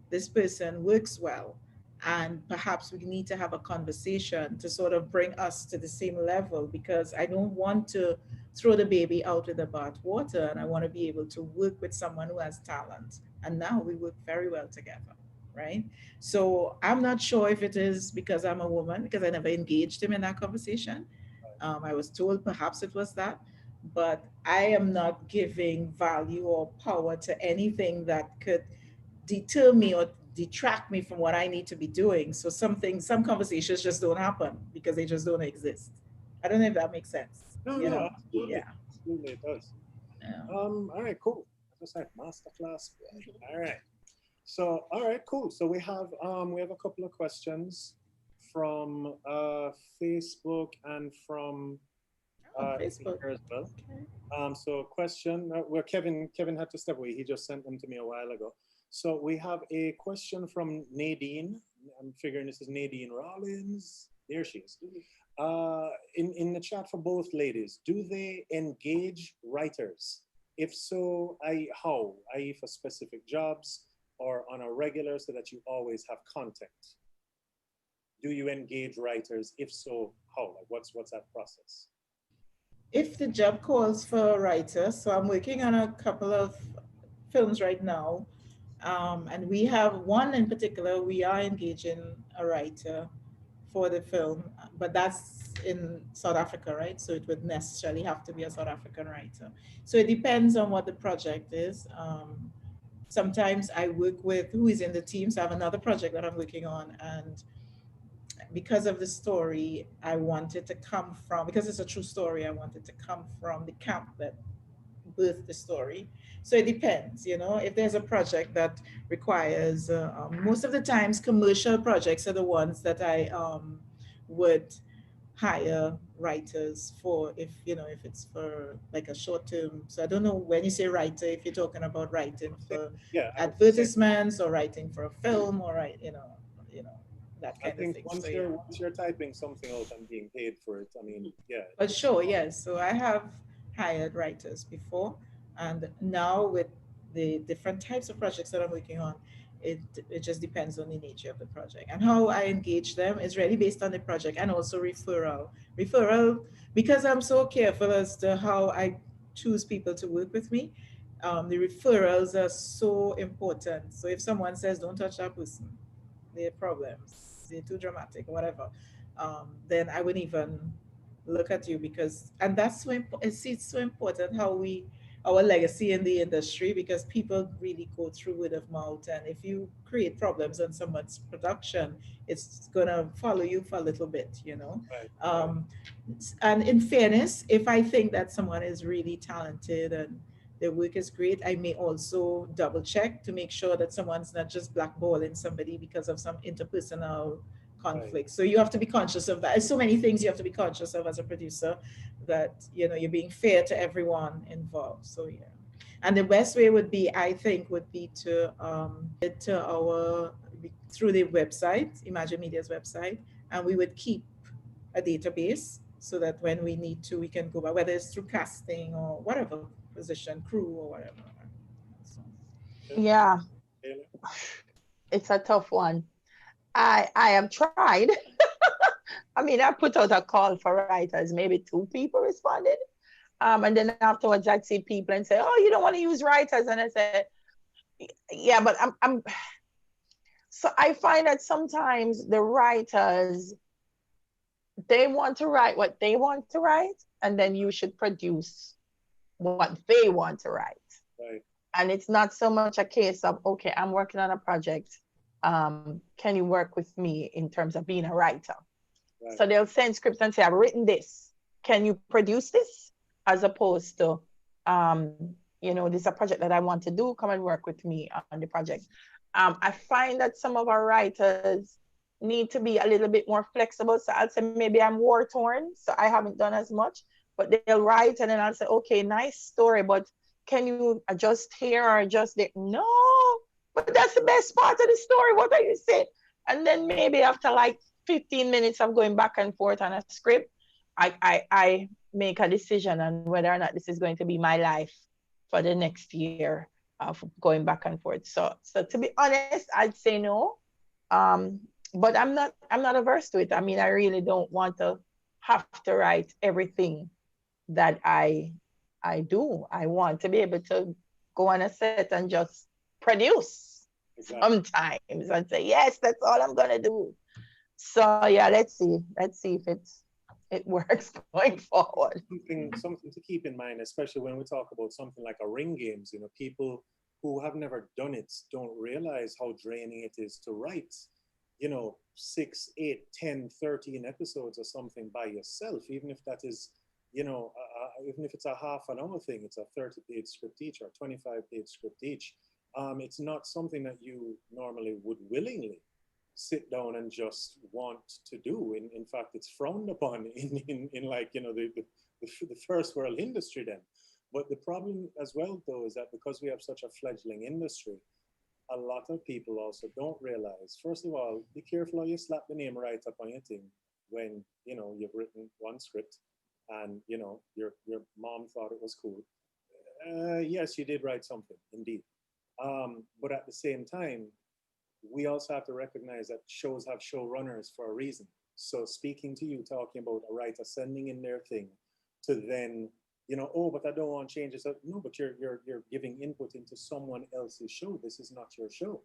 This person works well. And perhaps we need to have a conversation to sort of bring us to the same level, because I don't want to throw the baby out with the bathwater, and I want to be able to work with someone who has talent. And now we work very well together, right? So I'm not sure if it is because I'm a woman, because I never engaged him in that conversation. I was told perhaps it was that, but I am not giving value or power to anything that could deter me or detract me from what I need to be doing. So some conversations just don't happen because they just don't exist. I don't know if that makes sense. No, absolutely. Yeah. Absolutely it does. Yeah. All right, cool. Just like masterclass. All right. So, all right, cool. So we have a couple of questions from Facebook and from Facebook here as well. Okay. So question where Kevin had to step away. He just sent them to me a while ago. So we have a question from Nadine. I'm figuring this is Nadine Rollins. There she is. In the chat for both ladies, do they engage writers? If so, how? I.e. for specific jobs or on a regular so that you always have content? Do you engage writers? If so, how? Like what's that process? If the job calls for a writer, so I'm working on a couple of films right now, and we have one in particular, we are engaging a writer for the film, but that's in South Africa, right? So it would necessarily have to be a South African writer. So it depends on what the project is. Sometimes I work with who is in the team. So I have another project that I'm working on, and because of the story, I wanted to come from, because it's a true story, I wanted to come from the camp that birthed the story. So it depends, you know, if there's a project that requires, most of the times commercial projects are the ones that I would hire writers for, if, you know, if it's for like a short term. So I don't know when you say writer, if you're talking about writing for advertisements or writing for a film or you know, that kind of thing. Once you're typing something out and being paid for it, I mean, yeah. But sure, yes. So I have hired writers before, and now with the different types of projects that I'm working on, it just depends on the nature of the project. And how I engage them is really based on the project, and also referral. Because I'm so careful as to how I choose people to work with me, the referrals are so important. So if someone says, don't touch that person, their problems, they're too dramatic, whatever, then I wouldn't even look at you, because, and that's so important. It's so important how our legacy in the industry, because people really go through word of mouth, and if you create problems on someone's production, it's gonna follow you for a little bit, you know. And in fairness, if I think that someone is really talented and their work is great, I may also double check to make sure that someone's not just blackballing somebody because of some interpersonal conflict. So you have to be conscious of that. There's so many things you have to be conscious of as a producer, that, you know, you're being fair to everyone involved. So yeah. And the best way would be, I think, would be to through the website, Imagine Media's website, and we would keep a database so that when we need to, we can go by, whether it's through casting or whatever position, crew or whatever. So. Yeah, it's a tough one. I have tried. I mean, I put out a call for writers, maybe 2 people responded. And then afterwards I'd see people and say, oh, you don't want to use writers. And I said, yeah, but so I find that sometimes the writers, they want to write what they want to write, and then you should produce what they want to write. Right. And it's not so much a case of, okay, I'm working on a project. Can you work with me in terms of being a writer? Right. So they'll send scripts and say, I've written this. Can you produce this? As opposed to, you know, this is a project that I want to do. Come and work with me on the project. I find that some of our writers need to be a little bit more flexible. So I'll say maybe I'm war torn, so I haven't done as much, but they'll write and then I'll say, okay, nice story, but can you adjust here or adjust there? No, but that's the best part of the story. What are you saying? And then maybe after like 15 minutes of going back and forth on a script, I make a decision on whether or not this is going to be my life for the next year of going back and forth. So to be honest, I'd say no. But I'm not averse to it. I mean, I really don't want to have to write everything that I do. I want to be able to go on a set and just produce sometimes and say, yes, that's all I'm gonna do. So yeah, let's see if it works going forward. Something to keep in mind, especially when we talk about something like a ring games. You know, people who have never done it don't realize how draining it is to write, you know, 6, 8, 10, 13 episodes or something by yourself, even if that is, you know, even if it's a half an hour thing, it's a 30-page script each or 25-page script each. It's not something that you normally would willingly sit down and just want to do. In fact, it's frowned upon in like, you know, the first world industry then. But the problem as well, though, is that because we have such a fledgling industry, a lot of people also don't realize, first of all, be careful how you slap the name right up on your thing when, you know, you've written one script and, you know, your mom thought it was cool. Yes, you did write something, indeed. But at the same time, we also have to recognize that shows have showrunners for a reason. So speaking to you, talking about a writer sending in their thing to then, you know, oh, but I don't want changes. No, but you're giving input into someone else's show. This is not your show.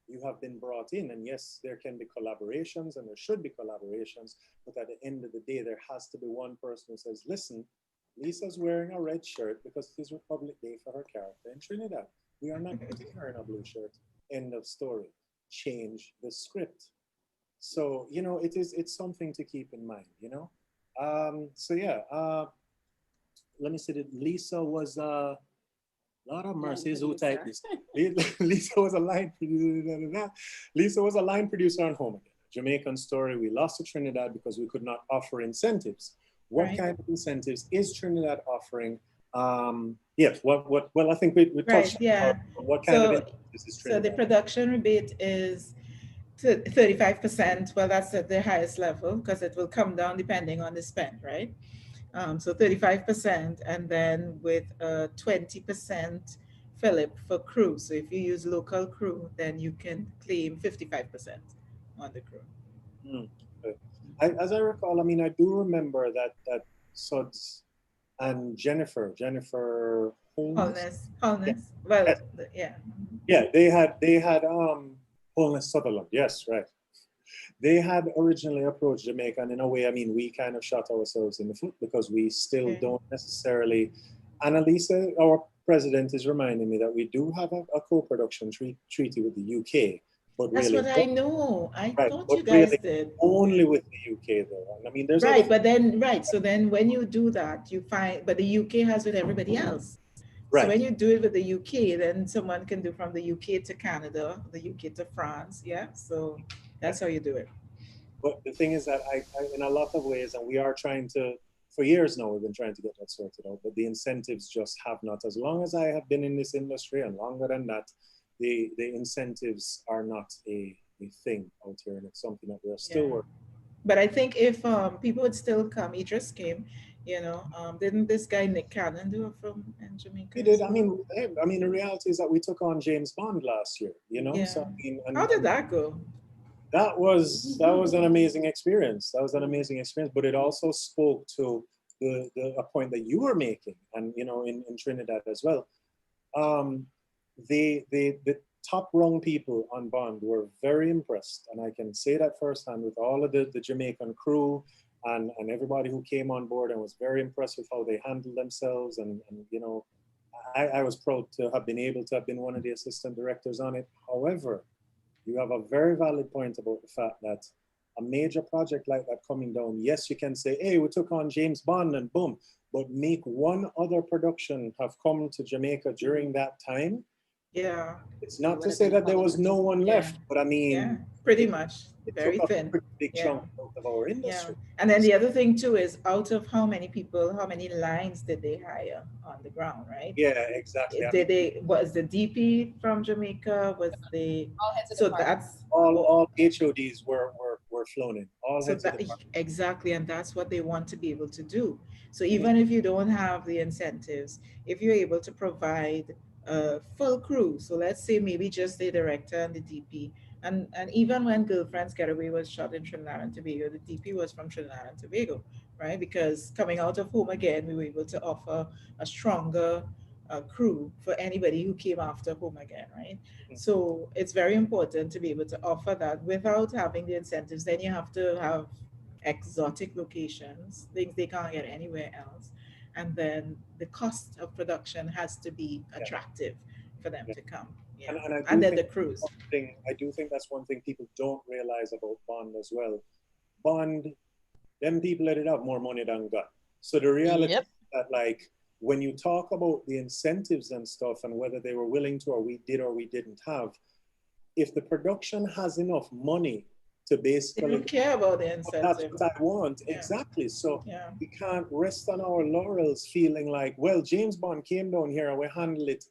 You have been brought in, and yes, there can be collaborations, and there should be collaborations. But at the end of the day, there has to be one person who says, "Listen, Lisa's wearing a red shirt because it is Republic Day for her character in Trinidad. We are not putting her in a blue shirt. End of story. Change the script." So, you know, it's something to keep in mind, you know. So yeah, let me say that Lisa was Lord of mercy, who typed this? Lisa was a line producer. Lisa was a line producer on Home Again, a Jamaican story. We lost to Trinidad because we could not offer incentives. What kind of incentives is Trinidad offering? Yes, well, I think we touched on what kind of incentives is Trinidad. So the production rebate is 35%. Well, that's at the highest level because it will come down depending on the spend, right? So 35%, and then with 20% Philip for crew. So if you use local crew, then you can claim 55% on the crew. As I recall, I mean, I do remember that Suds and Jennifer Holness. Well, yeah. Yeah, they had Holness Sutherland. Yes, right. They had originally approached Jamaica, and in a way, I mean, we kind of shot ourselves in the foot because we still don't necessarily. Annalisa, our president, is reminding me that we do have a co-production treaty with the UK. But that's really, what I know. I thought you guys really did. Only with the UK, though. I mean, there's So then when you do that, you find, but the UK has with everybody else. Right. So when you do it with the UK, then someone can do from the UK to Canada, the UK to France. Yeah. So that's how you do it. But the thing is that I in a lot of ways, and we are trying to, for years now, we've been trying to get that sorted out, but the incentives just have not. As long as I have been in this industry and longer than that, the incentives are not a thing out here, and it's something that we're still working. But I think if people would still come, Idris came, you know, didn't this guy Nick Cannon do a film in Jamaica? He did. I mean, the reality is that we took on James Bond last year, you know. So I mean, how did that go? That was an amazing experience. That was an amazing experience, but it also spoke to a point that you were making, and you know, in Trinidad as well. The top rung people on Bond were very impressed, and I can say that firsthand with all of the Jamaican crew and everybody who came on board, and was very impressed with how they handled themselves. And you know, I was proud to have been able to have been one of the assistant directors on it. However, you have a very valid point about the fact that a major project like that coming down, yes, you can say, hey, we took on James Bond and boom, but make one other production have come to Jamaica during that time. Yeah. It's not to say that there was no one left, but I mean, pretty much. Very thin. A pretty big chunk of our industry. And then the other thing too is, out of how many people, how many lines did they hire on the ground, right? Yeah, exactly. Was the DP from Jamaica? Was the that's all HODs were flown in. Exactly, and that's what they want to be able to do. So even if you don't have the incentives, if you're able to provide a full crew, so let's say maybe just the director and the DP, and even when Girlfriend's Getaway was shot in Trinidad and Tobago, the DP was from Trinidad and Tobago, right? Because coming out of Home Again, we were able to offer a stronger crew for anybody who came after Home Again, right? So it's very important to be able to offer that without having the incentives. Then you have to have exotic locations, things they can't get anywhere else. And then the cost of production has to be attractive for them to come. Yeah. And then the cruise. I do think that's one thing people don't realize about Bond as well. Bond, them people let it have more money than God. So the reality is that, like, when you talk about the incentives and stuff and whether they were willing to, or we didn't have, if the production has enough money to basically... They don't care about the incentives. That's what I want. Exactly. So we can't rest on our laurels feeling like, well, James Bond came down here and we handled it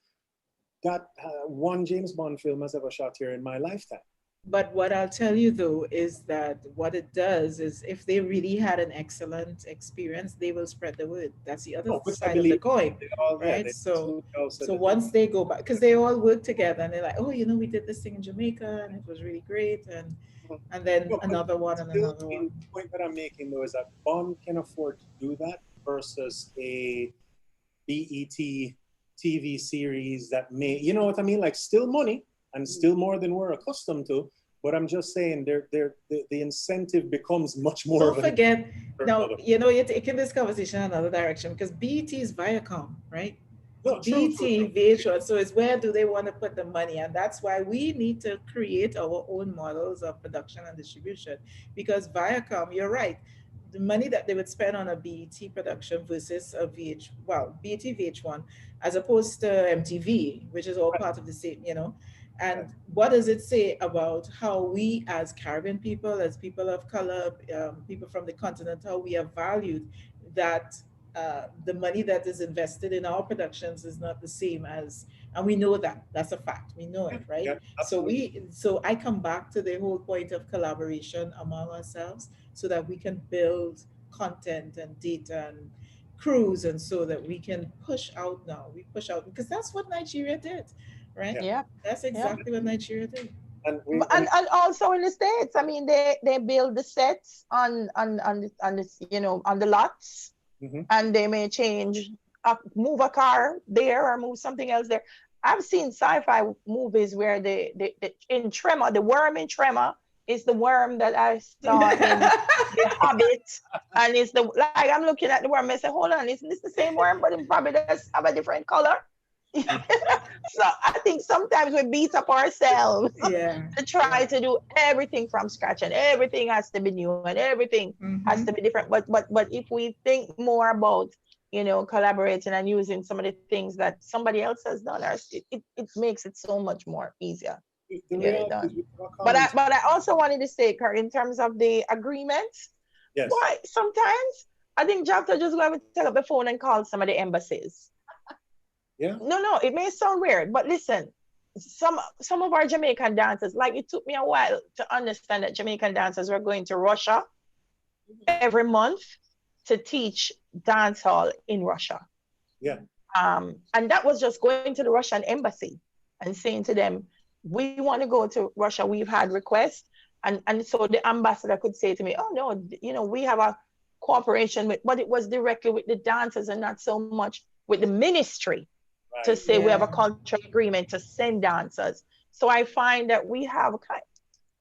that one James Bond film has ever shot here in my lifetime. But what I'll tell you though is that what it does is if they really had an excellent experience, they will spread the word. That's the other side of the coin, right? So once they go back, because they all work together and they're like, oh, you know, we did this thing in Jamaica and it was really great, and then another one and another one. The point that I'm making though is that Bond can afford to do that versus a BET TV series that may, you know what I mean? Like still money and still more than we're accustomed to. But I'm just saying the incentive becomes much more. Don't forget, now, you know, you're taking this conversation in another direction because BET is Viacom, right? No, BT, VH1, so it's where do they want to put the money? And that's why we need to create our own models of production and distribution. Because Viacom, you're right, the money that they would spend on a BET production versus a BET VH1, as opposed to MTV, which is all part of the same, you know. And what does it say about how we as Caribbean people, as people of color, people from the continent, how we are valued, that the money that is invested in our productions is not the same as, and we know that, that's a fact, we know it, right? So I come back to the whole point of collaboration among ourselves so that we can build content and data and crews, and so that we can push out because that's what Nigeria did, right? Yeah, that's exactly what Nigeria did. And also in the States, I mean, they build the sets on this, you know, on the lots, and they may move a car there or move something else there. I've seen sci-fi movies where in Tremor, the worm in Tremor is the worm that I saw in The Hobbit, and it's I'm looking at the worm and say, hold on, isn't this the same worm, but it probably does have a different color? So I think sometimes we beat up ourselves to try to do everything from scratch, and everything has to be new and everything has to be different. But if we think more about, you know, collaborating and using some of the things that somebody else has done, it makes it so much more easier to get it done. But I also wanted to say, Kurt, in terms of the agreements, why sometimes I think Jafta just go and take up the phone and call some of the embassies. Yeah. No, it may sound weird, but listen, some of our Jamaican dancers, like it took me a while to understand that Jamaican dancers were going to Russia every month to teach dance hall in Russia. Yeah. And that was just going to the Russian embassy and saying to them, we want to go to Russia. We've had requests. And so the ambassador could say to me, oh no, you know, we have a cooperation with, but it was directly with the dancers and not so much with the ministry. To say we have a contract agreement to send dancers. So I find that we have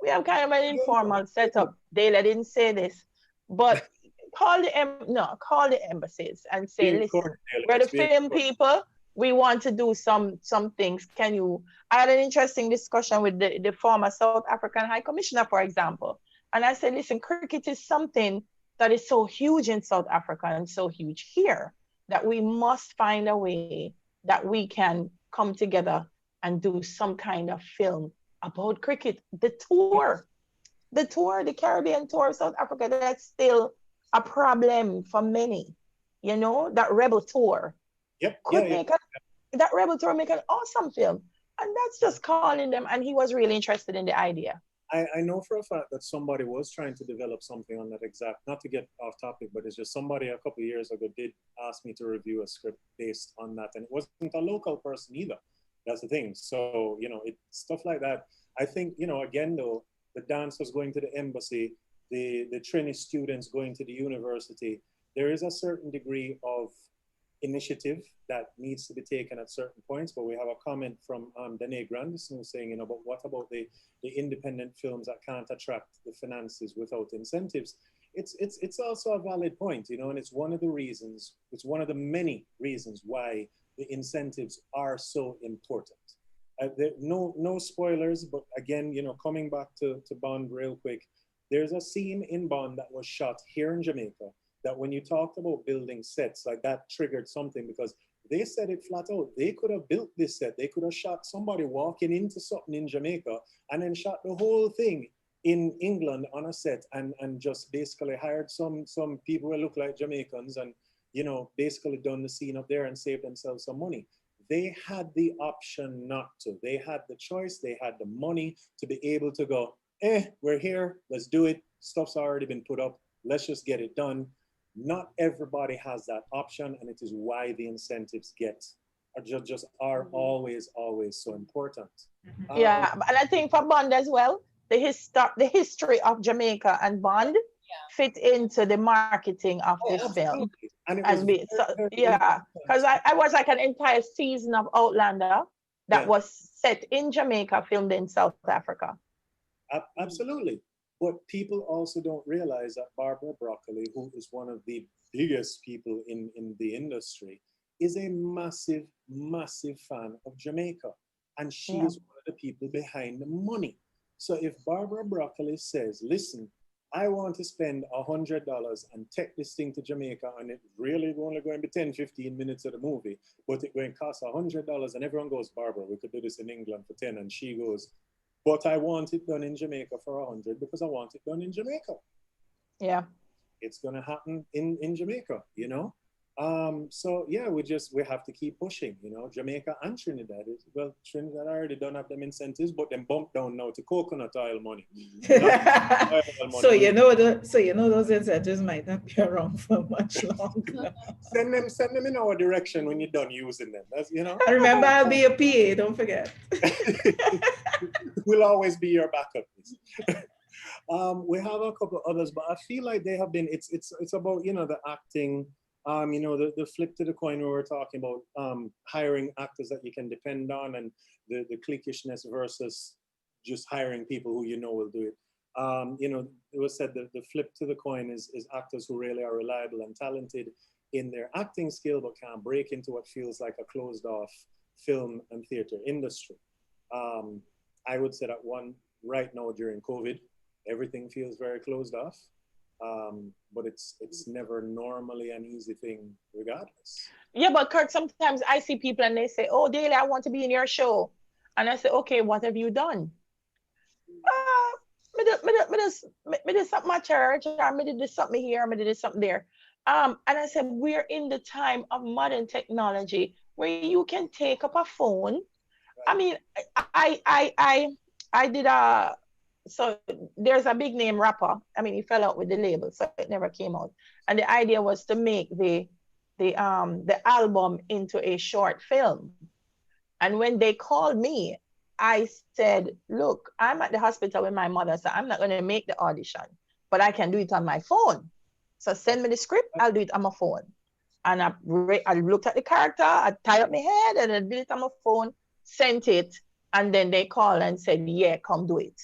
kind of an informal setup. Dale, I didn't say this, but call the embassies and say, listen, we're the film people. We want to do some things. I had an interesting discussion with the former South African High Commissioner, for example. And I said, listen, cricket is something that is so huge in South Africa and so huge here that we must find a way that we can come together and do some kind of film about cricket. The Caribbean tour of South Africa, that's still a problem for many. You know, that Rebel tour that Rebel tour make an awesome film. And that's just calling them. And he was really interested in the idea. I know for a fact that somebody was trying to develop something on that exact, not to get off topic, but it's just somebody a couple of years ago did ask me to review a script based on that. And it wasn't a local person either. That's the thing. So, you know, stuff like that. I think, you know, again, though, the dancers going to the embassy, the Trini students going to the university, there is a certain degree of initiative that needs to be taken at certain points. But we have a comment from Danae Grandison saying, you know, but what about the independent films that can't attract the finances without incentives? It's also a valid point, you know, and it's one of the many reasons why the incentives are so important. No spoilers, but again, you know, coming back to Bond real quick, there's a scene in Bond that was shot here in Jamaica that when you talked about building sets, like that triggered something, because they said it flat out. They could have built this set. They could have shot somebody walking into something in Jamaica and then shot the whole thing in England on a set and just basically hired some people who look like Jamaicans and, you know, basically done the scene up there and saved themselves some money. they had the option not to. They had the choice, they had the money to be able to go, we're here, let's do it. Stuff's already been put up, let's just get it done. Not everybody has that option, and it is why the incentives are always so important. Yeah, and I think for Bond as well, the history of Jamaica and Bond fit into the marketing of this film. And it was because I was like an entire season of Outlander that was set in Jamaica, filmed in South Africa. Absolutely. But people also don't realize that Barbara Broccoli, who is one of the biggest people in the industry, is a massive, massive fan of Jamaica. And she is one of the people behind the money. So if Barbara Broccoli says, listen, I want to spend $100 and take this thing to Jamaica, and it really only going to be 10, 15 minutes of the movie, but it's going to cost $100, and everyone goes, Barbara, we could do this in England for 10, and she goes, but I want it done in Jamaica for 100 because I want it done in Jamaica. Yeah. It's going to happen in Jamaica, you know? So yeah, we have to keep pushing, you know. Jamaica and Trinidad. Well, Trinidad already don't have them incentives, but them bump down now to coconut oil money. So you know those incentives might not be around for much longer. send them in our direction when you're done using them. That's, you know. And remember, I'll be a PA. Don't forget. We'll always be your backup. We have a couple of others, but I feel like they have been. It's about, you know, the acting. You know, the flip to the coin we were talking about, hiring actors that you can depend on, and the cliquishness versus just hiring people who you know will do it. You know, it was said that the flip to the coin is actors who really are reliable and talented in their acting skill, but can't break into what feels like a closed off film and theater industry. I would say that right now during COVID, everything feels very closed off. But it's never normally an easy thing regardless. Yeah, but Kurt, sometimes I see people and they say, oh, Daly, I want to be in your show. And I say, okay, what have you done? Me did something at church, or me did something here, me did something there. And I said, we're in the time of modern technology where you can take up a phone. Right. I mean, I did so there's a big name rapper. I mean, he fell out with the label, so it never came out. And the idea was to make the album into a short film. And when they called me, I said, look, I'm at the hospital with my mother, so I'm not going to make the audition, but I can do it on my phone. So send me the script, I'll do it on my phone. And I looked at the character, I tied up my head, and I did it on my phone, sent it, and then they called and said, yeah, come do it.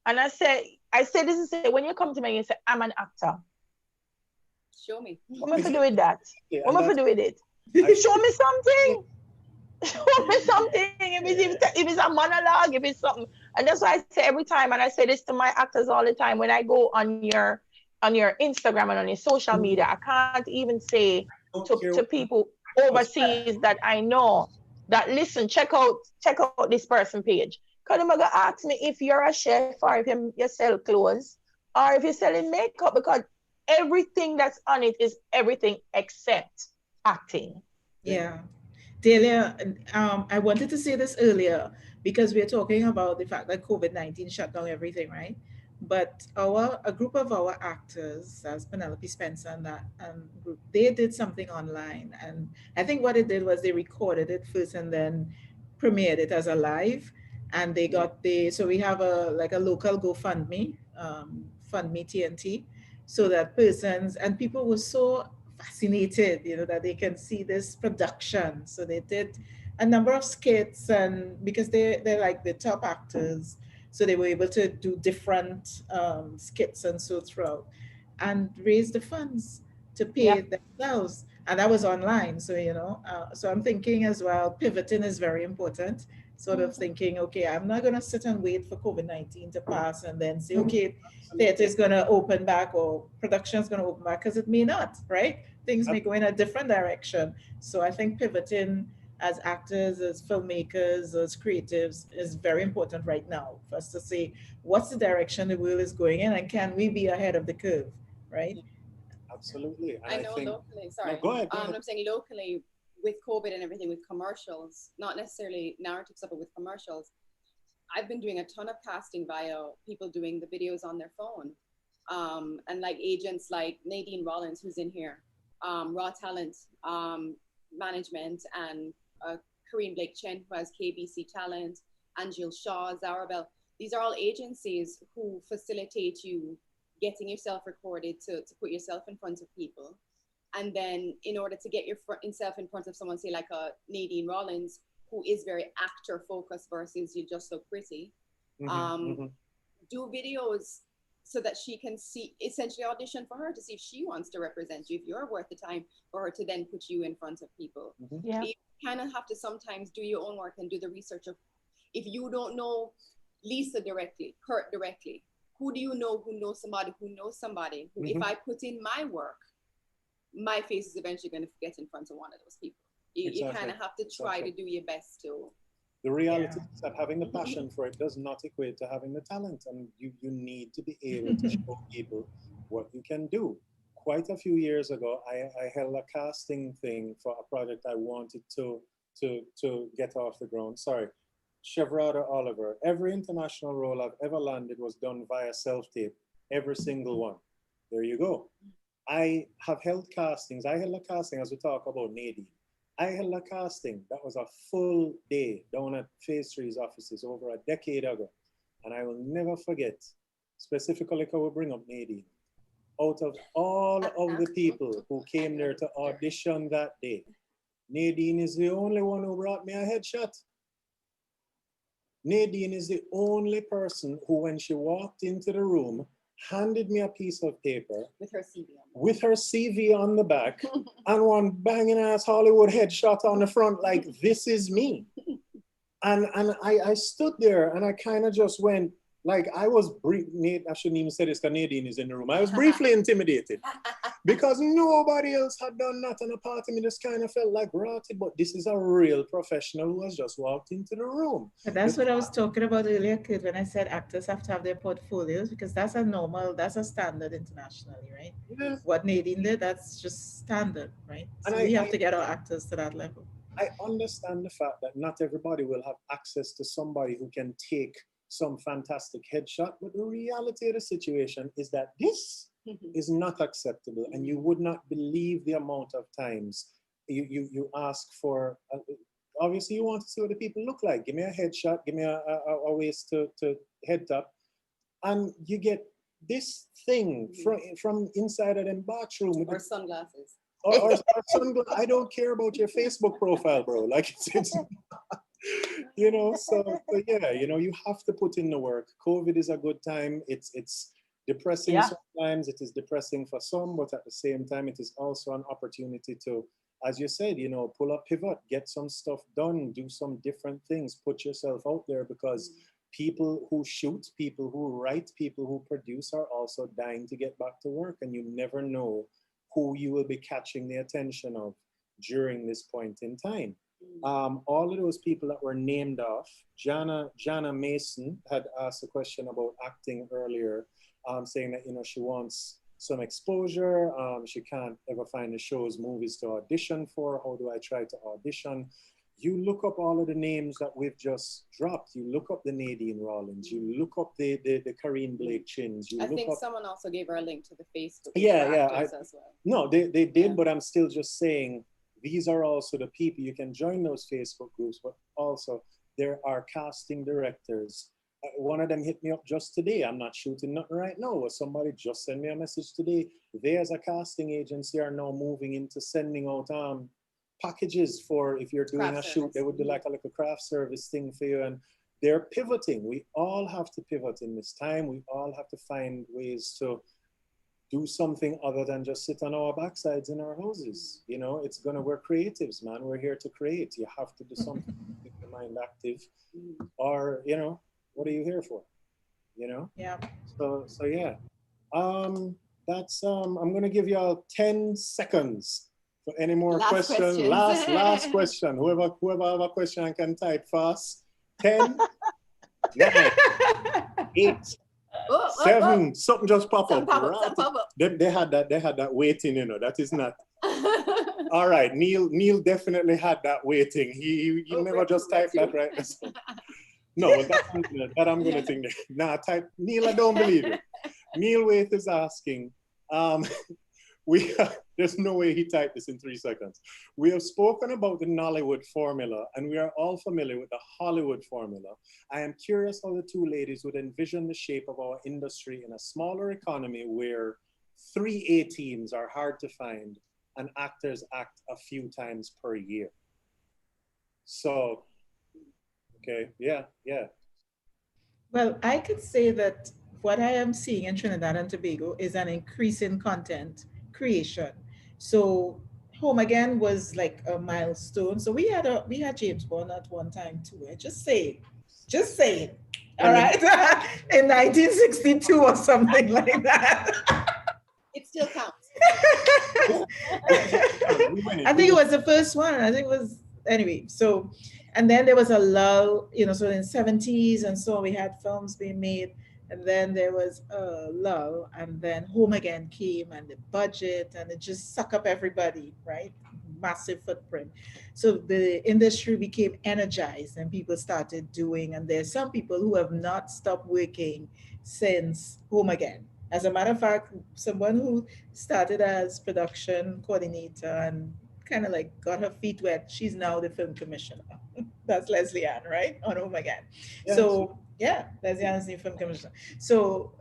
And I said, this is it. When you come to me and you say, I'm an actor. Show me. What am I to do with that? What am I to do with it? Show me something. Show me something. If it's a monologue, if it's something. And that's why I say every time, and I say this to my actors all the time, when I go on your Instagram and on your social media, I can't even say to people overseas that I know that, listen, check out this person page. Because they're going to ask me if you're a chef, or if you sell clothes, or if you're selling makeup, because everything that's on it is everything except acting. Yeah. Delia, I wanted to say this earlier because we're talking about the fact that COVID-19 shut down everything, right? But a group of our actors, as Penelope Spencer and that group, they did something online. And I think what they did was they recorded it first and then premiered it as a live. And they got so we have a local GoFundMe, Fund Me TNT, so that persons and people were so fascinated, you know, that they can see this production. So they did a number of skits, and because they're like the top actors, so they were able to do different skits and so throughout, and raise the funds to pay themselves. And that was online. So, you know, so I'm thinking as well, pivoting is very important. Sort of thinking, okay, I'm not going to sit and wait for COVID-19 to pass and then say, okay, theater is going to open back or production is going to open back, because it may not, right? Things may go in a different direction. So I think pivoting as actors, as filmmakers, as creatives is very important right now for us to say, what's the direction the world is going in, and can we be ahead of the curve, right? Absolutely. I know locally, sorry. No, go ahead. I'm saying locally, with COVID and everything, with commercials, not necessarily narrative stuff, but with commercials, I've been doing a ton of casting via people doing the videos on their phone. And like agents like Nadine Rollins, who's in here, Raw Talent Management, and Corinne Blake Chen, who has KBC Talent, Angel Shaw, Zarabel. These are all agencies who facilitate you getting yourself recorded to put yourself in front of people. And then in order to get yourself in front of someone, say like a Nadine Rollins, who is very actor focused versus you're just so pretty, do videos so that she can see, essentially audition for her to see if she wants to represent you, if you're worth the time for her to then put you in front of people. Yeah. You kind of have to sometimes do your own work and do the research of, if you don't know Lisa directly, Kurt directly, who do you know who knows somebody who knows somebody who, if I put in my work, my face is eventually going to get in front of one of those people. You kind of have to try to do your best to. The reality is that having the passion for it does not equate to having the talent, and you need to be able to show people what you can do. Quite a few years ago, I held a casting thing for a project I wanted to get off the ground. Sorry, Chevrada Oliver. Every international role I've ever landed was done via self-tape. Every single one. There you go. I have held castings. I held a casting as we talk about Nadine. I held a casting that was a full day down at Phase 3's offices over a decade ago. And I will never forget, specifically because we bring up Nadine. Out of all of the people who came there to audition that day, Nadine is the only one who brought me a headshot. Nadine is the only person who, when she walked into the room, handed me a piece of paper with her CV on the back and one banging ass Hollywood headshot on the front, like, this is me. And I stood there and I kind of just went, like, I was I shouldn't even say this because Nadine is in the room. I was briefly intimidated because nobody else had done that, and a part of me just kind of felt like rotted, but this is a real professional who has just walked into the room. But that's what I was talking about earlier, kid, when I said actors have to have their portfolios, because that's a standard internationally, right? Yeah. What Nadine did, that's just standard, right? So we have to get our actors to that level. I understand the fact that not everybody will have access to somebody who can take some fantastic headshot, but the reality of the situation is that this is not acceptable, and you would not believe the amount of times you ask for, obviously you want to see what the people look like. Give me a headshot, give me a waist to head top, and you get this thing from inside of them bathroom. Or sunglasses. Or sunglasses. I don't care about your Facebook profile, bro. Like it's you know, so yeah, you know, you have to put in the work. COVID is a good time. It's depressing sometimes. It is depressing for some, but at the same time, it is also an opportunity to, as you said, you know, pull up, pivot, get some stuff done, do some different things, put yourself out there, because people who shoot, people who write, people who produce are also dying to get back to work, and you never know who you will be catching the attention of during this point in time. All of those people that were named off, Jana Mason had asked a question about acting earlier, saying that, you know, she wants some exposure. She can't ever find the shows, movies to audition for. How do I try to audition? You look up all of the names that we've just dropped. You look up the Nadine Rollins. You look up the Corinne Blake Chins. I think someone also gave her a link to the Facebook. As well. No, they did, yeah. But I'm still just saying, these are also the people. You can join those Facebook groups, but also there are casting directors. One of them hit me up just today. I'm not shooting nothing right now, but somebody just sent me a message today. They, as a casting agency, are now moving into sending out packages for, if you're doing a shoot, they would do like a little craft service thing for you. And they're pivoting. We all have to pivot in this time. We all have to find ways to do something other than just sit on our backsides in our houses. You know, we're creatives, man. We're here to create. You have to do something to keep your mind active, or, you know, what are you here for? You know? Yeah. So yeah. That's, I'm going to give you all 10 seconds for any more questions. Last question. Whoever have a question can type fast. 10, 9, 8, 7, something just pop up. They had that waiting, you know, that is not. All right, Neil definitely had that waiting. He never just typed that right. No, that I'm gonna think. Nah, type Neil. I don't believe it. Neil Waite is asking. There's no way he typed this in 3 seconds. We have spoken about the Nollywood formula, and we are all familiar with the Hollywood formula. I am curious how the two ladies would envision the shape of our industry in a smaller economy where 3 A teams are hard to find and actors act a few times per year. So, okay, yeah. Well, I could say that what I am seeing in Trinidad and Tobago is an increase in content creation. So Home Again was like a milestone. So we had James Bond at one time too. I just say it. All right. In 1962 or something like that. It still counts. I think it was the first one. I think it was anyway. So, and then there was a lull, so in the 70s and so we had films being made, and then there was a lull, and then Home Again came and the budget, and it just sucked up everybody, right? Massive footprint. So the industry became energized and people started doing, and there's some people who have not stopped working since Home Again. As a matter of fact, someone who started as production coordinator and kind of like got her feet wet, she's now the film commissioner. That's Leslie Ann, right? On Home Again. Yeah, so yeah, Leslie Ann is the film commissioner. So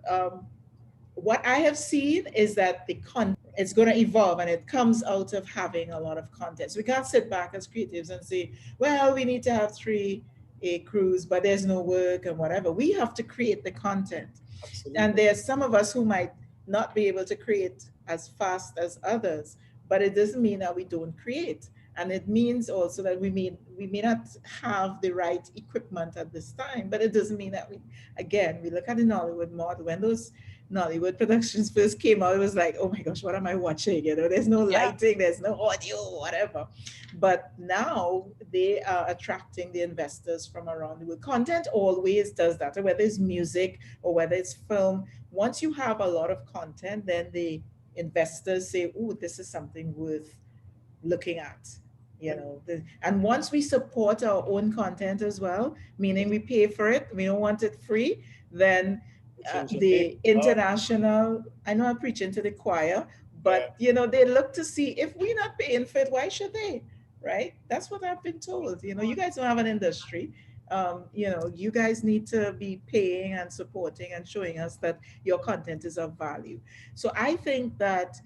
what I have seen is that the content it's going to evolve, and it comes out of having a lot of content. So we can't sit back as creatives and say, well, we need to have 3 A crews, but there's no work and whatever. We have to create the content. Absolutely. And there's some of us who might not be able to create as fast as others, but it doesn't mean that we don't create. And it means also that we may not have the right equipment at this time, but it doesn't mean that we look at the Nollywood model. When those Nollywood productions first came out, it was like, oh my gosh, what am I watching? There's no lighting, there's no audio, whatever. But now they are attracting the investors from around the world. Content always does that, whether it's music or whether it's film. Once you have a lot of content, then the investors say, oh, this is something worth looking at. And once we support our own content as well, meaning we pay for it, we don't want it free, then the international, I know I'm preaching to the choir, but they look to see if we're not paying for it, why should they? Right? That's what I've been told. You guys don't have an industry. You guys need to be paying and supporting and showing us that your content is of value. So I think that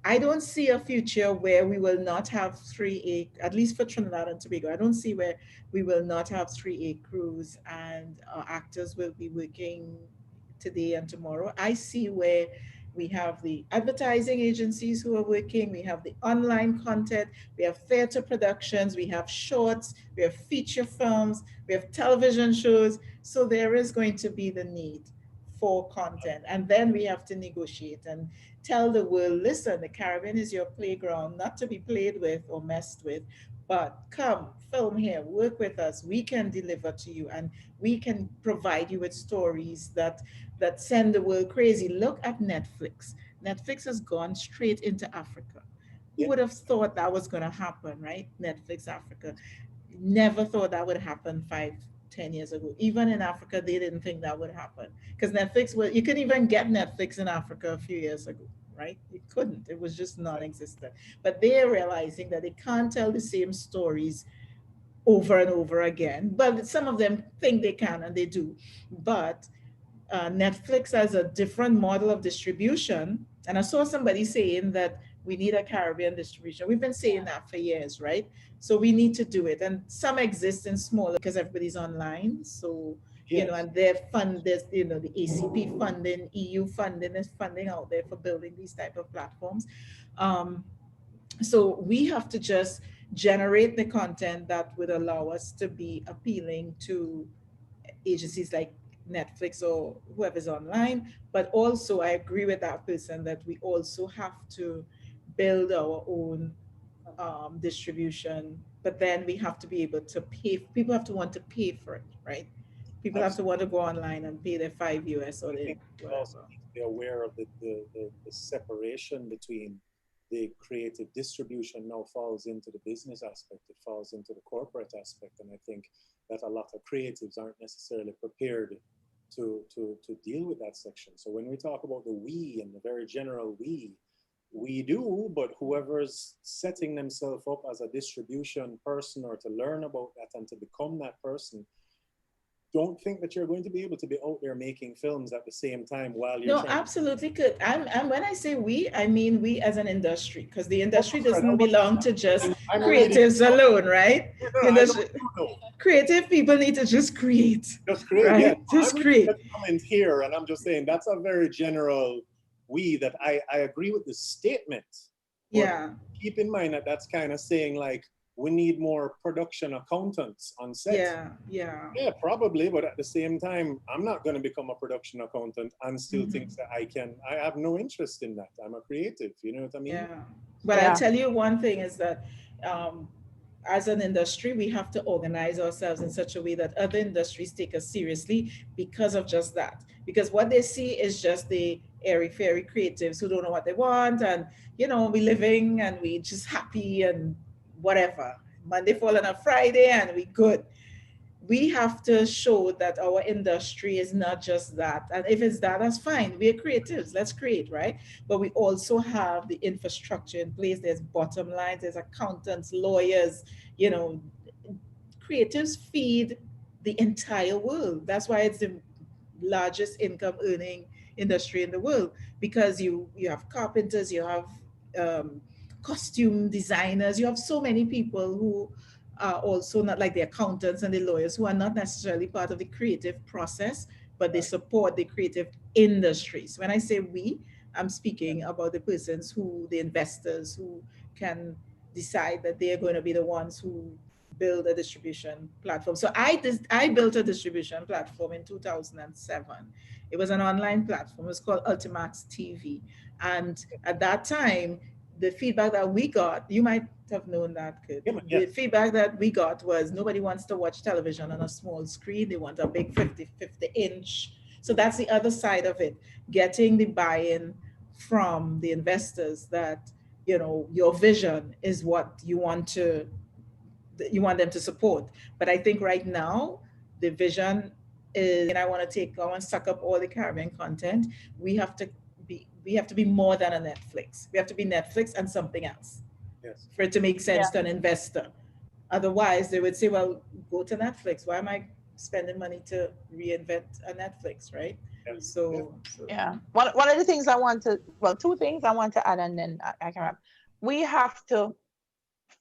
I don't see a future where we will not have 3 A, at least for Trinidad and Tobago. I don't see where we will not have 3 A crews and actors will be working today and tomorrow. I see where we have the advertising agencies who are working, we have the online content, we have theater productions, we have shorts, we have feature films, we have television shows. So there is going to be the need for content. And then we have to negotiate and tell the world, listen, the Caribbean is your playground, not to be played with or messed with, but come, film here, work with us. We can deliver to you, and we can provide you with stories that send the world crazy. Look at Netflix. Netflix has gone straight into Africa. Who would have thought that was going to happen, right? Netflix Africa. Never thought that would happen 5-10 years ago. Even in Africa, they didn't think that would happen, because Netflix you couldn't even get Netflix in Africa a few years ago, right? You couldn't. It was just non-existent. But they're realizing that they can't tell the same stories over and over again. But some of them think they can, and they do. But Netflix has a different model of distribution. And I saw somebody saying that we need a Caribbean distribution. We've been saying that for years, right? So we need to do it. And some exist in smaller because everybody's online. So, and their there's, the ACP funding, EU funding is funding out there for building these type of platforms. So we have to just generate the content that would allow us to be appealing to agencies like Netflix or whoever's online. But also I agree with that person that we also have to build our own distribution, but then we have to be able to pay. People have to want to pay for it, right? People have to want to go online and pay their $5 or their also be aware of the separation between the creative distribution now falls into the business aspect, it falls into the corporate aspect. And I think that a lot of creatives aren't necessarily prepared to deal with that section. So when we talk about the we and the very general we do, but whoever's setting themselves up as a distribution person or to learn about that and to become that person, don't think that you're going to be able to be out there making films at the same time while you're No, absolutely could. And when I say we, I mean we as an industry, because the industry doesn't belong to just creatives alone, right? The industry, creative people need to just create. Just create, right? yeah. Just create. Comment here, and I'm just saying that's a very general we that I agree with the statement. Yeah. Keep in mind that that's kind of saying like, we need more production accountants on set. Yeah, probably, but at the same time, I'm not going to become a production accountant and still think that I have no interest in that. I'm a creative, you know what I mean? Yeah, but I'll tell you one thing is that as an industry, we have to organize ourselves in such a way that other industries take us seriously because of just that. Because what they see is just the airy-fairy creatives who don't know what they want, and we living and we just happy and whatever. Monday fall on a Friday and we good. We have to show that our industry is not just that. And if it's that, that's fine. We're creatives. Let's create, right? But we also have the infrastructure in place. There's bottom lines, there's accountants, lawyers, creatives feed the entire world. That's why it's the largest income earning industry in the world, because you have carpenters, you have costume designers, you have so many people who are also not like the accountants and the lawyers who are not necessarily part of the creative process, but they support the creative industries. When I say we, I'm speaking about the persons the investors who can decide that they are going to be the ones who build a distribution platform. So I built a distribution platform in 2007. It was an online platform. It was called Ultimax TV. And at that time, the feedback that we got, you might have known that, Kurt. The feedback that we got was nobody wants to watch television on a small screen. They want a big 50 inch. So that's the other side of it, getting the buy-in from the investors that, your vision is what you want them to support. But I think right now, the vision is, and I want to suck up all the Caribbean content. We have to be more than a Netflix. We have to be Netflix and something else for it to make sense to an investor. Otherwise, they would say, well, go to Netflix. Why am I spending money to reinvent a Netflix, right? One of the things two things I want to add, and then I can wrap. We have to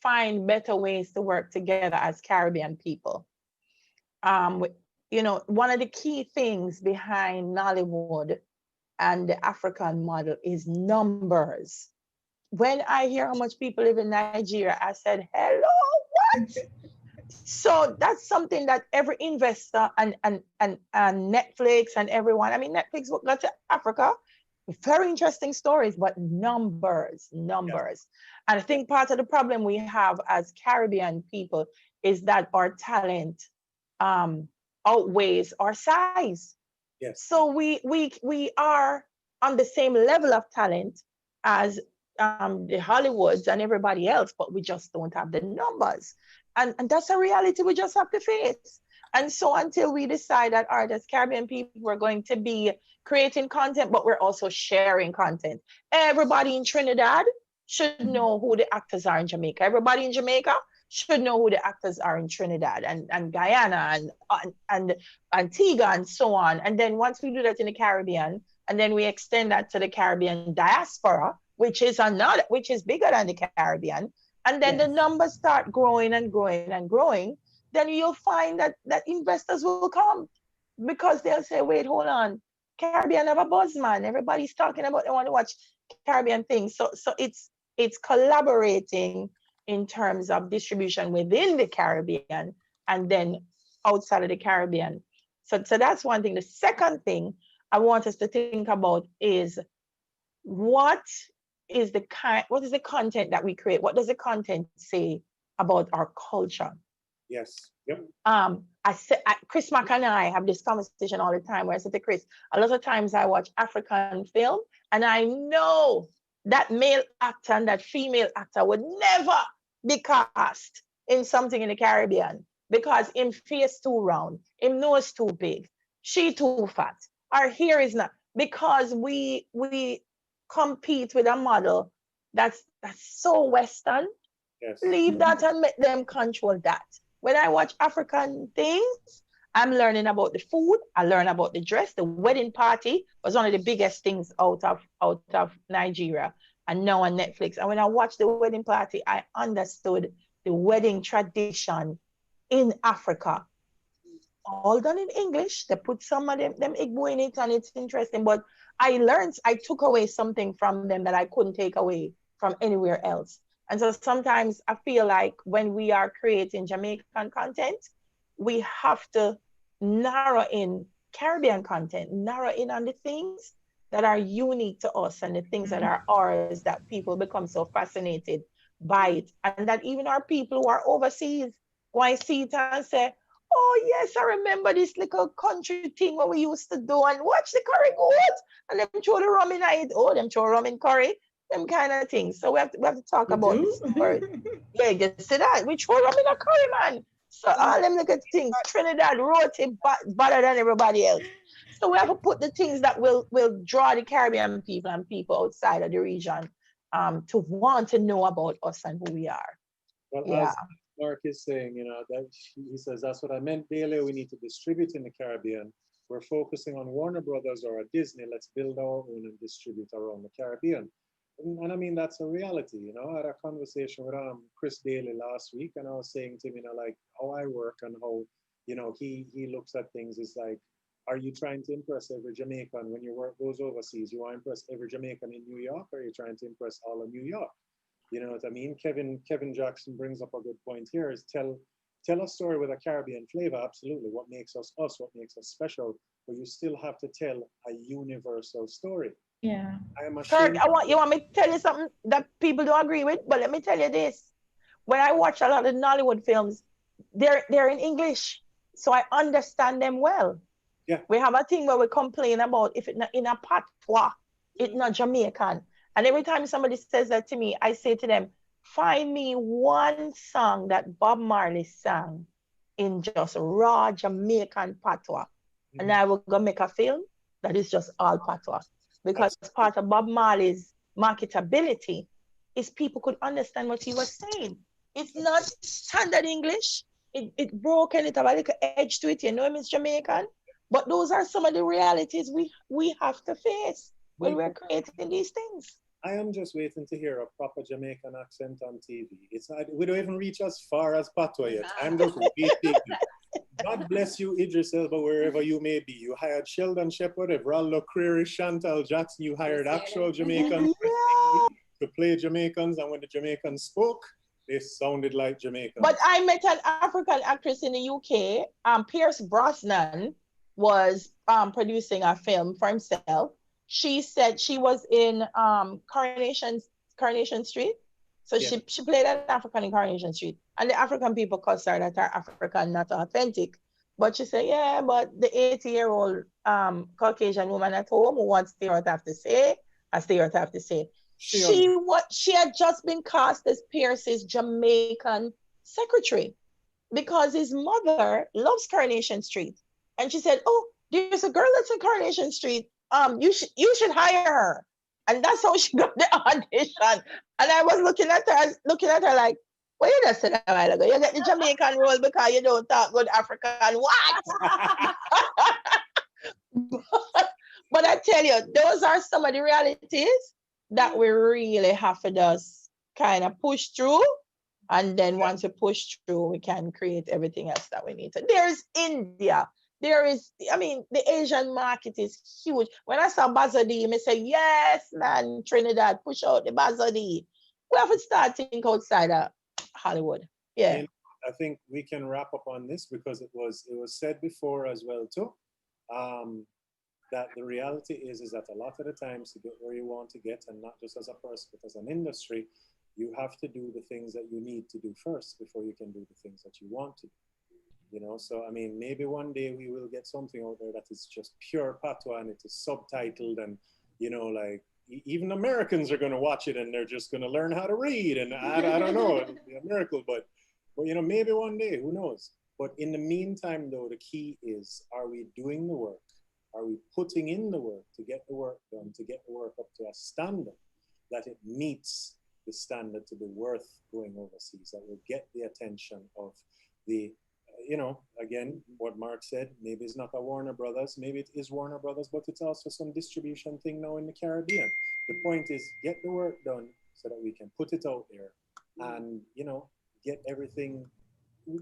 find better ways to work together as Caribbean people. One of the key things behind Nollywood and the African model is numbers. When I hear how much people live in Nigeria, I said, hello, what? So that's something that every investor and Netflix and everyone, Netflix will go to Africa, very interesting stories, but numbers. Yes. And I think part of the problem we have as Caribbean people is that our talent outweighs our size. Yes. So we are on the same level of talent as the Hollywoods and everybody else, but we just don't have the numbers. And that's a reality we just have to face. And so until we decide that as Caribbean people, we're going to be creating content, but we're also sharing content. Everybody in Trinidad should know who the actors are in Jamaica. Everybody in Jamaica should know who the actors are in Trinidad and Guyana and Antigua and so on. And then once we do that in the Caribbean, and then we extend that to the Caribbean diaspora, which is bigger than the Caribbean, and then the numbers start growing and growing and growing, then you'll find that investors will come, because they'll say, wait, hold on, Caribbean have a buzz, man. Everybody's talking about they want to watch Caribbean things. So it's collaborating in terms of distribution within the Caribbean and then outside of the Caribbean. So that's one thing. The second thing I want us to think about is what is the content that we create? What does the content say about our culture? Yes. Yep. Chris Mack and I have this conversation all the time where I say to Chris, a lot of times I watch African film and I know that male actor and that female actor would never be cast in something in the Caribbean because him face too round, him nose too big, she too fat, our hair is not, because we compete with a model that's so Western. Yes. Leave that and let them control that. When I watch African things, I'm learning about the food. I learn about the dress. The wedding party was one of the biggest things out of Nigeria, and now on Netflix. And when I watched the wedding party, I understood the wedding tradition in Africa. All done in English. They put some of them Igbo in it, and it's interesting. But I took away something from them that I couldn't take away from anywhere else. And so sometimes I feel like when we are creating Jamaican content, we have to narrow in Caribbean content, narrow in on the things that are unique to us and the things that are ours, that people become so fascinated by it. And that even our people who are overseas go and see it and say, oh yes, I remember this little country thing what we used to do, and watch the curry goat and them throw the rum in it. Oh, them throw rum in curry, them kind of things. So we have to talk about this story. Yeah, you see that? We throw rum in a curry, man. So all them little things, Trinidad roti better than everybody else. So we have to put the things that will draw the Caribbean people and people outside of the region to want to know about us and who we are. Well, as Mark is saying, you know, that he says that's what I meant, Bailey. We need to distribute in the Caribbean. We're focusing on Warner Brothers or a Disney. Let's build our own and distribute around the Caribbean. And I mean, that's a reality. You know, I had a conversation with Chris Daly last week, and I was saying to him, you know, like how I work and how, you know, he looks at things is like, are you trying to impress every Jamaican when your work goes overseas? You want to impress every Jamaican in New York, or are you trying to impress all of New York? You know what I mean? Kevin Jackson brings up a good point here, is tell a story with a Caribbean flavor. Absolutely. What makes us us, what makes us special, but you still have to tell a universal story. Yeah. I am Kirk, you want me to tell you something that people don't agree with? But let me tell you this. When I watch a lot of Nollywood films, they're in English. So I understand them well. Yeah. We have a thing where we complain about if it's not in a patois, it's not Jamaican. And every time somebody says that to me, I say to them, find me one song that Bob Marley sang in just raw Jamaican patois. Mm-hmm. And I will go make a film that is just all patois. Because part of Bob Marley's marketability is people could understand what he was saying. It's not standard English. It broke and it have a little edge to it. You know him is Jamaican. But those are some of the realities we have to face when we're creating these things. I am just waiting to hear a proper Jamaican accent on TV. It's not, we don't even reach as far as patois yet. I'm just waiting. God bless you, Idris Elba, wherever you may be. You hired Sheldon Shepherd, Everaldo Creary, Chantal Jackson. You hired actual Jamaicans to play Jamaicans, and when the Jamaicans spoke, they sounded like Jamaicans. But I met an African actress in the UK. Pierce Brosnan was producing a film for himself. She said she was in Coronation Street. So yeah. she played an African in Coronation Street. And the African people cuss her that are African, not authentic. But she said, yeah, but the 80-year-old Caucasian woman at home who wants to hear what I have to say, I stay what I have to say. She had just been cast as Pierce's Jamaican secretary because his mother loves Coronation Street. And she said, oh, there's a girl that's in Coronation Street. You should hire her. And that's how she got the audition. And I was looking at her like, well, you just said a while ago, you get the Jamaican role because you don't talk good African. What? but I tell you, those are some of the realities that we really have to just kind of push through. And then once we push through, we can create everything else that we need to. There's India. There is, I mean, the Asian market is huge. When I saw Bazadi, I say, yes, man, Trinidad, push out the Bazadi. We have to start thinking outside of Hollywood. Yeah. And I think we can wrap up on this because it was said before as well too, that the reality is that a lot of the times to get where you want to get, and not just as a person, but as an industry, you have to do the things that you need to do first before you can do the things that you want to do. You know, so I mean, maybe one day we will get something out there that is just pure patois and it is subtitled and, you know, like, even Americans are going to watch it and they're just going to learn how to read. And I don't know, it'll be a miracle, but you know, maybe one day, who knows? But in the meantime, though, the key is, are we doing the work? Are we putting in the work to get the work done, to get the work up to a standard that it meets the standard to be worth going overseas, that will get the attention of the, you know, again, what Mark said, maybe it's not a Warner Brothers, maybe it is Warner Brothers, but it's also some distribution thing now in the Caribbean. The point is, get the work done so that we can put it out there and, you know, get everything,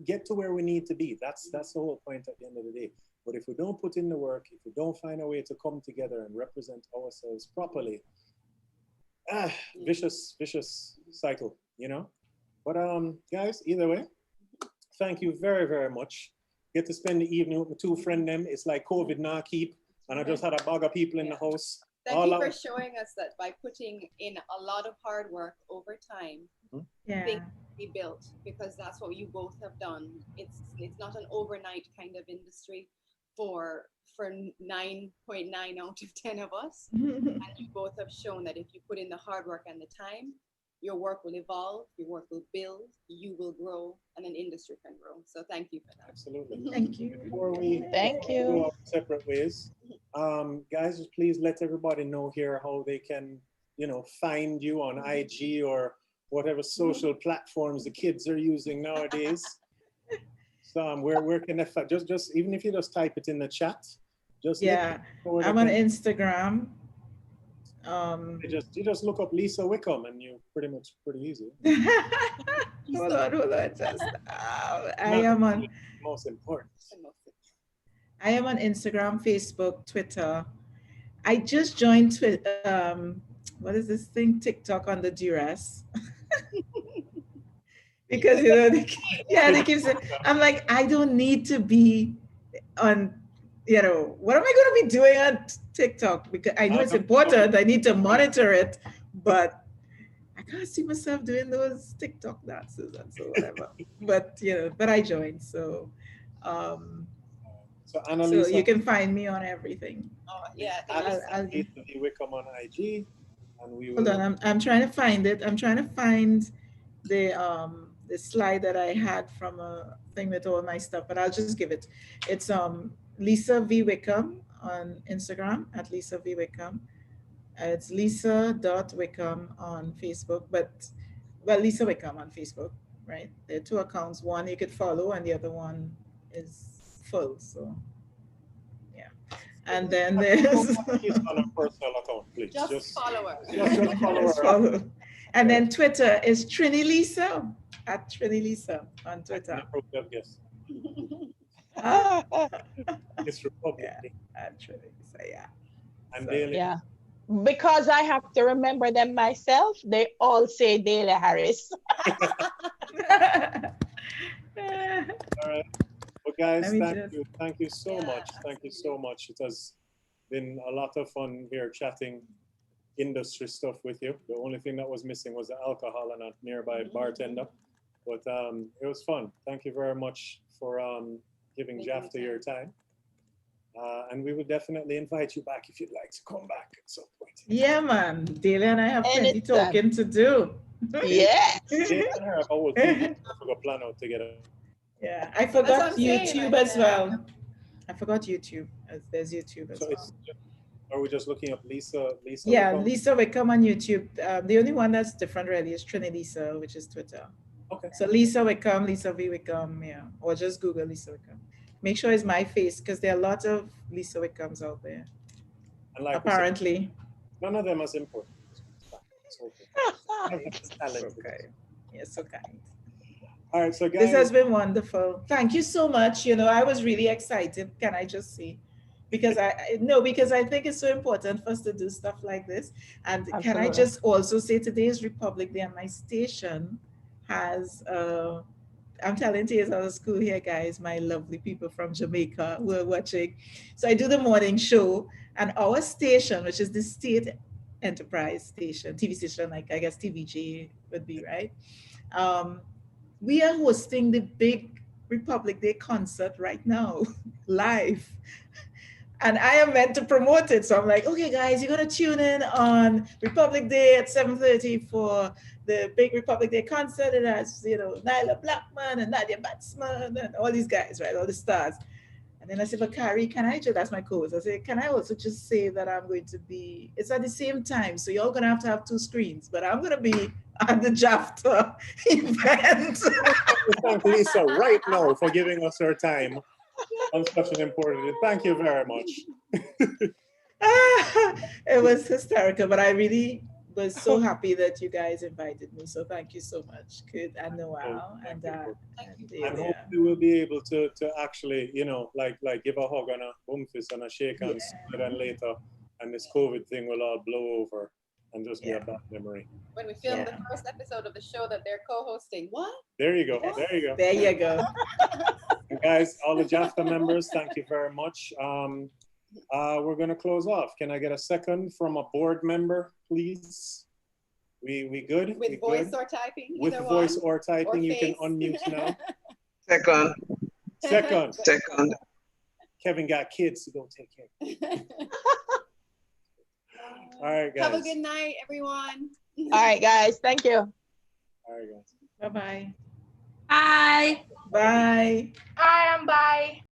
get to where we need to be. That's the whole point at the end of the day. But if we don't put in the work, if we don't find a way to come together and represent ourselves properly, vicious cycle, you know? But guys, either way, thank you very, very much. Get to spend the evening with my two friends them. It's like COVID now keep, and I just had a bag of people in the house. Thank you for showing us that by putting in a lot of hard work over time, things be built, because that's what you both have done. It's not an overnight kind of industry for 9.9 out of 10 of us. And you both have shown that if you put in the hard work and the time, your work will evolve, your work will build, you will grow, and an industry can grow. So thank you for that. Absolutely. Thank you. Before we go our separate ways, guys, just please let everybody know here how they can, you know, find you on IG or whatever social platforms the kids are using nowadays. So where can they find, just even if you just type it in the chat, just I'm on Instagram. You just look up Lisa Wickham and you pretty easy. Hold on. Just, I am on. Most important. I am on Instagram, Facebook, Twitter. I just joined what is this thing? TikTok on the duress. Because, you know, they keep saying, I'm like, I don't need to be on, you know, what am I going to be doing on TikTok? Because I know it's important. I need to monitor it, but I can't see myself doing those TikTok dances and so whatever. But, you know, but I joined. So, so you can find me on everything. Oh, yeah. I'll Wickham on IG. And we will... Hold on, I'm trying to find it. I'm trying to find the slide that I had from a thing with all my stuff, but I'll just give it. It's Lisa V. Wickham on Instagram, at Lisa V. Wickham. It's Lisa.Wickham on Facebook, well, Lisa Wickham on Facebook, right? There are two accounts. One you could follow and the other one is full, so yeah. And then there's... on a personal account, please. Just follow her. Just follow. And then Twitter is Trini Lisa, at Trini Lisa on Twitter. Yes. It's Republic. Yeah, at Trini Lisa, yeah. And So, Daily. Yeah. Because I have to remember them myself, they all say Daily Harris. All right. Well, guys, thank you so much. Thank you so much. It has been a lot of fun here chatting industry stuff with you. The only thing that was missing was the alcohol and a nearby bartender. But it was fun. Thank you very much for giving Jafta your time. And we will definitely invite you back if you'd like to come back at some point. Yeah, man. Daly and I have plenty talking to do. Yes. Plan out together. Yeah, I forgot YouTube as well. I forgot YouTube. There's YouTube as well. Are we just looking up Lisa? Yeah, Lisa Wickham on YouTube. The only one that's different really is Trini Lisa, which is Twitter. Okay. So Lisa Wickham, Lisa V. Wickham, yeah. Or just Google Lisa Wickham. Make sure it's my face because there are a lot of Lisa Wickhams out there. And like apparently. None of them as important. It's okay. Okay. Yeah, so kind. All right, so guys. This has been wonderful. Thank you so much. You know, I was really excited. Can I just say? Because I think it's so important for us to do stuff like this. And absolutely. Can I just also say today is Republic Day and my station has, I'm telling TAs out of school here, guys, my lovely people from Jamaica who are watching. So I do the morning show and our station, which is the state enterprise station, TV station, like I guess TVJ would be, right? We are hosting the big Republic Day concert right now, live. And I am meant to promote it. So I'm like, okay, guys, you're going to tune in on Republic Day at 7:30 for the big Republic Day concert. It has, you know, Nyla Blackman and Nadia Batsman and all these guys, right? All the stars. And then I said, but Carrie, can I just, that's my co-host. I said, can I also just say that I'm going to be, it's at the same time. So you're going to have two screens, but I'm going to be at the Jafta event. Thank Lisa right now for giving us her time on such an important. Thank you very much. It was hysterical, but I really was so happy that you guys invited me. So thank you so much, Kurt and Noel. And hopefully we'll be able to actually, you know, like give a hug and a home fist and a shake hands sooner than later, and this COVID thing will all blow over and just be a bad memory. When we filmed the first episode of the show that they're co-hosting. What? There you go. There you go. There you go. And guys, all the Jafta members, thank you very much. We're going to close off. Can I get a second from a board member, please? We good? With voice or typing? With voice or typing, you can unmute now. Second. Second. Kevin got kids to go take care. All right, guys. Have a good night, everyone. All right, guys. Thank you. All right, guys. Bye-bye. Bye. Bye. Bye and bye.